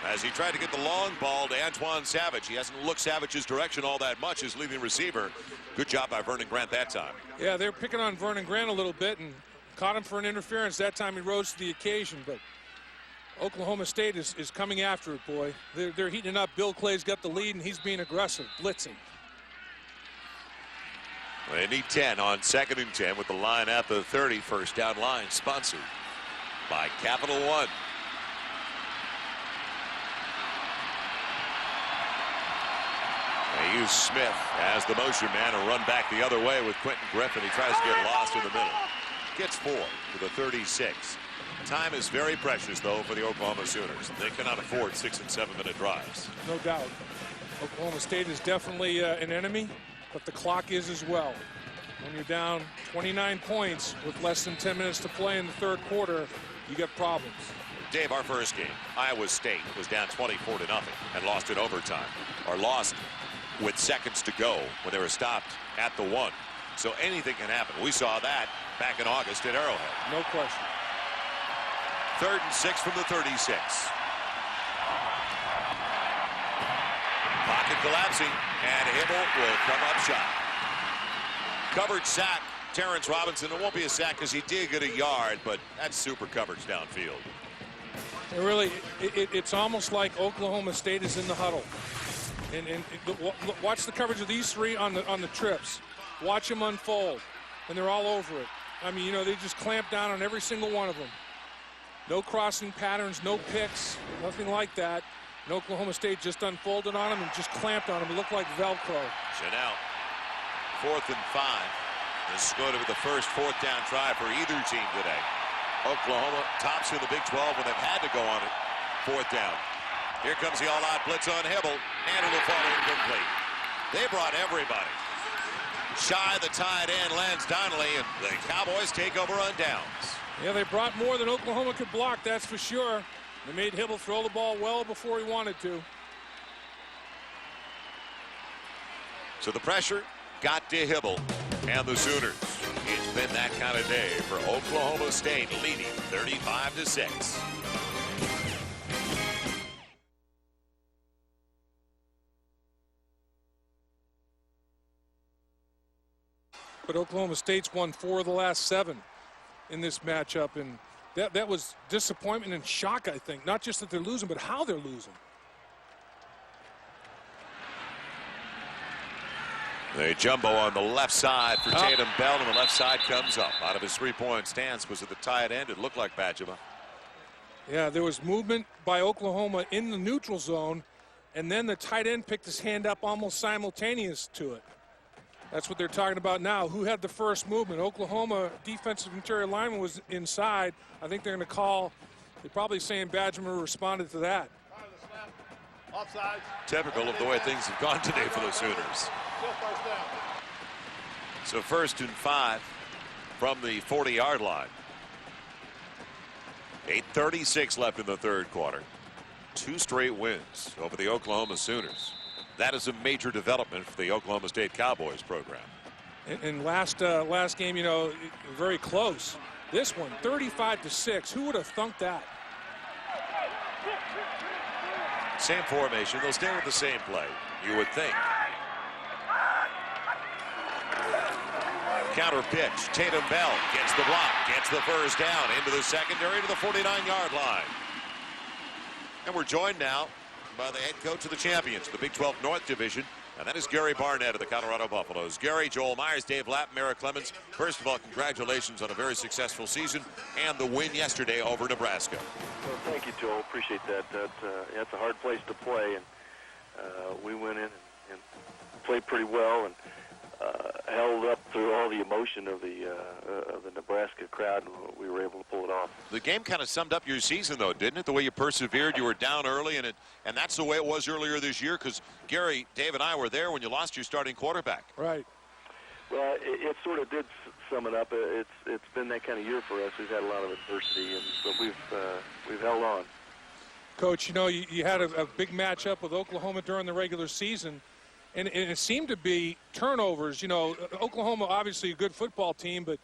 As he tried to get the long ball to Antoine Savage. He hasn't looked Savage's direction all that much, his leading receiver. Good job by Vernon Grant that time. Yeah, they're picking on Vernon Grant a little bit and caught him for an interference. That time he rose to the occasion, but Oklahoma State is coming after it, boy. They're heating up. Bill Clay's got the lead, and he's being aggressive, blitzing. They need 10 on 2nd and 10 with the line at the 30. First down line sponsored by Capital One. They use Smith as the motion man and run back the other way with Quentin Griffin. He tries to get lost in the middle. Gets 4 to the 36. Time is very precious, though, for the Oklahoma Sooners. They cannot afford 6- and 7-minute drives. No doubt. Oklahoma State is definitely an enemy, but the clock is as well. When you're down 29 points with less than 10 minutes to play in the 3rd quarter, you get problems. Dave, our first game, Iowa State was down 24-0 and lost in overtime, or lost with seconds to go when they were stopped at the 1. So anything can happen. We saw that back in August at Arrowhead. No question. 3rd and 6 from the 36. Pocket collapsing, and Hibble will come up shot. Coverage sack, Terrence Robinson. It won't be a sack because he did get a yard, but that's super coverage downfield. It really, it's almost like Oklahoma State is in the huddle. And watch the coverage of these 3 on the trips. Watch them unfold, and they're all over it. I mean, you know, they just clamp down on every single one of them. No crossing patterns, no picks, nothing like that. And Oklahoma State just unfolded on them and just clamped on them. It looked like Velcro. Now, 4th and 5. This is going to be the first 4th down try for either team today. Oklahoma tops in the Big 12 when they've had to go on it. 4th down. Here comes the all-out blitz on Hibble, and it'll fall incomplete. They brought everybody. Shy the tight end, Lance Donnelly, and the Cowboys take over on downs. Yeah, they brought more than Oklahoma could block, that's for sure. They made Hibble throw the ball well before he wanted to. So the pressure got to Hibble and the Sooners. It's been that kind of day for Oklahoma State, leading 35-6. But Oklahoma State's won 4 of the last 7 in this matchup, and that was disappointment and shock, I think. Not just that they're losing, but how they're losing. The jumbo on the left side for Tatum Bell, and the left side comes up. Out of his 3-point stance was at the tight end. It looked like Bajima. Yeah, there was movement by Oklahoma in the neutral zone, and then the tight end picked his hand up almost simultaneous to it. That's what they're talking about now. Who had the first movement? Oklahoma defensive interior lineman was inside. I think they're going to call. They're probably saying Badgemer responded to that. Offsides. Typical of the way things have gone today for the Sooners. Still first down. So 1st and 5 from the 40-yard line. 8:36 left in the third quarter. 2 straight wins over the Oklahoma Sooners. That is a major development for the Oklahoma State Cowboys program. And last game, you know, very close. This one, 35-6. Who would have thunk that? Same formation. They'll stay with the same play, you would think. Counter pitch. Tatum Bell gets the block, gets the first down into the secondary to the 49-yard line. And we're joined now by the head coach of the champions, the Big 12 North Division, and that is Gary Barnett of the Colorado Buffaloes. Gary, Joel Myers, Dave Lapp, Mara Clemens. First of all, congratulations on a very successful season and the win yesterday over Nebraska. Well, thank you, Joel. Appreciate that. That's a hard place to play, and we went in and played pretty well and held up through all the emotion of the Nebraska crowd, and we were able to pull it off. The game kind of summed up your season, though, didn't it? The way you persevered, you were down early, and that's the way it was earlier this year. Because Gary, Dave, and I were there when you lost your starting quarterback. Right. Well, it sort of did sum it up. It's been that kind of year for us. We've had a lot of adversity, but we've held on. Coach, you know, you had a big matchup with Oklahoma during the regular season. And it seemed to be turnovers. You know, Oklahoma, obviously a good football team, but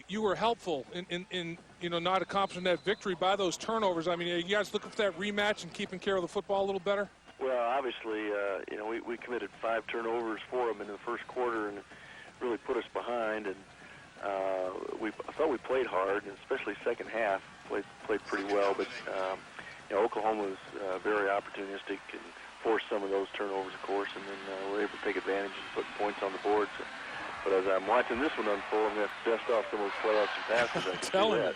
you were helpful in you know, not accomplishing that victory by those turnovers. I mean, are you guys looking for that rematch and keeping care of the football a little better? Well, obviously, you know, we committed 5 turnovers for them in the first quarter, and it really put us behind. And I thought we played hard, and especially second half played pretty well. But you know, Oklahoma was very opportunistic and forced some of those turnovers, of course, and then we're able to take advantage and put points on the board. So, but as I'm watching this one unfold, I'm going to dust off some of those playoffs and passes. I'm telling you.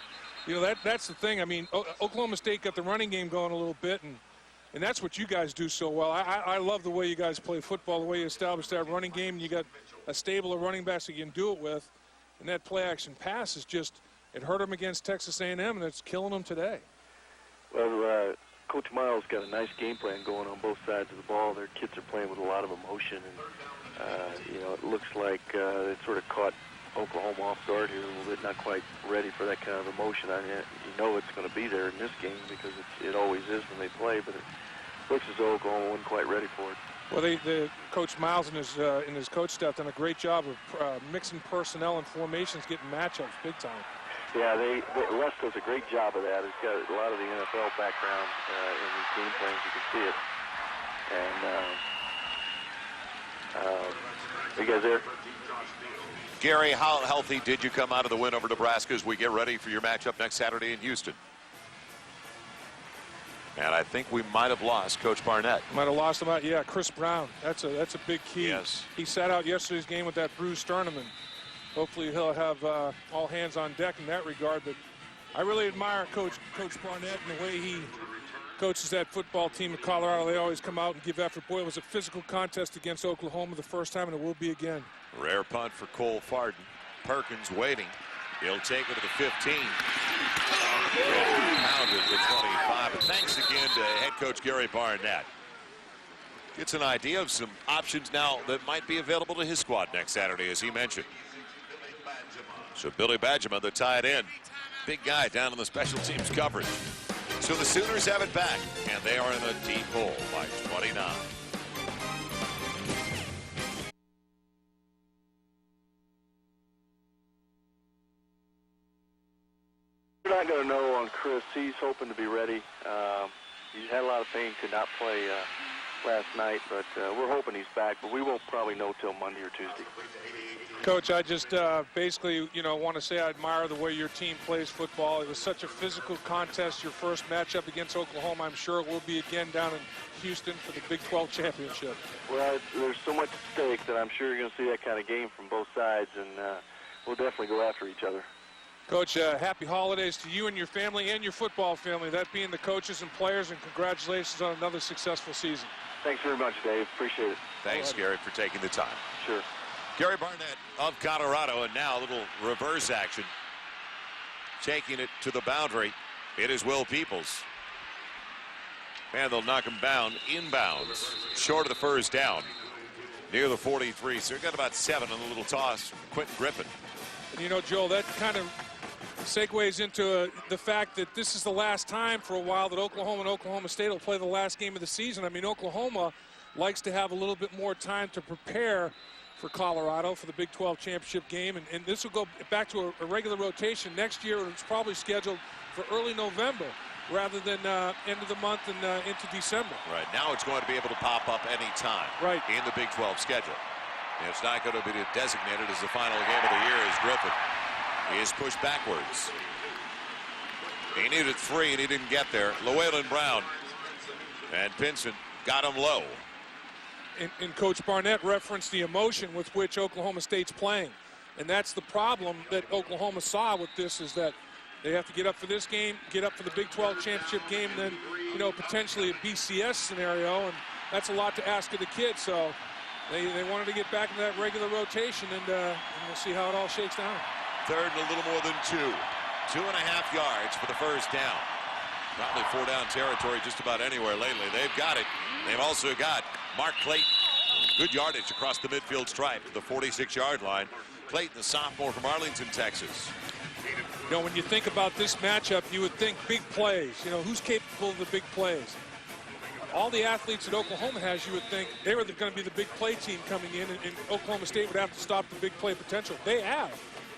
You know, that's the thing. I mean, Oklahoma State got the running game going a little bit, and that's what you guys do so well. I love the way you guys play football, the way you establish that running game, and you got a stable of running backs that you can do it with, and that play-action pass is just, it hurt them against Texas A&M, and it's killing them today. Well, Coach Miles got a nice game plan going on both sides of the ball. Their kids are playing with a lot of emotion, and you know, it looks like it sort of caught Oklahoma off guard here a little bit, not quite ready for that kind of emotion. You know it's going to be there in this game because it always is when they play, but it looks as though Oklahoma wasn't quite ready for it. Well, the Coach Miles and his coach staff done a great job of mixing personnel and formations, getting matchups big time. Yeah, Les does a great job of that. He's got a lot of the NFL background in these game plans. You can see it. And are you guys there? Gary, how healthy did you come out of the win over Nebraska as we get ready for your matchup next Saturday in Houston? And I think we might have lost Coach Barnett. Might have lost him out. Yeah, Chris Brown. That's a big key. Yes. He sat out yesterday's game with that bruised sternum, and hopefully he'll have all hands on deck in that regard. But I really admire Coach Barnett and the way he coaches that football team in Colorado. They always come out and give effort. Boy, it was a physical contest against Oklahoma the first time, and it will be again. Rare punt for Cole Farden. Perkins waiting. He'll take it to the 15. Pounded to 25. But thanks again to head coach Gary Barnett. Gets an idea of some options now that might be available to his squad next Saturday, as he mentioned. So Billy Badgema, the tight end, big guy down in the special teams coverage. So the Sooners have it back, and they are in the deep hole by 29. We're not going to know on Chris. He's hoping to be ready. He had a lot of pain, could not play last night, but we're hoping he's back, but we won't probably know till Monday or Tuesday. Coach, I just basically, you know, want to say I admire the way your team plays football. It was such a physical contest, your first matchup against Oklahoma. I'm sure it will be again down in Houston for the Big 12 championship. Well, there's so much at stake that I'm sure you're going to see that kind of game from both sides, and we'll definitely go after each other. Coach, happy holidays to you and your family and your football family, that being the coaches and players, and congratulations on another successful season. Thanks very much, Dave. Appreciate it. Thanks, Gary, for taking the time. Sure. Gary Barnett of Colorado, and now a little reverse action. Taking it to the boundary. It is Will Peoples. And they'll knock him down inbounds, short of the first down, near the 43. So he got about 7 on a little toss from Quentin Griffin. And you know, Joel, that kind of segues into the fact that this is the last time for a while that Oklahoma and Oklahoma State will play the last game of the season. I mean, Oklahoma likes to have a little bit more time to prepare for Colorado for the Big 12 championship game. And this will go back to a regular rotation. Next year, it's probably scheduled for early November rather than end of the month and into December. Right, now it's going to be able to pop up any time in the Big 12 schedule. And it's not going to be designated as the final game of the year as Griffin is pushed backwards. He needed 3 and he didn't get there. Llewellyn Brown and Pinson got him low. And Coach Barnett referenced the emotion with which Oklahoma State's playing. And that's the problem that Oklahoma saw with this, is that they have to get up for this game, get up for the Big 12 championship game, and then, you know, potentially a BCS scenario. And that's a lot to ask of the kids. So they wanted to get back into that regular rotation, and we'll see how it all shakes down. Third and a little more than 2. 2.5 yards for the first down. Probably 4-down territory just about anywhere lately. They've got it. They've also got Mark Clayton. Good yardage across the midfield stripe to the 46-yard line. Clayton, the sophomore from Arlington, Texas. You know, when you think about this matchup, you would think big plays. You know, who's capable of the big plays? All the athletes that Oklahoma has, you would think they were going to be the big play team coming in, and Oklahoma State would have to stop the big play potential. They have.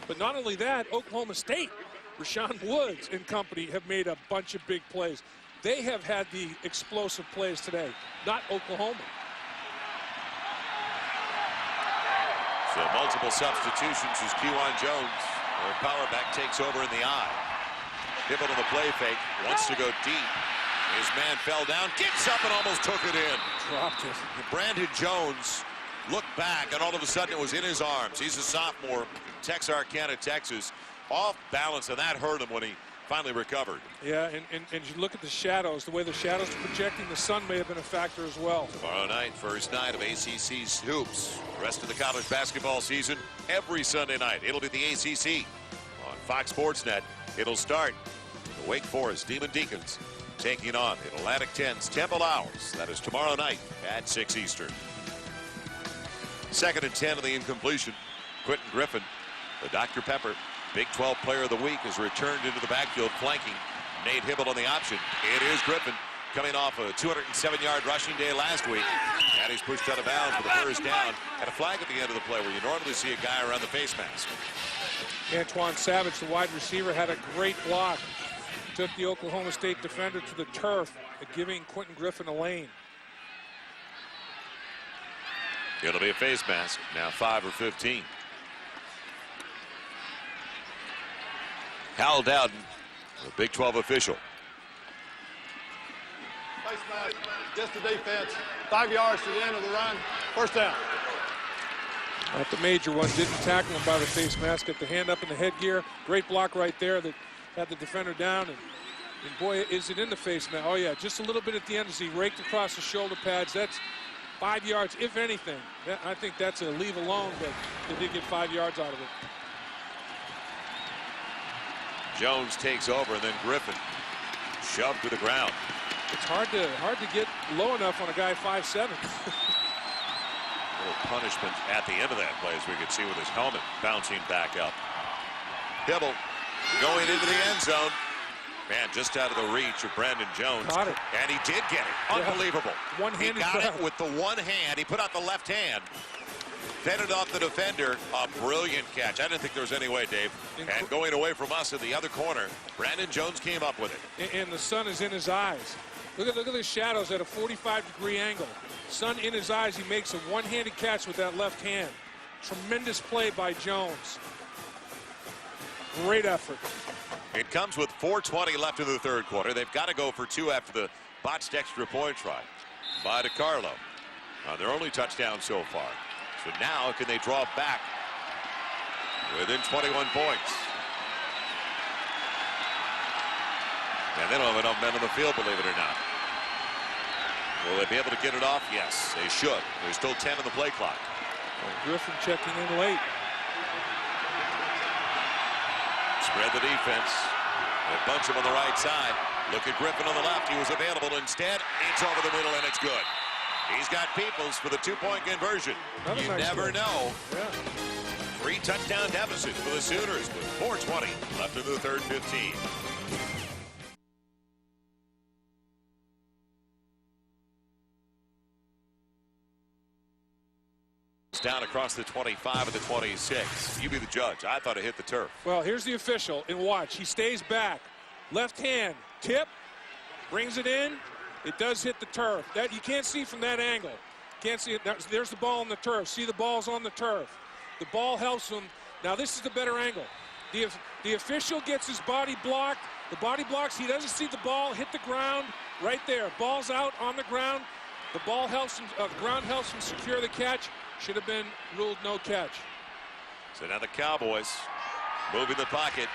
But not only that, Oklahoma State, Rashawn Woods and company have made a bunch of big plays. They have had the explosive plays today, not Oklahoma. So multiple substitutions as Kewan Jones, their power back, takes over in the eye. Hibble on the play fake, wants to go deep. His man fell down, gets up and almost took it in. Dropped it. Brandon Jones looked back and all of a sudden it was in his arms. He's a sophomore, Texarkana, Texas, off balance, and that hurt him when he finally recovered. Yeah, and you look at the shadows, the way the shadows are projecting, the sun may have been a factor as well. Tomorrow night, first night of ACC's hoops. The rest of the college basketball season every Sunday night. It'll be the ACC on Fox Sports Net. It'll start with the Wake Forest Demon Deacons taking on the Atlantic 10's Temple Owls. That is tomorrow night at 6 Eastern. 2nd and 10 of the incompletion. Quentin Griffin, the Dr. Pepper Big 12 Player of the Week, has returned into the backfield flanking Nate Hibble on the option. It is Griffin coming off a 207-yard rushing day last week. And he's pushed out of bounds for the first down. Had a flag at the end of the play where you normally see a guy around the face mask. Antoine Savage, the wide receiver, had a great block. Took the Oklahoma State defender to the turf, giving Quentin Griffin a lane. It'll be a face mask. Now 5 or 15. Hal Dowden, the Big 12 official. Face mask, just the defense. 5 yards to the end of the run. First down. Not the major one. Didn't tackle him by the face mask. Got the hand up in the headgear. Great block right there that had the defender down. And boy, is it in the face mask. Oh, yeah, just a little bit at the end as he raked across the shoulder pads. That's 5 yards, if anything. I think that's a leave alone, but they did get 5 yards out of it. Jones takes over, and then Griffin shoved to the ground. It's hard to get low enough on a guy 5'7". A little punishment at the end of that play, as we could see with his helmet bouncing back up. Hibble going into the end zone. Man, just out of the reach of Brandon Jones. Caught it. And he did get it. Unbelievable. One-handed He got grab. it with the one hand. He put out the left hand. Fended off the defender. A brilliant catch. I didn't think there was any way, Dave. And going away from us in the other corner, Brandon Jones came up with it. And the sun is in his eyes. Look at the shadows at a 45-degree angle. Sun in his eyes. He makes a one-handed catch with that left hand. Tremendous play by Jones. Great effort. It comes with 4:20 left in the third quarter. They've got to go for 2 after the botched extra point try by DeCarlo on their only touchdown so far. So now can they draw back within 21 points? And they don't have enough men on the field, believe it or not. Will they be able to get it off? Yes, they should. There's still 10 on the play clock. Griffin checking in late. Spread the defense. They bunch him on the right side. Look at Griffin on the left. He was available. Instead, it's over the middle, and it's good. He's got Peoples for the two-point conversion. You never know. Yeah. 3 touchdown deficit for the Sooners with 4:20 left in the third 15. Down across the 25 and the 26. You be the judge. I thought it hit the turf. Well, here's the official, and watch. He stays back. Left hand, tip, brings it in. It does hit the turf. That you can't see from that angle. Can't see it. There's the ball on the turf. See, the ball's on the turf. The ball helps him. Now, this is the better angle. The official gets his body blocked. The body blocks. He doesn't see the ball hit the ground right there. Ball's out on the ground. The ball helps him. The ground helps him secure the catch. Should have been ruled no catch. So now the Cowboys moving the pocket.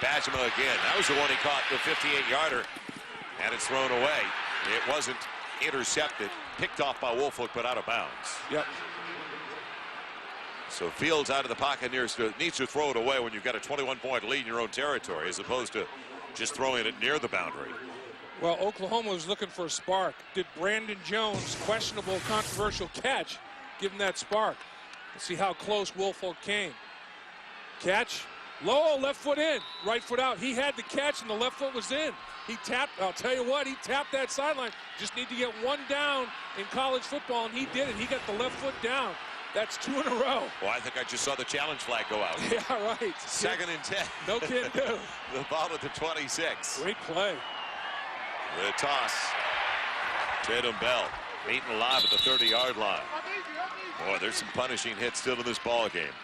Bajema again. That was the one he caught, the 58-yarder. And it's thrown away. It wasn't intercepted. Picked off by Woolfolk, but out of bounds. Yep. So Fields out of the pocket needs to throw it away when you've got a 21-point lead in your own territory, as opposed to just throwing it near the boundary. Well, Oklahoma was looking for a spark. Did Brandon Jones' questionable, controversial catch give him that spark? Let's see how close Woolfolk came. Catch. Low, left foot in, right foot out. He had the catch, and the left foot was in. He tapped, I'll tell you what, he tapped that sideline. Just need to get one down in college football, and he did it. He got the left foot down. That's 2 in a row. Well, I think I just saw the challenge flag go out. Yeah, right. 2nd and 10. No kidding, do. The ball at the 26. Great play. The toss. Tatum Bell beaten alive at the 30-yard line. Boy, there's some punishing hits still in this ball game.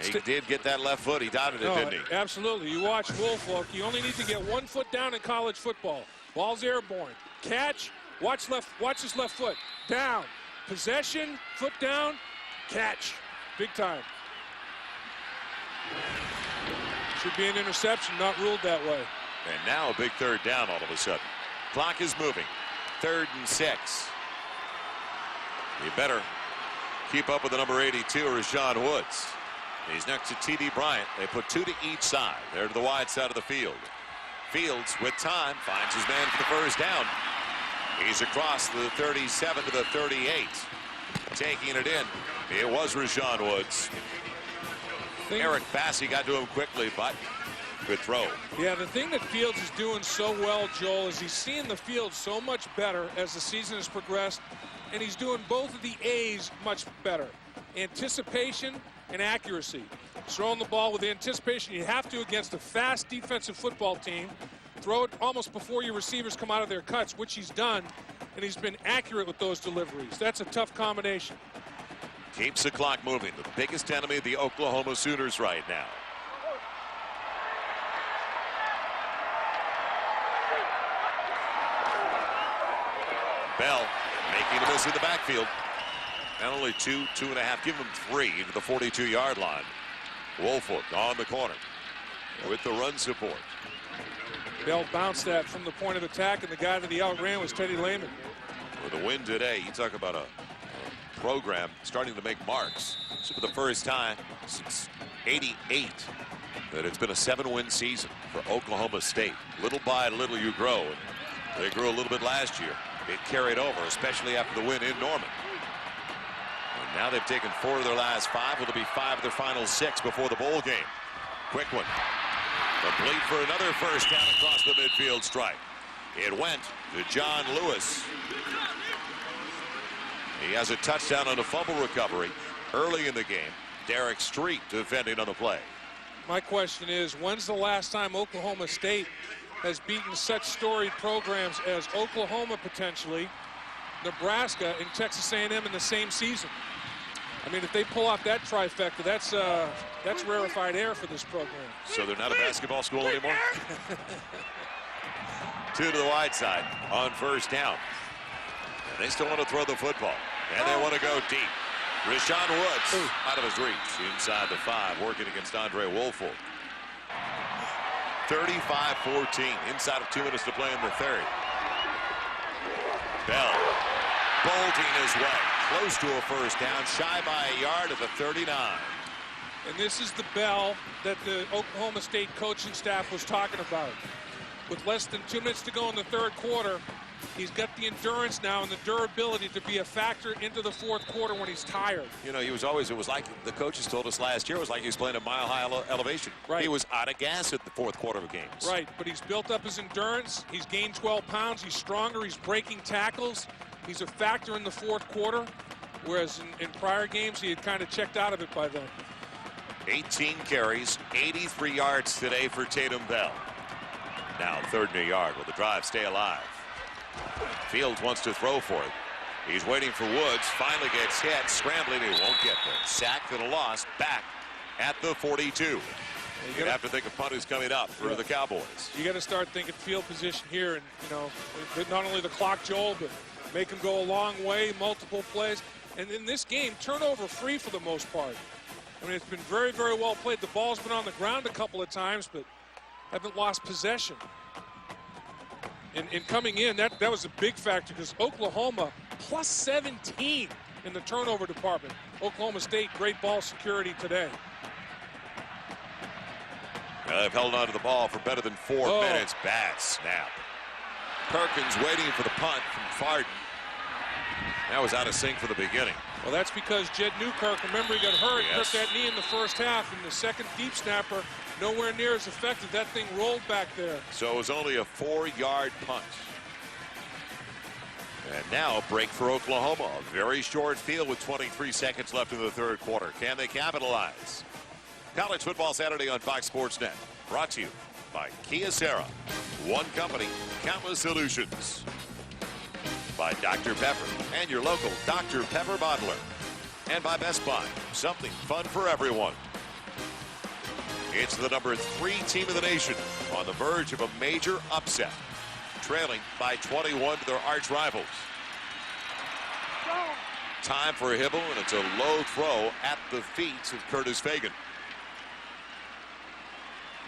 He did get that left foot. He dotted it, didn't he? Absolutely. You watch Woolfolk. You only need to get 1 foot down in college football. Ball's airborne. Catch. Watch his left foot. Down. Possession. Foot down. Catch. Big time. Should be an interception, not ruled that way. And now a big 3rd down all of a sudden. Clock is moving. 3rd and 6. You better keep up with the number 82, Rashawn Woods. He's next to T.D. Bryant. They put 2 to each side. They're to the wide side of the field. Fields, with time, finds his man for the first down. He's across the 37 to the 38. Taking it in. It was Rashawn Woods. Eric Bassey got to him quickly, but good throw. Yeah, the thing that Fields is doing so well, Joel, is he's seeing the field so much better as the season has progressed, and he's doing both of the A's much better. Anticipation and accuracy. Throwing the ball with anticipation. You have to against a fast defensive football team. Throw it almost before your receivers come out of their cuts, which he's done, and he's been accurate with those deliveries. That's a tough combination. Keeps the clock moving. The biggest enemy of the Oklahoma Sooners right now. Bell making a miss in the backfield. Not only 2.5, give him 3 to the 42-yard line. Woolfolk on the corner with the run support. Bell bounced that from the point of attack, and the guy that he outran was Teddy Lehman. With a win today, you talk about a program starting to make marks. So for the first time since '88 that it's been a 7-win season for Oklahoma State. Little by little you grow. And they grew a little bit last year. It carried over, especially after the win in Norman. And now they've taken 4 of their last 5. It'll be 5 of their final 6 before the bowl game. Quick one. Complete for another first down across the midfield stripe. It went to John Lewis. He has a touchdown on a fumble recovery early in the game. Derek Street defending on the play. My question is, when's the last time Oklahoma State has beaten such storied programs as Oklahoma potentially, Nebraska, and Texas A&M in the same season? I mean, if they pull off that trifecta, that's rarefied air for this program. So they're not a basketball school anymore? 2 to the wide side on first down. And they still want to throw the football. And they want to go deep. Rashawn Woods out of his reach inside the 5, working against Andre Woolfolk. 35-14, inside of 2 minutes to play in the 3rd. Bell bolting his way, close to a first down, shy by a yard at the 39. And this is the Bell that the Oklahoma State coaching staff was talking about. with less than 2 minutes to go in the third quarter. He's got the endurance now and the durability to be a factor into the fourth quarter when he's tired. You know, it was like the coaches told us last year, it was like he was playing a mile-high elevation. Right. He was out of gas at the fourth quarter of games. Right, but he's built up his endurance. He's gained 12 pounds. He's stronger. He's breaking tackles. He's a factor in the fourth quarter, whereas in prior games he had kind of checked out of it by then. 18 carries, 83 yards today for Tatum Bell. Now 3rd and a yard. Will the drive stay alive? Fields wants to throw for it. He's waiting for Woods. Finally gets hit. Scrambling. He won't get there. Sacked and a loss. Back at the 42. You'd have to think a punt is coming up for the Cowboys. You got to start thinking field position here, and not only the clock, Joel, but make them go a long way, multiple plays. And in this game, turnover free for the most part. I mean, it's been very, very well played. The ball's been on the ground a couple of times, but haven't lost possession. And coming in, that was a big factor because Oklahoma plus 17 in the turnover department. Oklahoma State, great ball security today. They've held on to the ball for better than 4 minutes. Bad snap. Perkins waiting for the punt from Farden. That was out of sync for the beginning. Well, that's because Jed Newkirk, remember, he got hurt, hurt that knee in the first half, and the second deep snapper nowhere near as effective. That thing rolled back there. So it was only a 4-yard punt. And now a break for Oklahoma. A very short field with 23 seconds left in the third quarter. Can they capitalize? College Football Saturday on Fox Sports Net. Brought to you by Kia Serra. One company, countless solutions. By Dr. Pepper and your local Dr. Pepper bottler. And by Best Buy. Something fun for everyone. It's the number 3 team in the nation on the verge of a major upset. Trailing by 21 to their arch rivals. Time for a Hibble, and it's a low throw at the feet of Curtis Fagan.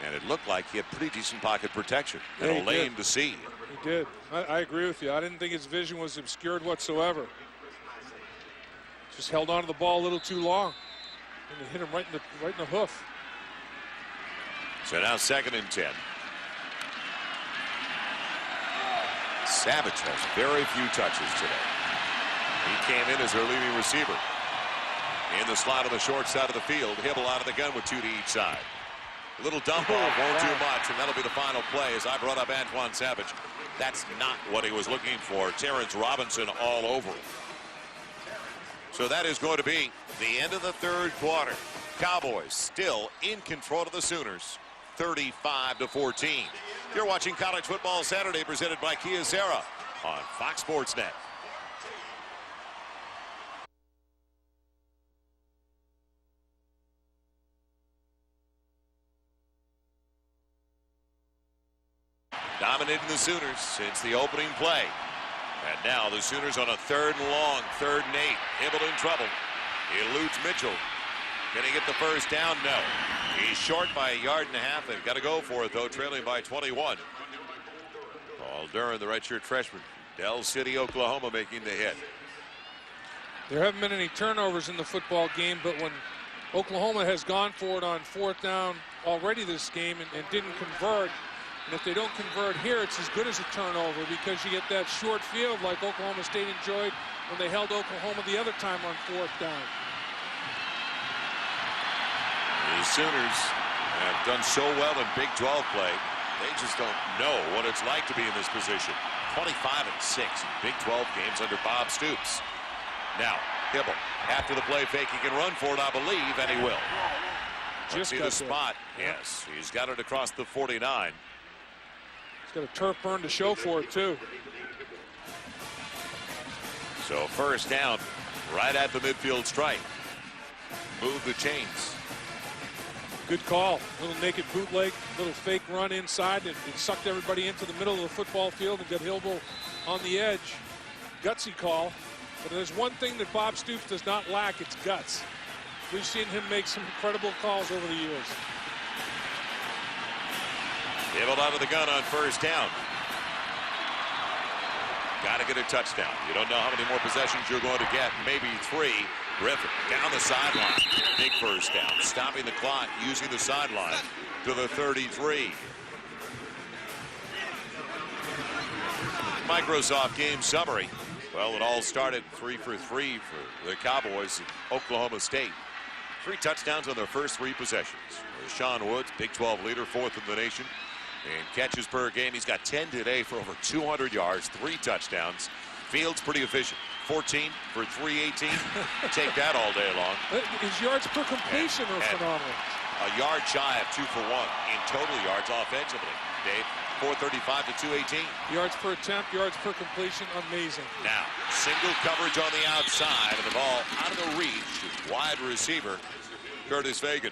And it looked like he had pretty decent pocket protection and a lane to see. He did. I agree with you. I didn't think his vision was obscured whatsoever. Just held on to the ball a little too long. And it hit him right in the hoof. So now 2nd and 10. Savage has very few touches today. He came in as their leading receiver. In the slot on the short side of the field. Hibble out of the gun with 2 to each side. A little dump off won't do much, and that'll be the final play. As I brought up Antoine Savage, that's not what he was looking for. Terrence Robinson all over him. So that is going to be the end of the third quarter. Cowboys still in control of the Sooners, 35-14. You're watching College Football Saturday, presented by Kia Serra on Fox Sports Net. Dominating the Sooners since the opening play. And now the Sooners on a 3rd and long, 3rd and 8. Hibble in trouble. He eludes Mitchell. Can he get the first down? No. He's short by 1.5 yards. They've got to go for it, though, trailing by 21. Paul Duran, the redshirt freshman. Del City, Oklahoma, making the hit. There haven't been any turnovers in the football game, but when Oklahoma has gone for it on 4th down already this game and didn't convert, and if they don't convert here, it's as good as a turnover because you get that short field like Oklahoma State enjoyed when they held Oklahoma the other time on 4th down. The Sooners have done so well in Big 12 play. They just don't know what it's like to be in this position. 25-6 in Big 12 games under Bob Stoops. Now, Hibble, after the play fake, he can run for it, I believe, and he will. Let's see the spot. Yes, he's got it across the 49. Got a turf burn to show for it, too. So 1st down, right at the midfield stripe. Move the chains. Good call. Little naked bootleg, little fake run inside. It sucked everybody into the middle of the football field and got Hibble on the edge. Gutsy call. But there's one thing that Bob Stoops does not lack, it's guts. We've seen him make some incredible calls over the years. Hibble out of the gun on 1st down. Got to get a touchdown. You don't know how many more possessions you're going to get. Maybe 3. Griffin down the sideline. Big 1st down. Stopping the clock, using the sideline to the 33. Microsoft game summary. Well, it all started 3 for 3 for the Cowboys at Oklahoma State. 3 touchdowns on their first 3 possessions. Sean Woods, Big 12 leader, 4th in the nation in catches per game. He's got 10 today for over 200 yards, 3 touchdowns. Fields pretty efficient. 14 for 318. Take that all day long. His yards per completion are phenomenal. A yard shy of 2 for 1 in total yards offensively. Dave, 435 to 218. Yards per attempt, yards per completion, amazing. Now, single coverage on the outside, and the ball out of the reach of wide receiver Curtis Fagan.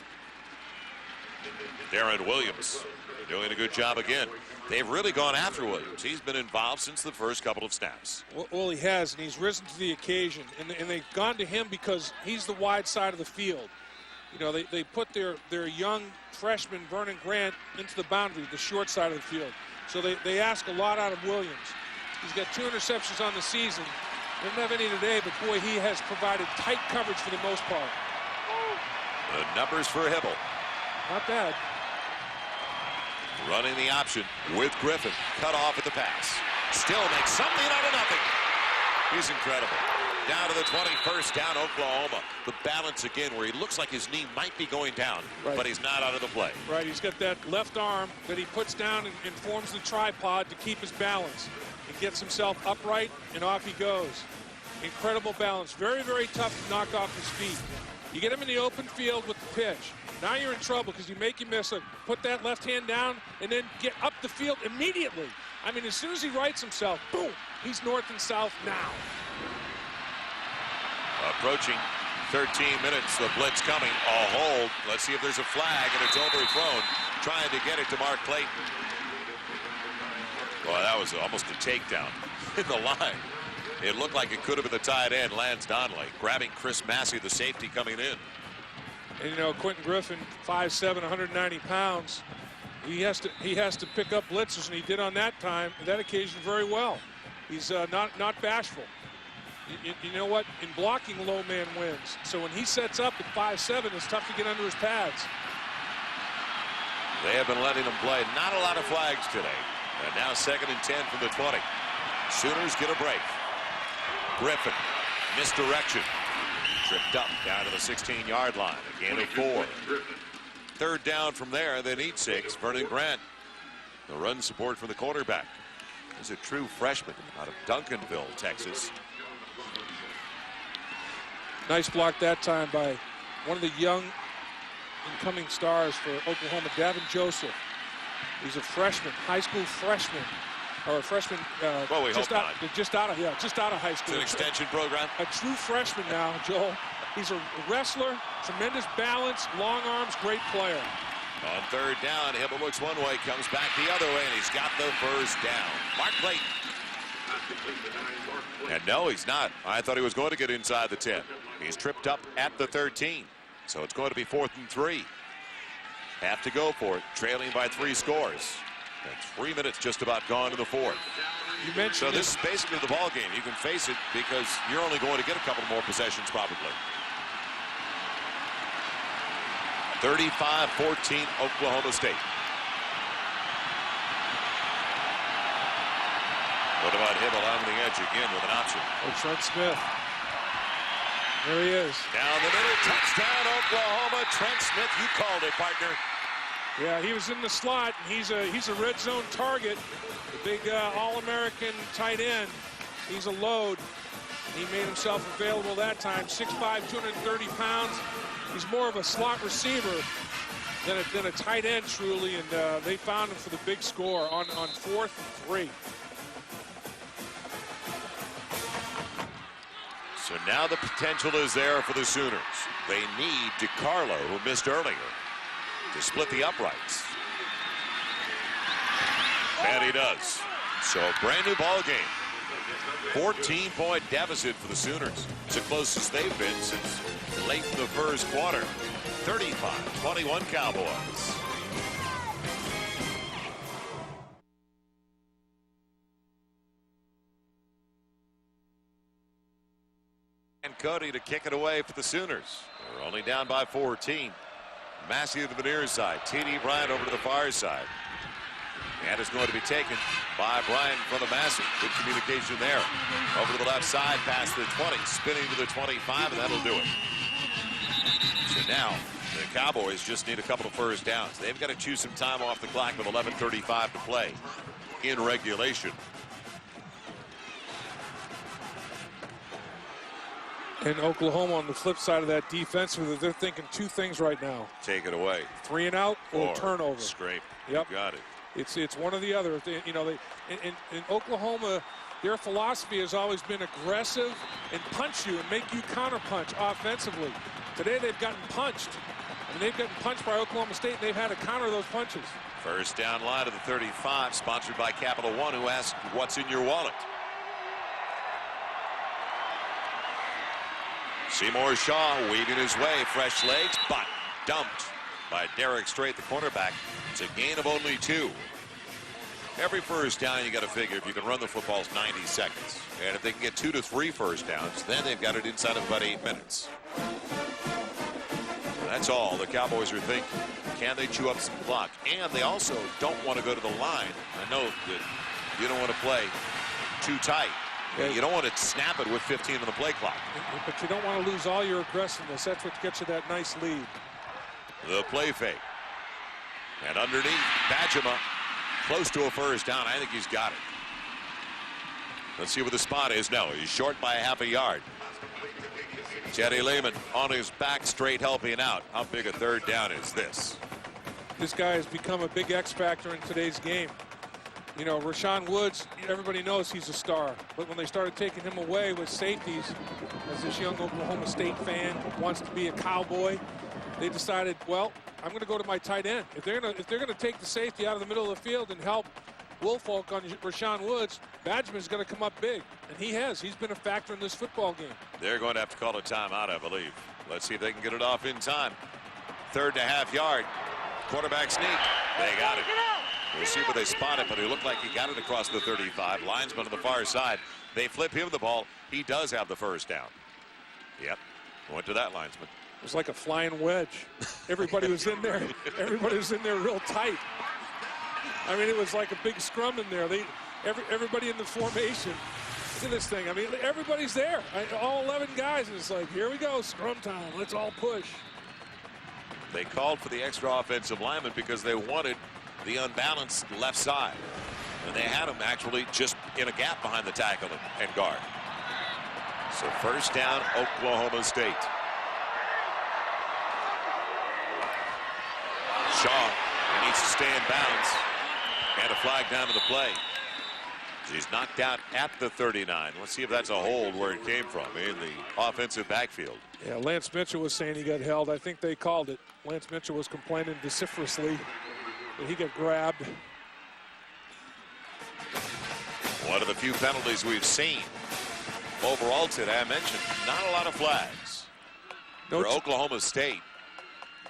Darren Williams doing a good job again. They've really gone after Williams. He's been involved since the first couple of snaps. Well, he has, and he's risen to the occasion. And they've gone to him because he's the wide side of the field. You know, they put their young freshman, Vernon Grant, into the boundary, the short side of the field. So they ask a lot out of Williams. He's got 2 interceptions on the season. Didn't have any today, but boy, he has provided tight coverage for the most part. The numbers for Hibble. Not bad. Running the option with Griffin. Cut off at the pass. Still makes something out of nothing. He's incredible. Down to the 21st down, Oklahoma. The balance again where he looks like his knee might be going down, but he's not out of the play. Right, he's got that left arm that he puts down and forms the tripod to keep his balance. He gets himself upright, and off he goes. Incredible balance. Very, very tough to knock off his feet. You get him in the open field with the pitch. Now you're in trouble because you make him miss it. Put that left hand down and then get up the field immediately. I mean, as soon as he rights himself, boom, he's north and south now. Approaching 13 minutes, the blitz coming. A hold. Let's see if there's a flag, and it's overthrown. Trying to get it to Mark Clayton. Well, that was almost a takedown in the line. It looked like it could have been the tight end, Lance Donnelly, grabbing Chris Massey, the safety, coming in. And you know, Quentin Griffin, 5'7", 190 pounds. He has to pick up blitzers, and he did on that occasion very well. He's not bashful. You know what? In blocking, low man wins. So when he sets up at 5'7", it's tough to get under his pads. They have been letting him play. Not a lot of flags today. And now 2nd and 10 from the 20. Sooners get a break. Griffin, misdirection. Tripped up down to the 16-yard line. A gain of 4. 3rd down from there. They need 6. Vernon Grant. The run support from the quarterback. He's a true freshman out of Duncanville, Texas. Nice block that time by one of the young incoming stars for Oklahoma, Davin Joseph. He's a freshman, high school freshman, or a freshman well, we just hope out, not. just out of high school. It's an extension program. A true freshman now, Joel. He's a wrestler, tremendous balance, long arms, great player. On 3rd down, Hibble looks one way, comes back the other way, and he's got the first down. Mark Clayton. And no, he's not. I thought he was going to get inside the 10. He's tripped up at the 13. So it's going to be 4th and 3. Have to go for it, trailing by 3 scores. And 3 minutes just about gone in the 4th. You mentioned so this is basically the ball game. You can face it because you're only going to get a couple more possessions probably. 35-14 Oklahoma State. What about Hibble on the edge again with an option? Oh, Trent Smith. There he is. Down the middle, touchdown Oklahoma. Trent Smith, you called it, partner. Yeah, he was in the slot, and he's a red zone target. The big All-American tight end. He's a load. He made himself available that time. 6'5", 230 pounds. He's more of a slot receiver than a tight end, truly, and they found him for the big score on 4th and 3. So now the potential is there for the Sooners. They need DiCarlo, who missed earlier, to split the uprights. And he does. So brand new ball game. 14-point deficit for the Sooners. It's the closest they've been since late in the first quarter. 35-21 Cowboys. And Cody to kick it away for the Sooners. They're only down by 14. Massey to the near side. T.D. Bryant over to the far side. And is going to be taken by Brian from the Massey. Good communication there. Over to the left side, past the 20, spinning to the 25, and that'll do it. So now the Cowboys just need a couple of first downs. They've got to choose some time off the clock with 11:35 to play in regulation. And Oklahoma on the flip side of that defensively, they're thinking two things right now. Take it away. 3 and out or turnover. Scrape. Yep. You got it. It's one or the other. In Oklahoma, their philosophy has always been aggressive and punch you and make you counterpunch offensively. Today they've gotten punched. I mean, they've gotten punched by Oklahoma State, and they've had to counter those punches. First down line of the 35, sponsored by Capital One, who asked, what's in your wallet? Seymour Shaw weaving his way, fresh legs, but dumped by Derek Strait, the cornerback. It's a gain of only 2. Every first down, you got to figure if you can run the football, it's 90 seconds. And if they can get 2 to 3 first downs, then they've got it inside of about 8 minutes. That's all the Cowboys are thinking. Can they chew up some clock? And they also don't want to go to the line. I know that you don't want to play too tight. You don't want to snap it with 15 on the play clock. But you don't want to lose all your aggressiveness. That's what gets you that nice lead. The play fake. And underneath, Bajema, close to a first down. I think he's got it. Let's see where the spot is. No, he's short by a half a yard. Teddy Lehman on his back, straight helping out. How big a third down is this? This guy has become a big X factor in today's game. You know, Rashawn Woods, everybody knows he's a star. But when they started taking him away with safeties, as this young Oklahoma State fan wants to be a Cowboy, they decided, well, I'm going to go to my tight end. If they're going to take the safety out of the middle of the field and help Woolfolk on Rashawn Woods, Badgman's going to come up big. And he has. He's been a factor in this football game. They're going to have to call a timeout, I believe. Let's see if they can get it off in time. 3rd and a half yard. Quarterback sneak. They got it. We'll see where they spot it, but it looked like he got it across the 35. Linesman on the far side. They flip him the ball. He does have the first down. Yep. Went to that linesman. It was like a flying wedge. Everybody was in there. Everybody was in there real tight. I mean, it was like a big scrum in there. Everybody in the formation. Look at this thing. I mean, everybody's there. All 11 guys. And it's like, here we go, scrum time. Let's all push. They called for the extra offensive lineman because they wanted the unbalanced left side. And they had him actually just in a gap behind the tackle and guard. So first down, Oklahoma State. Shaw needs to stay in bounds. And a flag down to the play. He's knocked out at the 39. Let's see if that's a hold where it came from in the offensive backfield. Yeah, Lance Mitchell was saying he got held. I think they called it. Lance Mitchell was complaining vociferously that he got grabbed. One of the few penalties we've seen overall today. I mentioned not a lot of flags for Oklahoma State.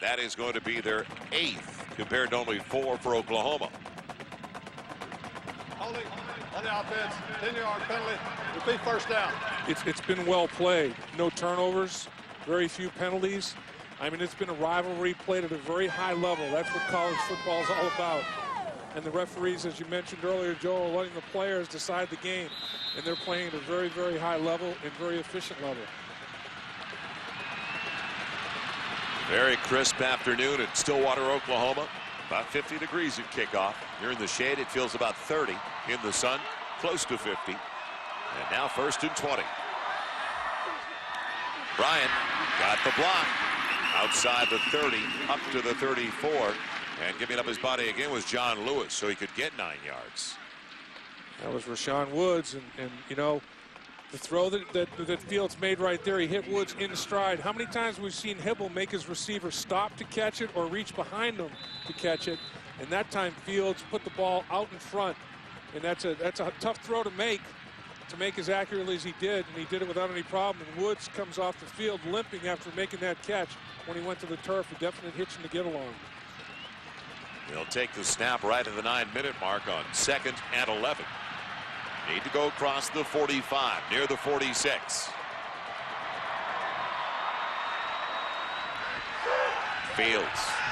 That is going to be their 8th compared to only 4 for Oklahoma. Holding on the offense, 10-yard penalty, repeat first down. It's been well played. No turnovers, very few penalties. I mean, it's been a rivalry played at a very high level. That's what college football is all about. And the referees, as you mentioned earlier, Joe, are letting the players decide the game. And they're playing at a very, very high level and very efficient level. Very crisp afternoon in Stillwater, Oklahoma. About 50 degrees at kickoff. You're in the shade. It feels about 30. In the sun, close to 50. And now 1st and 20. Bryant got the block. Outside the 30, up to the 34. And giving up his body again was John Lewis, so he could get 9 yards. That was Rashawn Woods. And you know, the throw that Fields made right there, he hit Woods in stride. How many times we've seen Hibble make his receiver stop to catch it or reach behind him to catch it? And that time Fields put the ball out in front. And that's a tough throw to make as accurately as he did, and he did it without any problem. And Woods comes off the field limping after making that catch when he went to the turf, a definite hitching to get along. They'll take the snap right at the 9-minute mark on 2nd and 11. Need to go across the 45, near the 46. Fields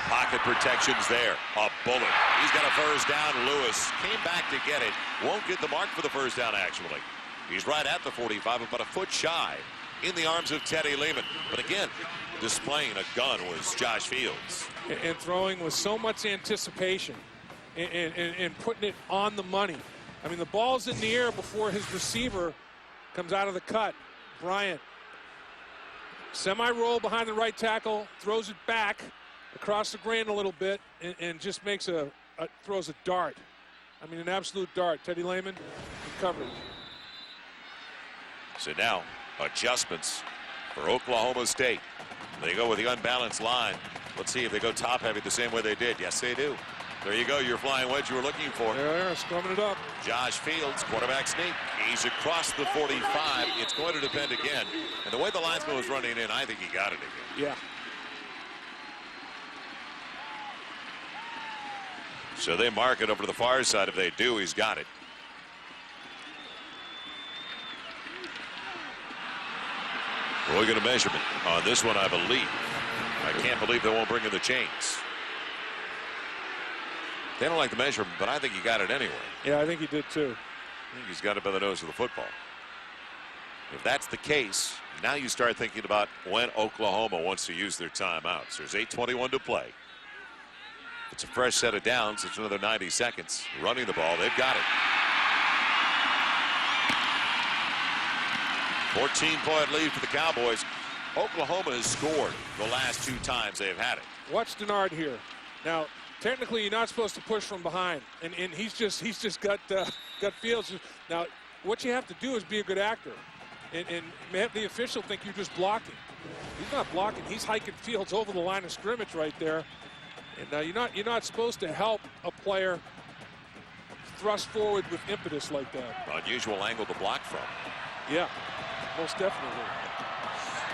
Pocket protection's there. A bullet. He's got a first down. Lewis came back to get it. Won't get the mark for the first down, actually. He's right at the 45, about a foot shy in the arms of Teddy Lehman. But again, displaying a gun was Josh Fields. And throwing with so much anticipation and putting it on the money. I mean, the ball's in the air before his receiver comes out of the cut. Bryant. Semi-roll behind the right tackle, throws it back across the grain a little bit, and just makes throws a dart. I mean, an absolute dart. Teddy Lehman in coverage. So now, adjustments for Oklahoma State. They go with the unbalanced line. Let's see if they go top heavy the same way they did. Yes, they do. There you go, your flying wedge you were looking for. They're strumming it up. Josh Fields, quarterback sneak. He's across the 45. It's going to depend again. And the way the linesman was running in, I think he got it again. Yeah. So they mark it over to the far side. If they do, he's got it. We'll get a measurement on this one, I believe. I can't believe they won't bring in the chains. They don't like the measurement, but I think he got it anyway. Yeah, I think he did too. I think he's got it by the nose of the football. If that's the case, now you start thinking about when Oklahoma wants to use their timeouts. There's 8:21 to play. It's a fresh set of downs. It's another 90 seconds. Running the ball, they've got it. 14-point lead for the Cowboys. Oklahoma has scored the last 2 times they've had it. Watch Denard here. Now, technically, you're not supposed to push from behind, and he's just got Fields. Now, what you have to do is be a good actor, and have the official think you're just blocking. He's not blocking. He's hiking Fields over the line of scrimmage right there. And you're not supposed to help a player thrust forward with impetus like that. Unusual angle to block from. Yeah, most definitely.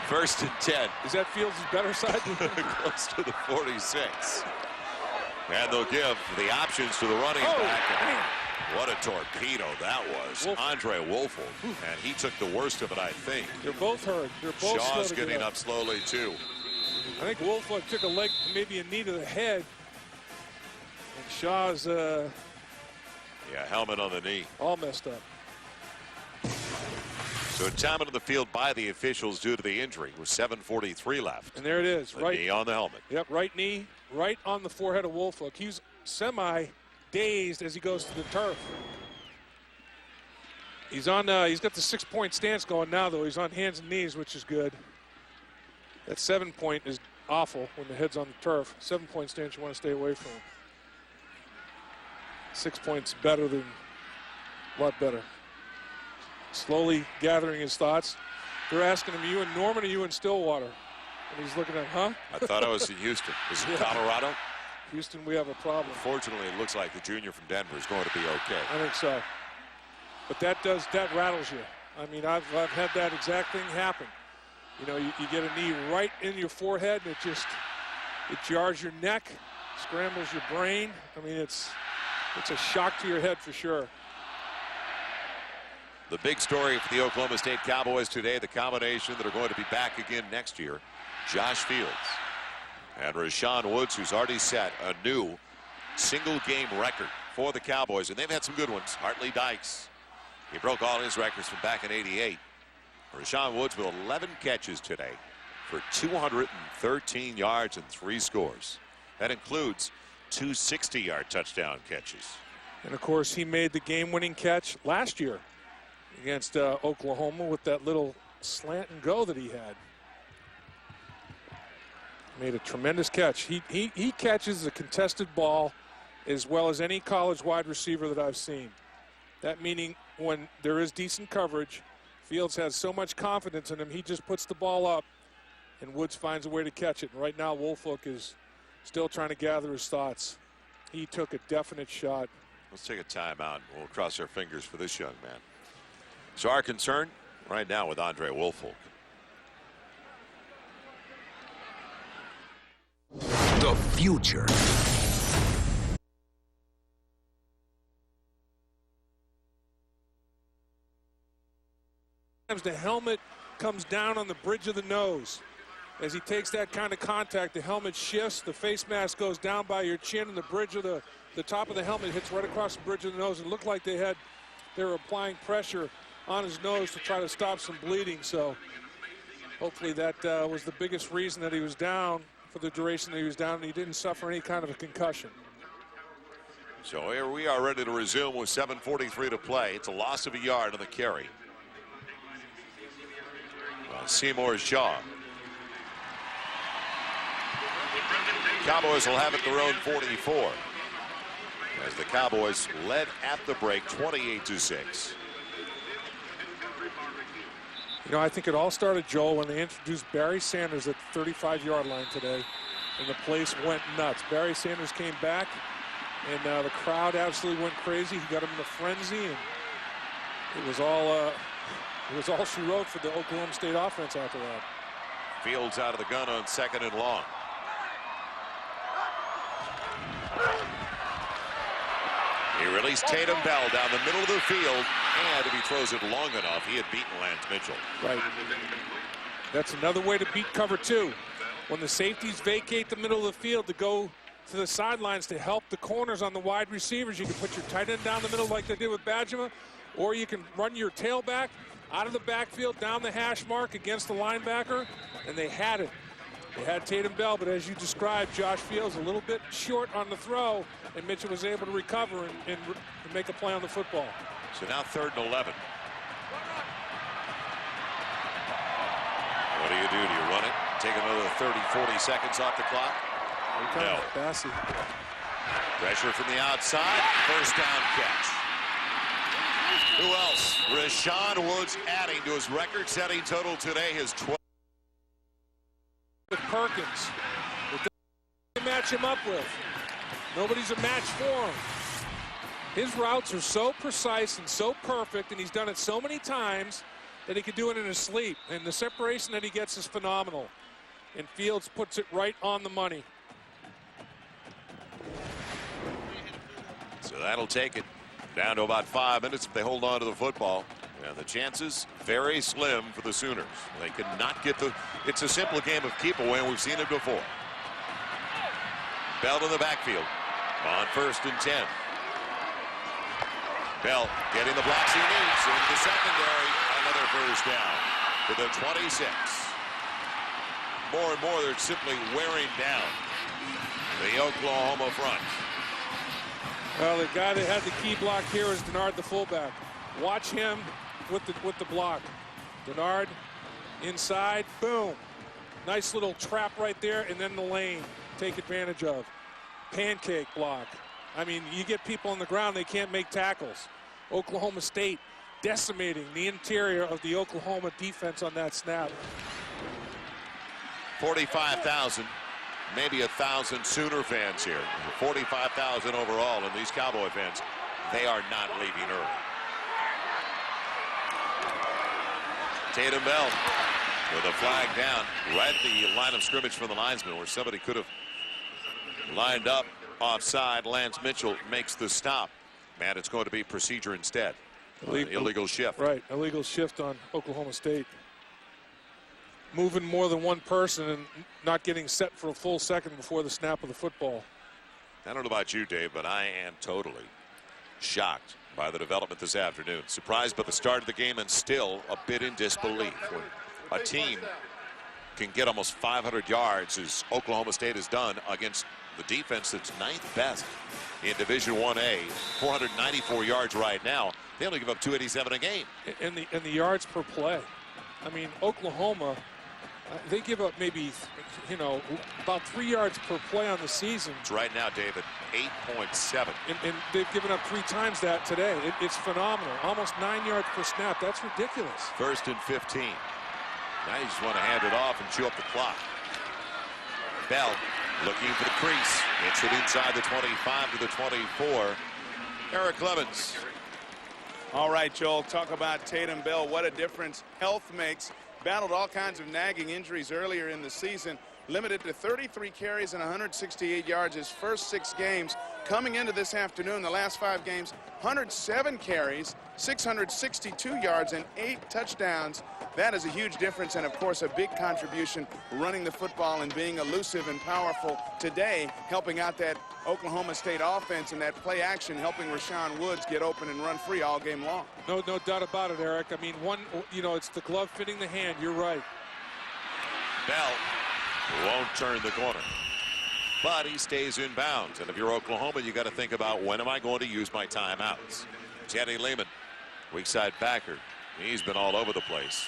1st and 10. Is that Fields' better side? Close to the 46. And they'll give the options to the running back. And what a torpedo that was. Andre Woolfolk. And he took the worst of it, I think. They're both hurt. They're both Shaw's getting up slowly, too. I think Woolfolk took a leg, maybe a knee to the head. And Shaw's helmet on the knee. All messed up. So time into the field by the officials due to the injury with 7:43 left. And there it is. Right knee on the helmet. Yep, right knee, right on the forehead of Woolfolk. He's semi-dazed as he goes to the turf. He's on. He's got the 6-point stance going now, though. He's on hands and knees, which is good. That 7-point is awful when the head's on the turf. 7-point stance, you want to stay away from. 6 points better than a lot better. Slowly gathering his thoughts. They're asking him, you in Norman or you in Stillwater? And he's looking at, huh? I thought I was in Houston. Is it Colorado? Houston, we have a problem. Fortunately, it looks like the junior from Denver is going to be okay. I think so. But that rattles you. I mean, I've had that exact thing happen. You know, you get a knee right in your forehead, and it jars your neck, scrambles your brain. I mean, it's a shock to your head for sure. The big story for the Oklahoma State Cowboys today, the combination that are going to be back again next year, Josh Fields and Rashawn Woods, who's already set a new single-game record for the Cowboys, and they've had some good ones. Hartley Dykes, he broke all his records from back in '88. Rashawn Woods with 11 catches today for 213 yards and 3 scores. That includes 2 60-yard touchdown catches. And, of course, he made the game-winning catch last year against Oklahoma with that little slant and go that he had. Made a tremendous catch. He catches a contested ball as well as any college wide receiver that I've seen. That meaning when there is decent coverage, Fields has so much confidence in him, he just puts the ball up and Woods finds a way to catch it. And right now, Woolfolk is still trying to gather his thoughts. He took a definite shot. Let's take a timeout. We'll cross our fingers for this young man. So our concern right now with Andre Woolfolk. The future. The helmet comes down on the bridge of the nose. As he takes that kind of contact, the helmet shifts, the face mask goes down by your chin, and the bridge of the top of the helmet hits right across the bridge of the nose. It looked like they were applying pressure on his nose to try to stop some bleeding. So hopefully that was the biggest reason that he was down for the duration that he was down, and he didn't suffer any kind of a concussion. So here we are ready to resume with 7:43 to play. It's a loss of a yard on the carry. Seymour's jaw. Cowboys will have it their own 44. As the Cowboys led at the break 28-6. You know, I think it all started, Joel, when they introduced Barry Sanders at the 35-yard line today, and the place went nuts. Barry Sanders came back, and the crowd absolutely went crazy. He got him in a frenzy, and it was all she wrote for the Oklahoma State offense after that. Fields out of the gun on 2nd and long. He released Tatum Bell down the middle of the field, and if he throws it long enough, he had beaten Lance Mitchell. Right. That's another way to beat cover 2. When the safeties vacate the middle of the field to go to the sidelines to help the corners on the wide receivers, you can put your tight end down the middle like they did with Badgema, or you can run your tailback out of the backfield down the hash mark against the linebacker, and they had it. They had Tatum Bell, but as you described, Josh Fields a little bit short on the throw, and Mitchell was able to recover and make a play on the football. So now 3rd and 11. What do? Do you run it? Take another 30, 40 seconds off the clock? No. Bassey. Pressure from the outside. First down catch. Who else? Rashawn Woods adding to his record-setting total today, his 12. With Perkins. They match him up with. Nobody's a match for him. His routes are so precise and so perfect, and he's done it so many times that he could do it in his sleep. And the separation that he gets is phenomenal. And Fields puts it right on the money. So that'll take it down to about 5 minutes if they hold on to the football. And the chances very slim for the Sooners. They could not get the. It's a simple game of keep away, and we've seen it before. Bell in the backfield on 1st and 10. Bell getting the blocks he needs in the secondary. Another first down to the 26. More and more, they're simply wearing down the Oklahoma front. Well, the guy that had the key block here is Denard, the fullback. Watch him with the block. Denard inside, boom. Nice little trap right there, and then the lane. Take advantage of. Pancake block. I mean, you get people on the ground, they can't make tackles. Oklahoma State decimating the interior of the Oklahoma defense on that snap. 45,000, maybe 1,000 Sooner fans here. 45,000 overall, and these Cowboy fans, they are not leaving early. Tatum Bell with a flag down right at the line of scrimmage from the linesman, where somebody could have lined up offside. Lance Mitchell makes the stop. Matt, it's going to be procedure instead. Illegal shift. Right, illegal shift on Oklahoma State. Moving more than one person and not getting set for a full second before the snap of the football. I don't know about you, Dave, but I am totally shocked by the development this afternoon. Surprised by the start of the game and still a bit in disbelief when a team can get almost 500 yards, as Oklahoma State has done, against the defense that's 9th best in Division 1A. 494 yards right now. They only give up 287 a game. And the yards per play. I mean, Oklahoma, they give up maybe, you know, about 3 yards per play on the season. It's right now, David, 8.7. And they've given up 3 times that today. It's phenomenal. Almost 9 yards per snap. That's ridiculous. 1st and 15. Now you just want to hand it off and chew up the clock. Bell looking for the crease. Hits it inside the 25 to the 24. Eric Clemens. All right, Joel, talk about Tatum Bell. What a difference health makes. Battled all kinds of nagging injuries earlier in the season. limited to 33 carries and 168 yards his first 6 games. Coming into this afternoon, the last 5 games, 107 carries, 662 yards, and 8 touchdowns. That is a huge difference, and of course a big contribution running the football and being elusive and powerful today, helping out that Oklahoma State offense and that play action, helping Rashawn Woods get open and run free all game long. No doubt about it, Eric. I mean, it's the glove fitting the hand. You're right. Bell won't turn the corner, but he stays in bounds. And if you're Oklahoma, you got to think about, when am I going to use my timeouts? Teddy Lehman, weak side backer. He's been all over the place.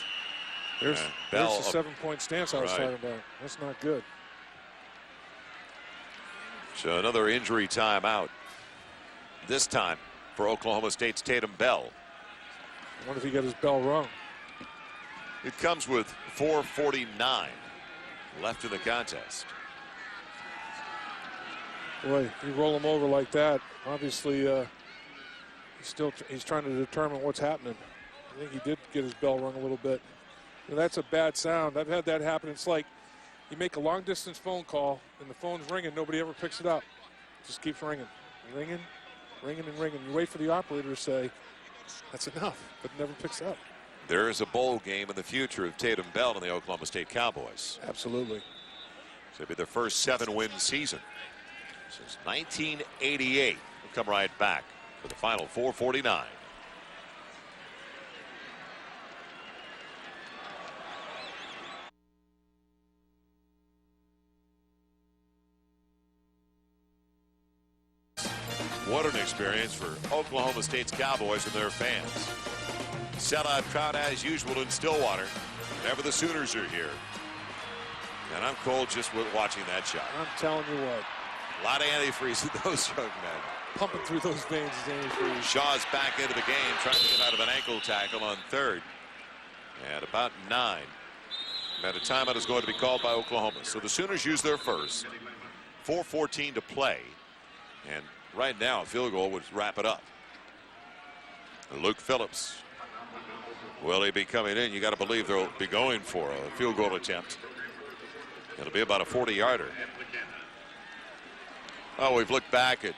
There's the 7-point stance I was talking about. That's not good. So another injury timeout. This time for Oklahoma State's Tatum Bell. I wonder if he got his bell wrong. It comes with 4:49 left in the contest. Boy, you roll him over like that. Obviously, he's trying to determine what's happening. I think he did get his bell rung a little bit. That's a bad sound. I've had that happen. It's like you make a long-distance phone call, and the phone's ringing. Nobody ever picks it up. It just keeps ringing, ringing, ringing, and ringing. You wait for the operator to say, that's enough, but it never picks up. There is a bowl game in the future of Tatum Bell and the Oklahoma State Cowboys. Absolutely. So it'll be their first 7-win season since 1988. We'll come right back for the final 4:49. What an experience for Oklahoma State's Cowboys and their fans. Sellout crowd as usual in Stillwater whenever the Sooners are here. And I'm cold just with watching that shot. I'm telling you what. A lot of antifreeze in those young men. Pumping through those veins is antifreeze. Shaw's back into the game, trying to get out of an ankle tackle on 3rd. At about 9. And a timeout is going to be called by Oklahoma. So the Sooners use their first. 4:14 to play. And right now, a field goal would wrap it up. Luke Phillips. Will he be coming in? You got to believe they'll be going for a field goal attempt. It'll be about a 40-yarder. Oh, we've looked back at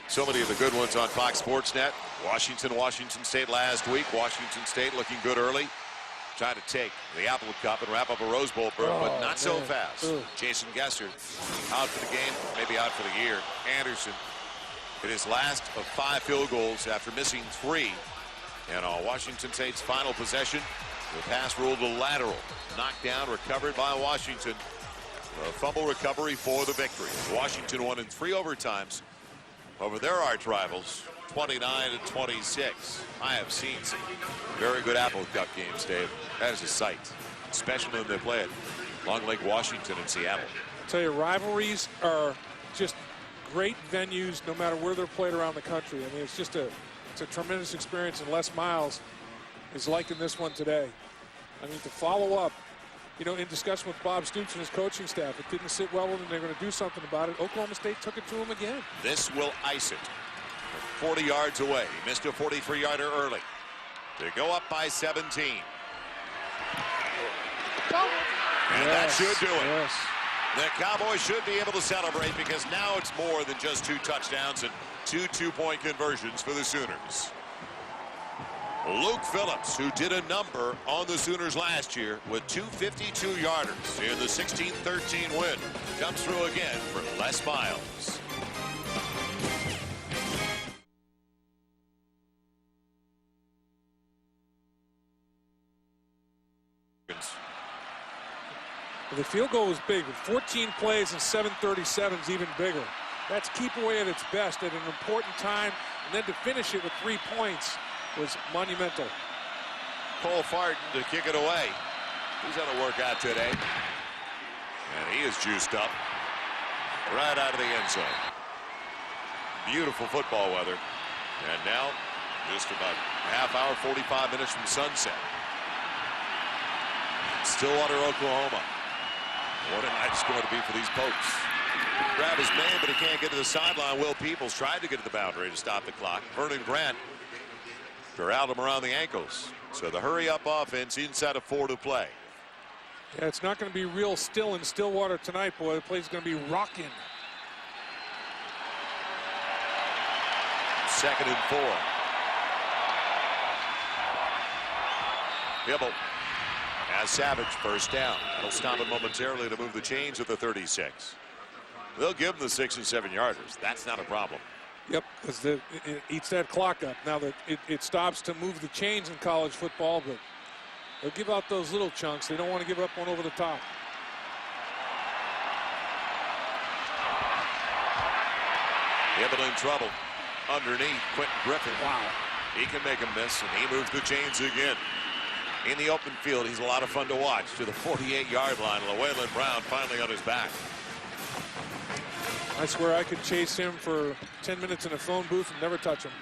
so many of the good ones on Fox Sports Net. Washington State last week. Washington State looking good early. Trying to take the Apple Cup and wrap up a Rose Bowl berth, but not so fast. Jason Gesser out for the game, maybe out for the year. Anderson in his last of 5 field goals after missing 3. And on Washington State's final possession, the pass ruled a lateral. Knocked down, recovered by Washington. A fumble recovery for the victory. Washington won in 3 overtimes over their arch rivals, 29-26. I have seen some very good Apple Cup games, Dave. That is a sight, especially when they play at Long Lake, Washington, and Seattle. I tell you, rivalries are just great venues no matter where they're played around the country. I mean, it's a tremendous experience, and Les Miles is liking this one today. I mean, to follow up, in discussion with Bob Stoops and his coaching staff, it didn't sit well with them. They're going to do something about it. Oklahoma State took it to them again. This will ice it. 40 yards away. He missed a 43-yarder early. They go up by 17. And that should do it. Yes. The Cowboys should be able to celebrate, because now it's more than just 2 touchdowns and 2 2-point conversions for the Sooners. Luke Phillips, who did a number on the Sooners last year with 2 52-yarders in the 16-13 win, comes through again for Les Miles. The field goal was big. With 14 plays and 7:37 is even bigger. That's keep away at its best at an important time, and then to finish it with 3 points was monumental. Cole Farton to kick it away. He's on a workout today, and he is juiced up right out of the end zone. Beautiful football weather, and now just about a half hour, 45 minutes from sunset. Stillwater, Oklahoma. What a night it's going to be for these Pokes. Grab his man, but he can't get to the sideline. Will Peoples tried to get to the boundary to stop the clock. Vernon Grant corralled him around the ankles. So the hurry-up offense inside of 4 to play. Yeah, it's not going to be real still in Stillwater tonight, boy. The play's going to be rocking. 2nd and 4. Hibble has Savage, first down. That'll stop it momentarily to move the chains at the 36. They'll give them the 6 and 7 yarders. That's not a problem. Yep, because it eats that clock up. Now that it stops to move the chains in college football, but they'll give out those little chunks. They don't want to give up one over the top. Hibble in trouble. Underneath, Quentin Griffin. Wow. He can make a miss, and he moves the chains again. In the open field, he's a lot of fun to watch. To the 48-yard line, Llewellyn Brown finally on his back. I swear I could chase him for 10 minutes in a phone booth and never touch him.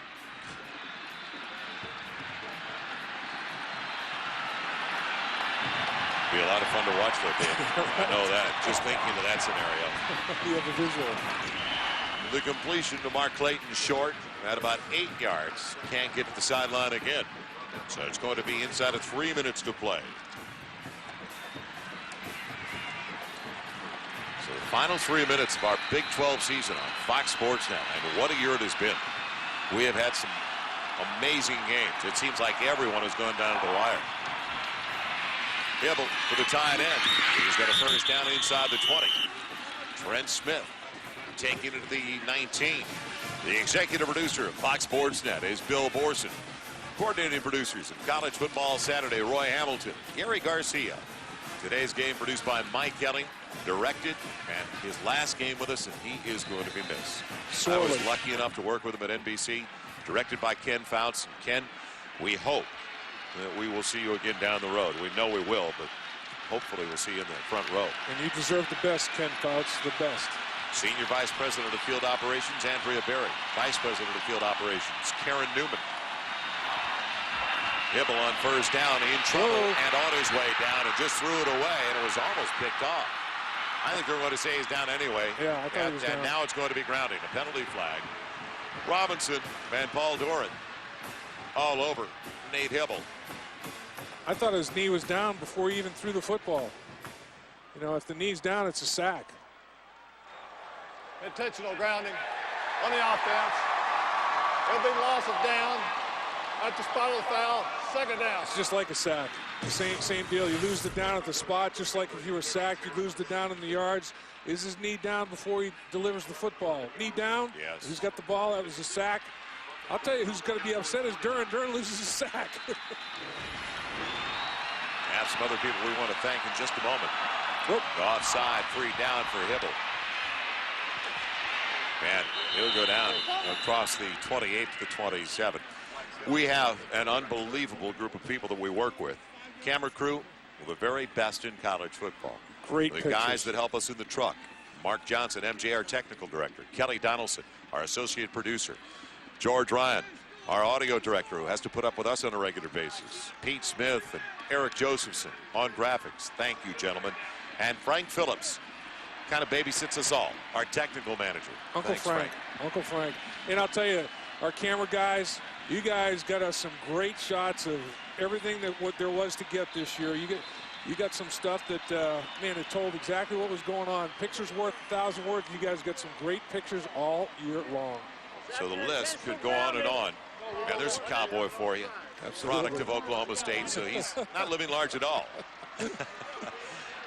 Be a lot of fun to watch that game. I know that. Just thinking of that scenario. You have a visual. The completion to Mark Clayton short at about 8 yards. Can't get to the sideline again. So it's going to be inside of 3 minutes to play. So the final 3 minutes of our Big 12 season on Fox Sports now. And what a year it has been. We have had some amazing games. It seems like everyone has gone down to the wire. Hibble for the tight end. He's got a first down inside the 20. Trent Smith taking it to the 19. The executive producer of Fox Sports Net is Bill Borson. Coordinating producers of College Football Saturday, Roy Hamilton, Gary Garcia. Today's game produced by Mike Kelly, directed, and his last game with us, and he is going to be missed. I was lucky enough to work with him at NBC, directed by Ken Fouts. Ken, we hope that we will see you again down the road. We know we will, but hopefully we'll see you in the front row. And you deserve the best, Ken Fouts, the best. Senior Vice President of Field Operations, Andrea Berry. Vice President of Field Operations, Karen Newman. Hibble on first down, in trouble, and on his way down, and just threw it away, and it was almost picked off. I think they're going to say he's down anyway. Yeah, I thought he was down. And now it's going to be grounding, a penalty flag. Robinson and Paul Doran all over Nate Hibble. I thought his knee was down before he even threw the football. You know, if the knee's down, it's a sack. Intentional grounding on the offense. There'll be loss of down at the spot of the foul. Second down. It's just like a sack. Same deal. You lose the down at the spot, just like if you were sacked, you lose the down in the yards. Is his knee down before he delivers the football? Knee down? Yes. He's got the ball. That was a sack. I'll tell you who's going to be upset is Duran. Duran loses a sack. Have some other people we want to thank in just a moment. Whoop. Offside, 3 down for Hibble. Man, he'll go down across the 28 to the 27. We have an unbelievable group of people that we work with. Camera crew, the very best in college football. Great The pictures. guys that help us in the truck. Mark Johnson, MJ, our technical director. Kelly Donaldson, our associate producer. George Ryan, our audio director, who has to put up with us on a regular basis. Pete Smith and Eric Josephson on graphics. Thank you, gentlemen. And Frank Phillips kind of babysits us all, our technical manager. Uncle Thanks, Frank. Uncle Frank. And I'll tell you, our camera guys, you guys got us some great shots of everything that what there was to get this year. You got some stuff that, man, it told exactly what was going on. Pictures worth 1,000 words. You guys got some great pictures all year long. So the list could go on and on. Now, there's a cowboy for you. Absolutely. Product of Oklahoma State, so he's not living large at all.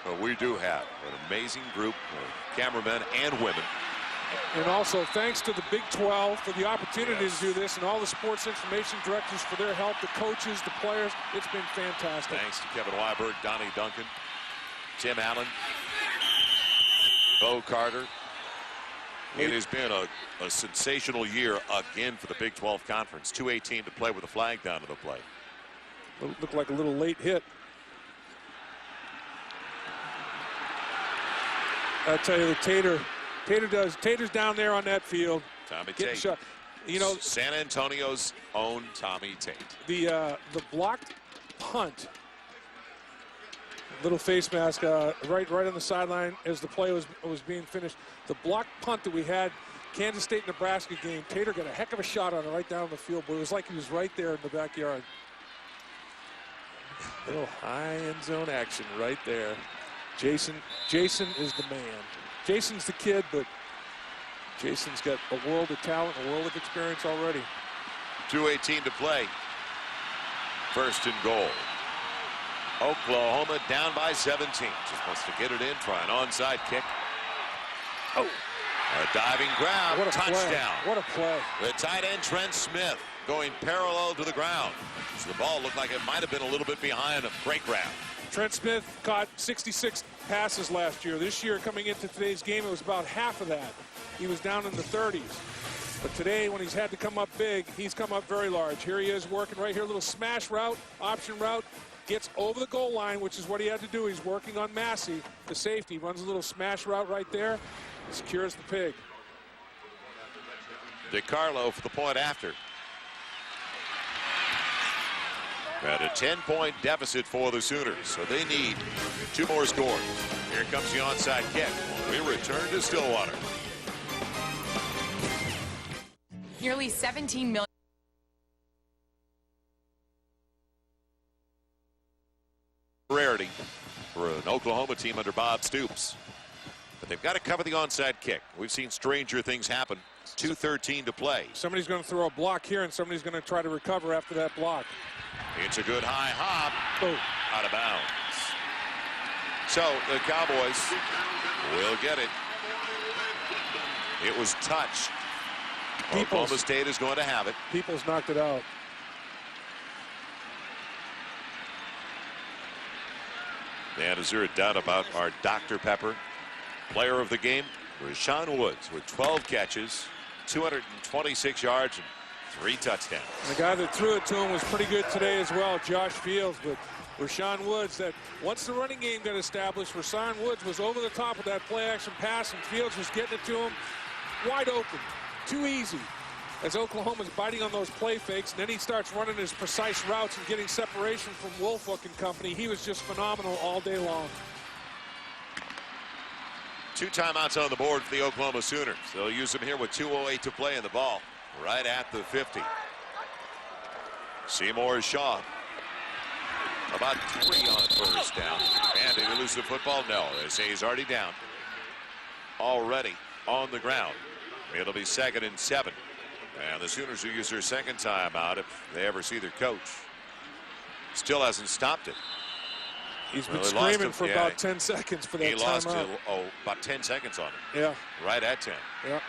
But we do have an amazing group of cameramen and women. And also, thanks to the Big 12 for the opportunity to do this, and all the sports information directors for their help, the coaches, the players. It's been fantastic. Thanks to Kevin Weiberg, Donnie Duncan, Tim Allen, Bo Carter. It has been a sensational year again for the Big 12 Conference. 2:18 to play with a flag down to the play. Looked like a little late hit. I tell you, Tater's down there on that field. Tommy getting Tate. shot. You know, San Antonio's own Tommy Tate. The blocked punt. Little face mask right on the sideline as the play was being finished. The blocked punt that we had, Kansas State Nebraska game. Tater got a heck of a shot on it right down the field, but it was like he was right there in the backyard. Little high end zone action right there. Jason is the man. Jason's the kid, but Jason's got a world of talent, a world of experience already. 2:18 to play. First and goal. Oklahoma down by 17. Just wants to get it in, try an onside kick. Oh, a diving grab, what a touchdown. Play. What a play. The tight end, Trent Smith, going parallel to the ground. So the ball looked like it might have been a little bit behind him. Great grab. Trent Smith caught 66 passes last year. This year, coming into today's game, it was about half of that. He was down in the 30s. But today, when he's had to come up big, he's come up very large. Here he is working right here, a little smash route, option route, gets over the goal line, which is what he had to do. He's working on Massey, the safety, runs a little smash route right there, secures the pig. DiCarlo for the point after. At a 10-point deficit for the Sooners, so they need 2 more scores. Here comes the onside kick. We return to Stillwater. Nearly 17 million. Rarity for an Oklahoma team under Bob Stoops. But they've got to cover the onside kick. We've seen stranger things happen. 2:13 to play. Somebody's going to throw a block here, and somebody's going to try to recover after that block. It's a good high hop. Oh. Out of bounds. So the Cowboys will get it. It was touched. Oklahoma State is going to have it. Peoples knocked it out. And is there a doubt about our Dr. Pepper player of the game? Rashawn Woods with 12 catches, 226 yards, and 3 touchdowns. And the guy that threw it to him was pretty good today as well, Josh Fields. But Rashawn Woods, that once the running game got established, Rashawn Woods was over the top of that play action pass, and Fields was getting it to him wide open. Too easy, as Oklahoma's biting on those play fakes, and then he starts running his precise routes and getting separation from Wolfolk and company. He was just phenomenal all day long. 2 timeouts on the board for the Oklahoma Sooners. They'll use them here with 2:08 to play in the ball, right at the 50. Seymour Shaw. About 3 on first down. And did he lose the football? No, they say he's already down. Already on the ground. It'll be 2nd and 7. And the Sooners will use their second timeout if they ever see their coach. Still hasn't stopped it. He's been screaming for about 10 seconds for that timeout. He lost about 10 seconds on it. Yeah. Right at 10. Yeah.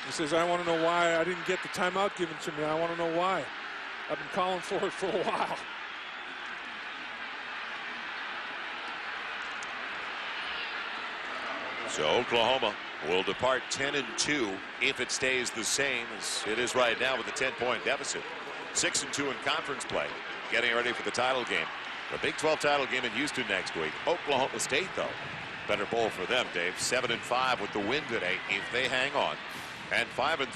He says, I want to know why I didn't get the timeout given to me. I want to know why. I've been calling for it for a while. So Oklahoma will depart 10-2 if it stays the same as it is right now with a 10-point deficit. 6-2 in conference play, getting ready for the title game. The Big 12 title game in Houston next week. Oklahoma State, though, better bowl for them, Dave. 7-5 with the win today if they hang on, and 5-3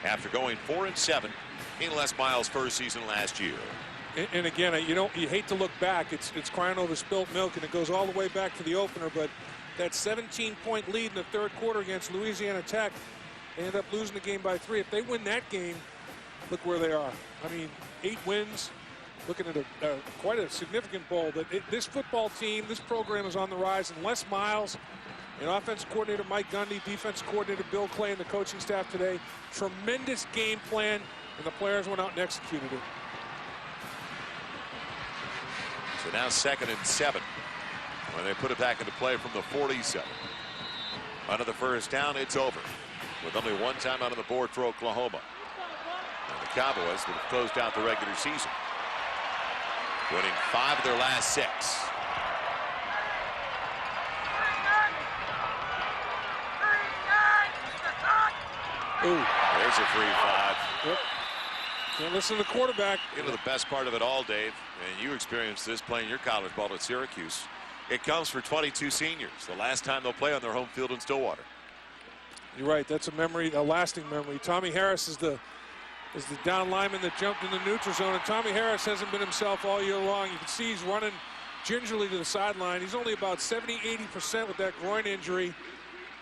after going 4-7 in Les Miles' first season last year. And again, you hate to look back. It's crying over spilt milk, and it goes all the way back to the opener. But that 17-point lead in the 3rd quarter against Louisiana Tech, they end up losing the game by 3. If they win that game, look where they are. I mean, 8 wins. Looking at quite a significant bowl. But this football team, this program is on the rise. And Les Miles, and offensive coordinator Mike Gundy, defensive coordinator Bill Clay, and the coaching staff today, tremendous game plan, and the players went out and executed it. So now 2nd and 7 when they put it back into play from the 47. Under the first down, it's over with only 1 time out on the board for Oklahoma. And the Cowboys that have closed out the regular season, winning 5 of their last 6. Ooh. There's a free 5. Yep. Can't listen to the quarterback. You know the best part of it all, Dave, and you experienced this playing your college ball at Syracuse. It comes for 22 seniors. The last time they'll play on their home field in Stillwater. You're right. That's a memory, a lasting memory. Tommy Harris is the down lineman that jumped in the neutral zone, and Tommy Harris hasn't been himself all year long. You can see he's running gingerly to the sideline. He's only about 70-80% with that groin injury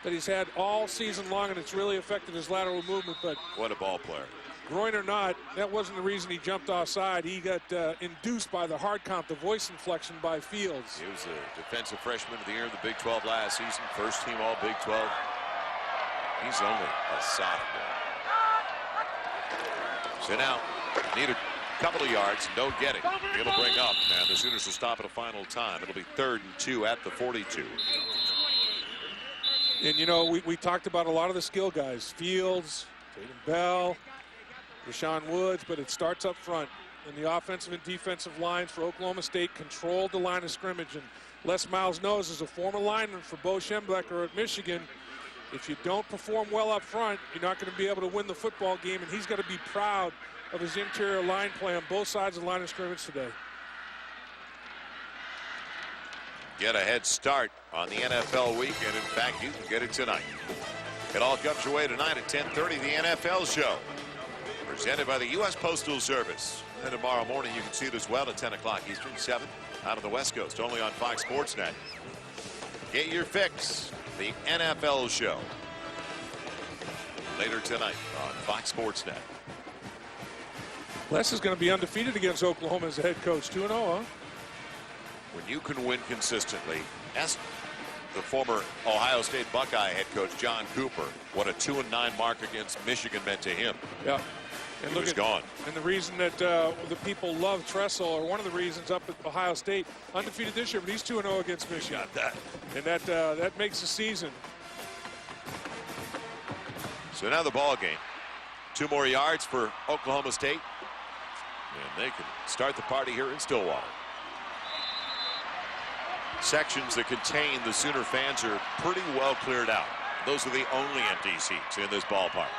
that he's had all season long, and it's really affected his lateral movement. But what a ball player. groin or not, that wasn't the reason he jumped offside. He got induced by the hard count, the voice inflection by Fields. He was a defensive freshman of the year in the Big 12 last season, first team all Big 12. He's only a sophomore. So now, need a couple of yards, don't get it. It'll bring up, and the Sooners will stop at a final time. It'll be 3rd and 2 at the 42. And, you know, we talked about a lot of the skill guys. Fields, Tatum Bell, Rashawn Woods, but it starts up front. And the offensive and defensive lines for Oklahoma State controlled the line of scrimmage. And Les Miles knows, as a former lineman for Bo Schembechler at Michigan, if you don't perform well up front, you're not going to be able to win the football game. And he's got to be proud of his interior line play on both sides of the line of scrimmage today. Get a head start on the NFL week, and in fact, you can get it tonight. It all comes your way tonight at 10:30, the NFL show, presented by the U.S. Postal Service. And tomorrow morning, you can see it as well at 10 o'clock Eastern, 7 out on the West Coast, only on Fox Sports Net. Get your fix, the NFL show, later tonight on Fox Sports Net. Les is going to be undefeated against Oklahoma as a head coach, 2-0, huh? When you can win consistently, ask the former Ohio State Buckeye head coach John Cooper what a 2-9 mark against Michigan meant to him. Yeah. And he look was at, gone. And the reason that the people love Tressel, or one of the reasons, up at Ohio State, undefeated this year, but he's 2-0 against Michigan. Got that. And that makes the season. So now the ball game. 2 more yards for Oklahoma State. And they can start the party here in Stillwater. Sections that contain the Sooner fans are pretty well cleared out. Those are the only empty seats in this ballpark.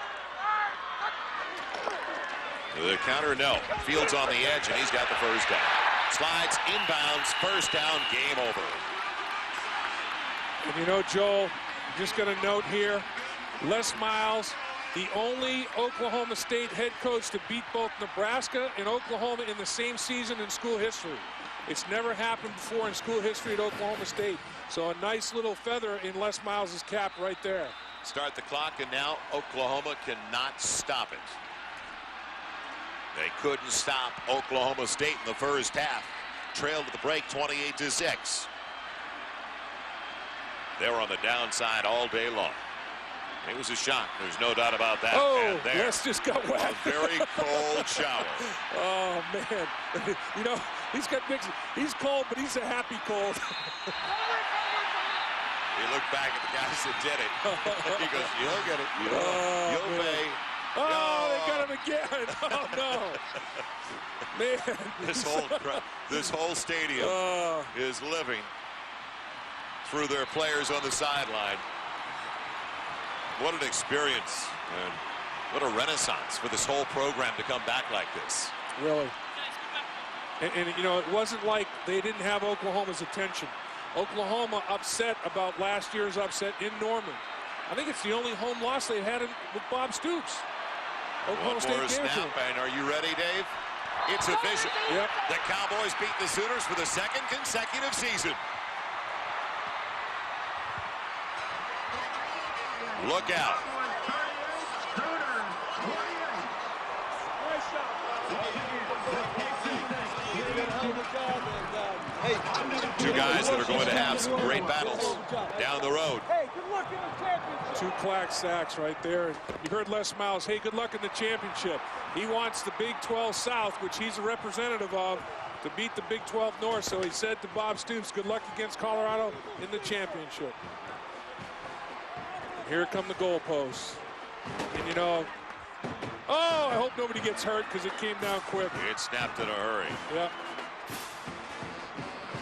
The counter, no. Fields on the edge, and he's got the first down. Slides inbounds, first down, game over. And you know, Joel, just got a note here. Les Miles, the only Oklahoma State head coach to beat both Nebraska and Oklahoma in the same season in school history. It's never happened before in school history at Oklahoma State. So a nice little feather in Les Miles' cap right there. Start the clock, and now Oklahoma cannot stop it. They couldn't stop Oklahoma State in the first half. Trailed at the break 28-6. They were on the downside all day long. It was a shot. There's no doubt about that. Oh, Les just got wet. A very cold shower. Oh, man. You know, he's got mixed. He's cold, but he's a happy cold. He looked back at the guys that did it. He goes, you'll get it. You'll pay. Oh, they got him again. Oh, no. Man. This whole stadium is living through their players on the sideline. What an experience, and what a renaissance for this whole program to come back like this. Really. And you know, it wasn't like they didn't have Oklahoma's attention. Oklahoma upset about last year's upset in Norman. I think it's the only home loss they've had with Bob Stoops. Oklahoma State more snap, and are you ready, Dave? It's official. Yep. The Cowboys beat the Sooners for the 2nd consecutive season. Look out. Two guys that are going to have some great battles down the road. Hey, good luck in the championship. 2 clack sacks right there. You heard Les Miles, hey, good luck in the championship. He wants the Big 12 South, which he's a representative of, to beat the Big 12 North. So he said to Bob Stoops, good luck against Colorado in the championship. Here come the goalposts. And you know, oh, I hope nobody gets hurt because it came down quick. It snapped in a hurry. Yeah.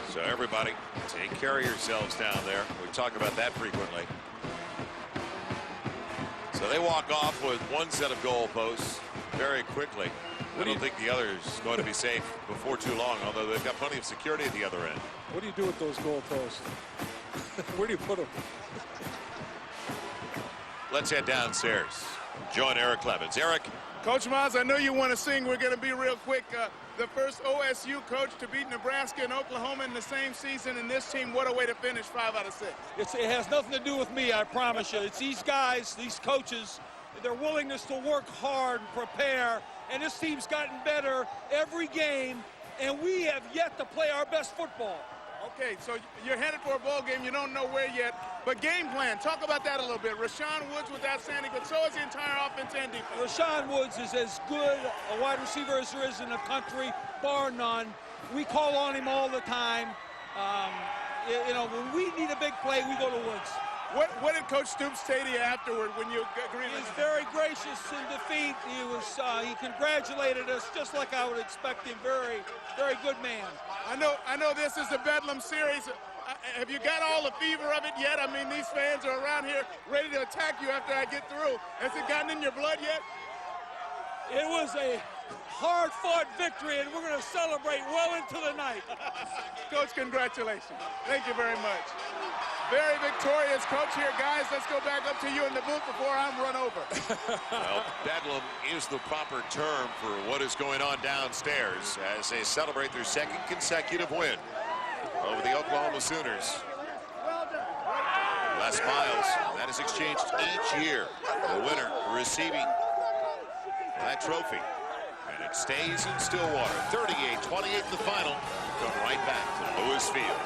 So everybody, take care of yourselves down there. We talk about that frequently. So they walk off with one set of goalposts very quickly. I don't think the other is going to be safe before too long, although they've got plenty of security at the other end. What do you do with those goalposts? Where do you put them? Let's head downstairs. Join Eric Clemens. Eric. Coach Miles, I know you want to sing. We're going to be real quick. The first OSU coach to beat Nebraska and Oklahoma in the same season, and this team, what a way to finish 5 out of 6. It has nothing to do with me, I promise you. It's these guys, these coaches. their willingness to work hard and prepare. And this team's gotten better every game, and we have yet to play our best football. Okay, so you're headed for a bowl game. You don't know where yet, but game plan. Talk about that a little bit. Rashawn Woods was outstanding, but so is the entire offense and defense. Rashawn Woods is as good a wide receiver as there is in the country, bar none. We call on him all the time. You know, when we need a big play, we go to Woods. What did Coach Stoops say to you afterward when you agreed? He was very gracious in defeat. He congratulated us just like I would expect him. Very, very good man. I know this is the Bedlam series. Have you got all the fever of it yet? I mean, these fans are around here ready to attack you after I get through. Has it gotten in your blood yet? It was a hard-fought victory, and we're going to celebrate well into the night. Coach, congratulations. Thank you very much. Very victorious coach here. Guys, let's go back up to you in the booth before I'm run over. Well, Bedlam is the proper term for what is going on downstairs as they celebrate their second consecutive win over the Oklahoma Sooners. Les Miles, that is exchanged each year. The winner receiving that trophy. And it stays in Stillwater. 38-28 the final. Come right back to Lewis Field.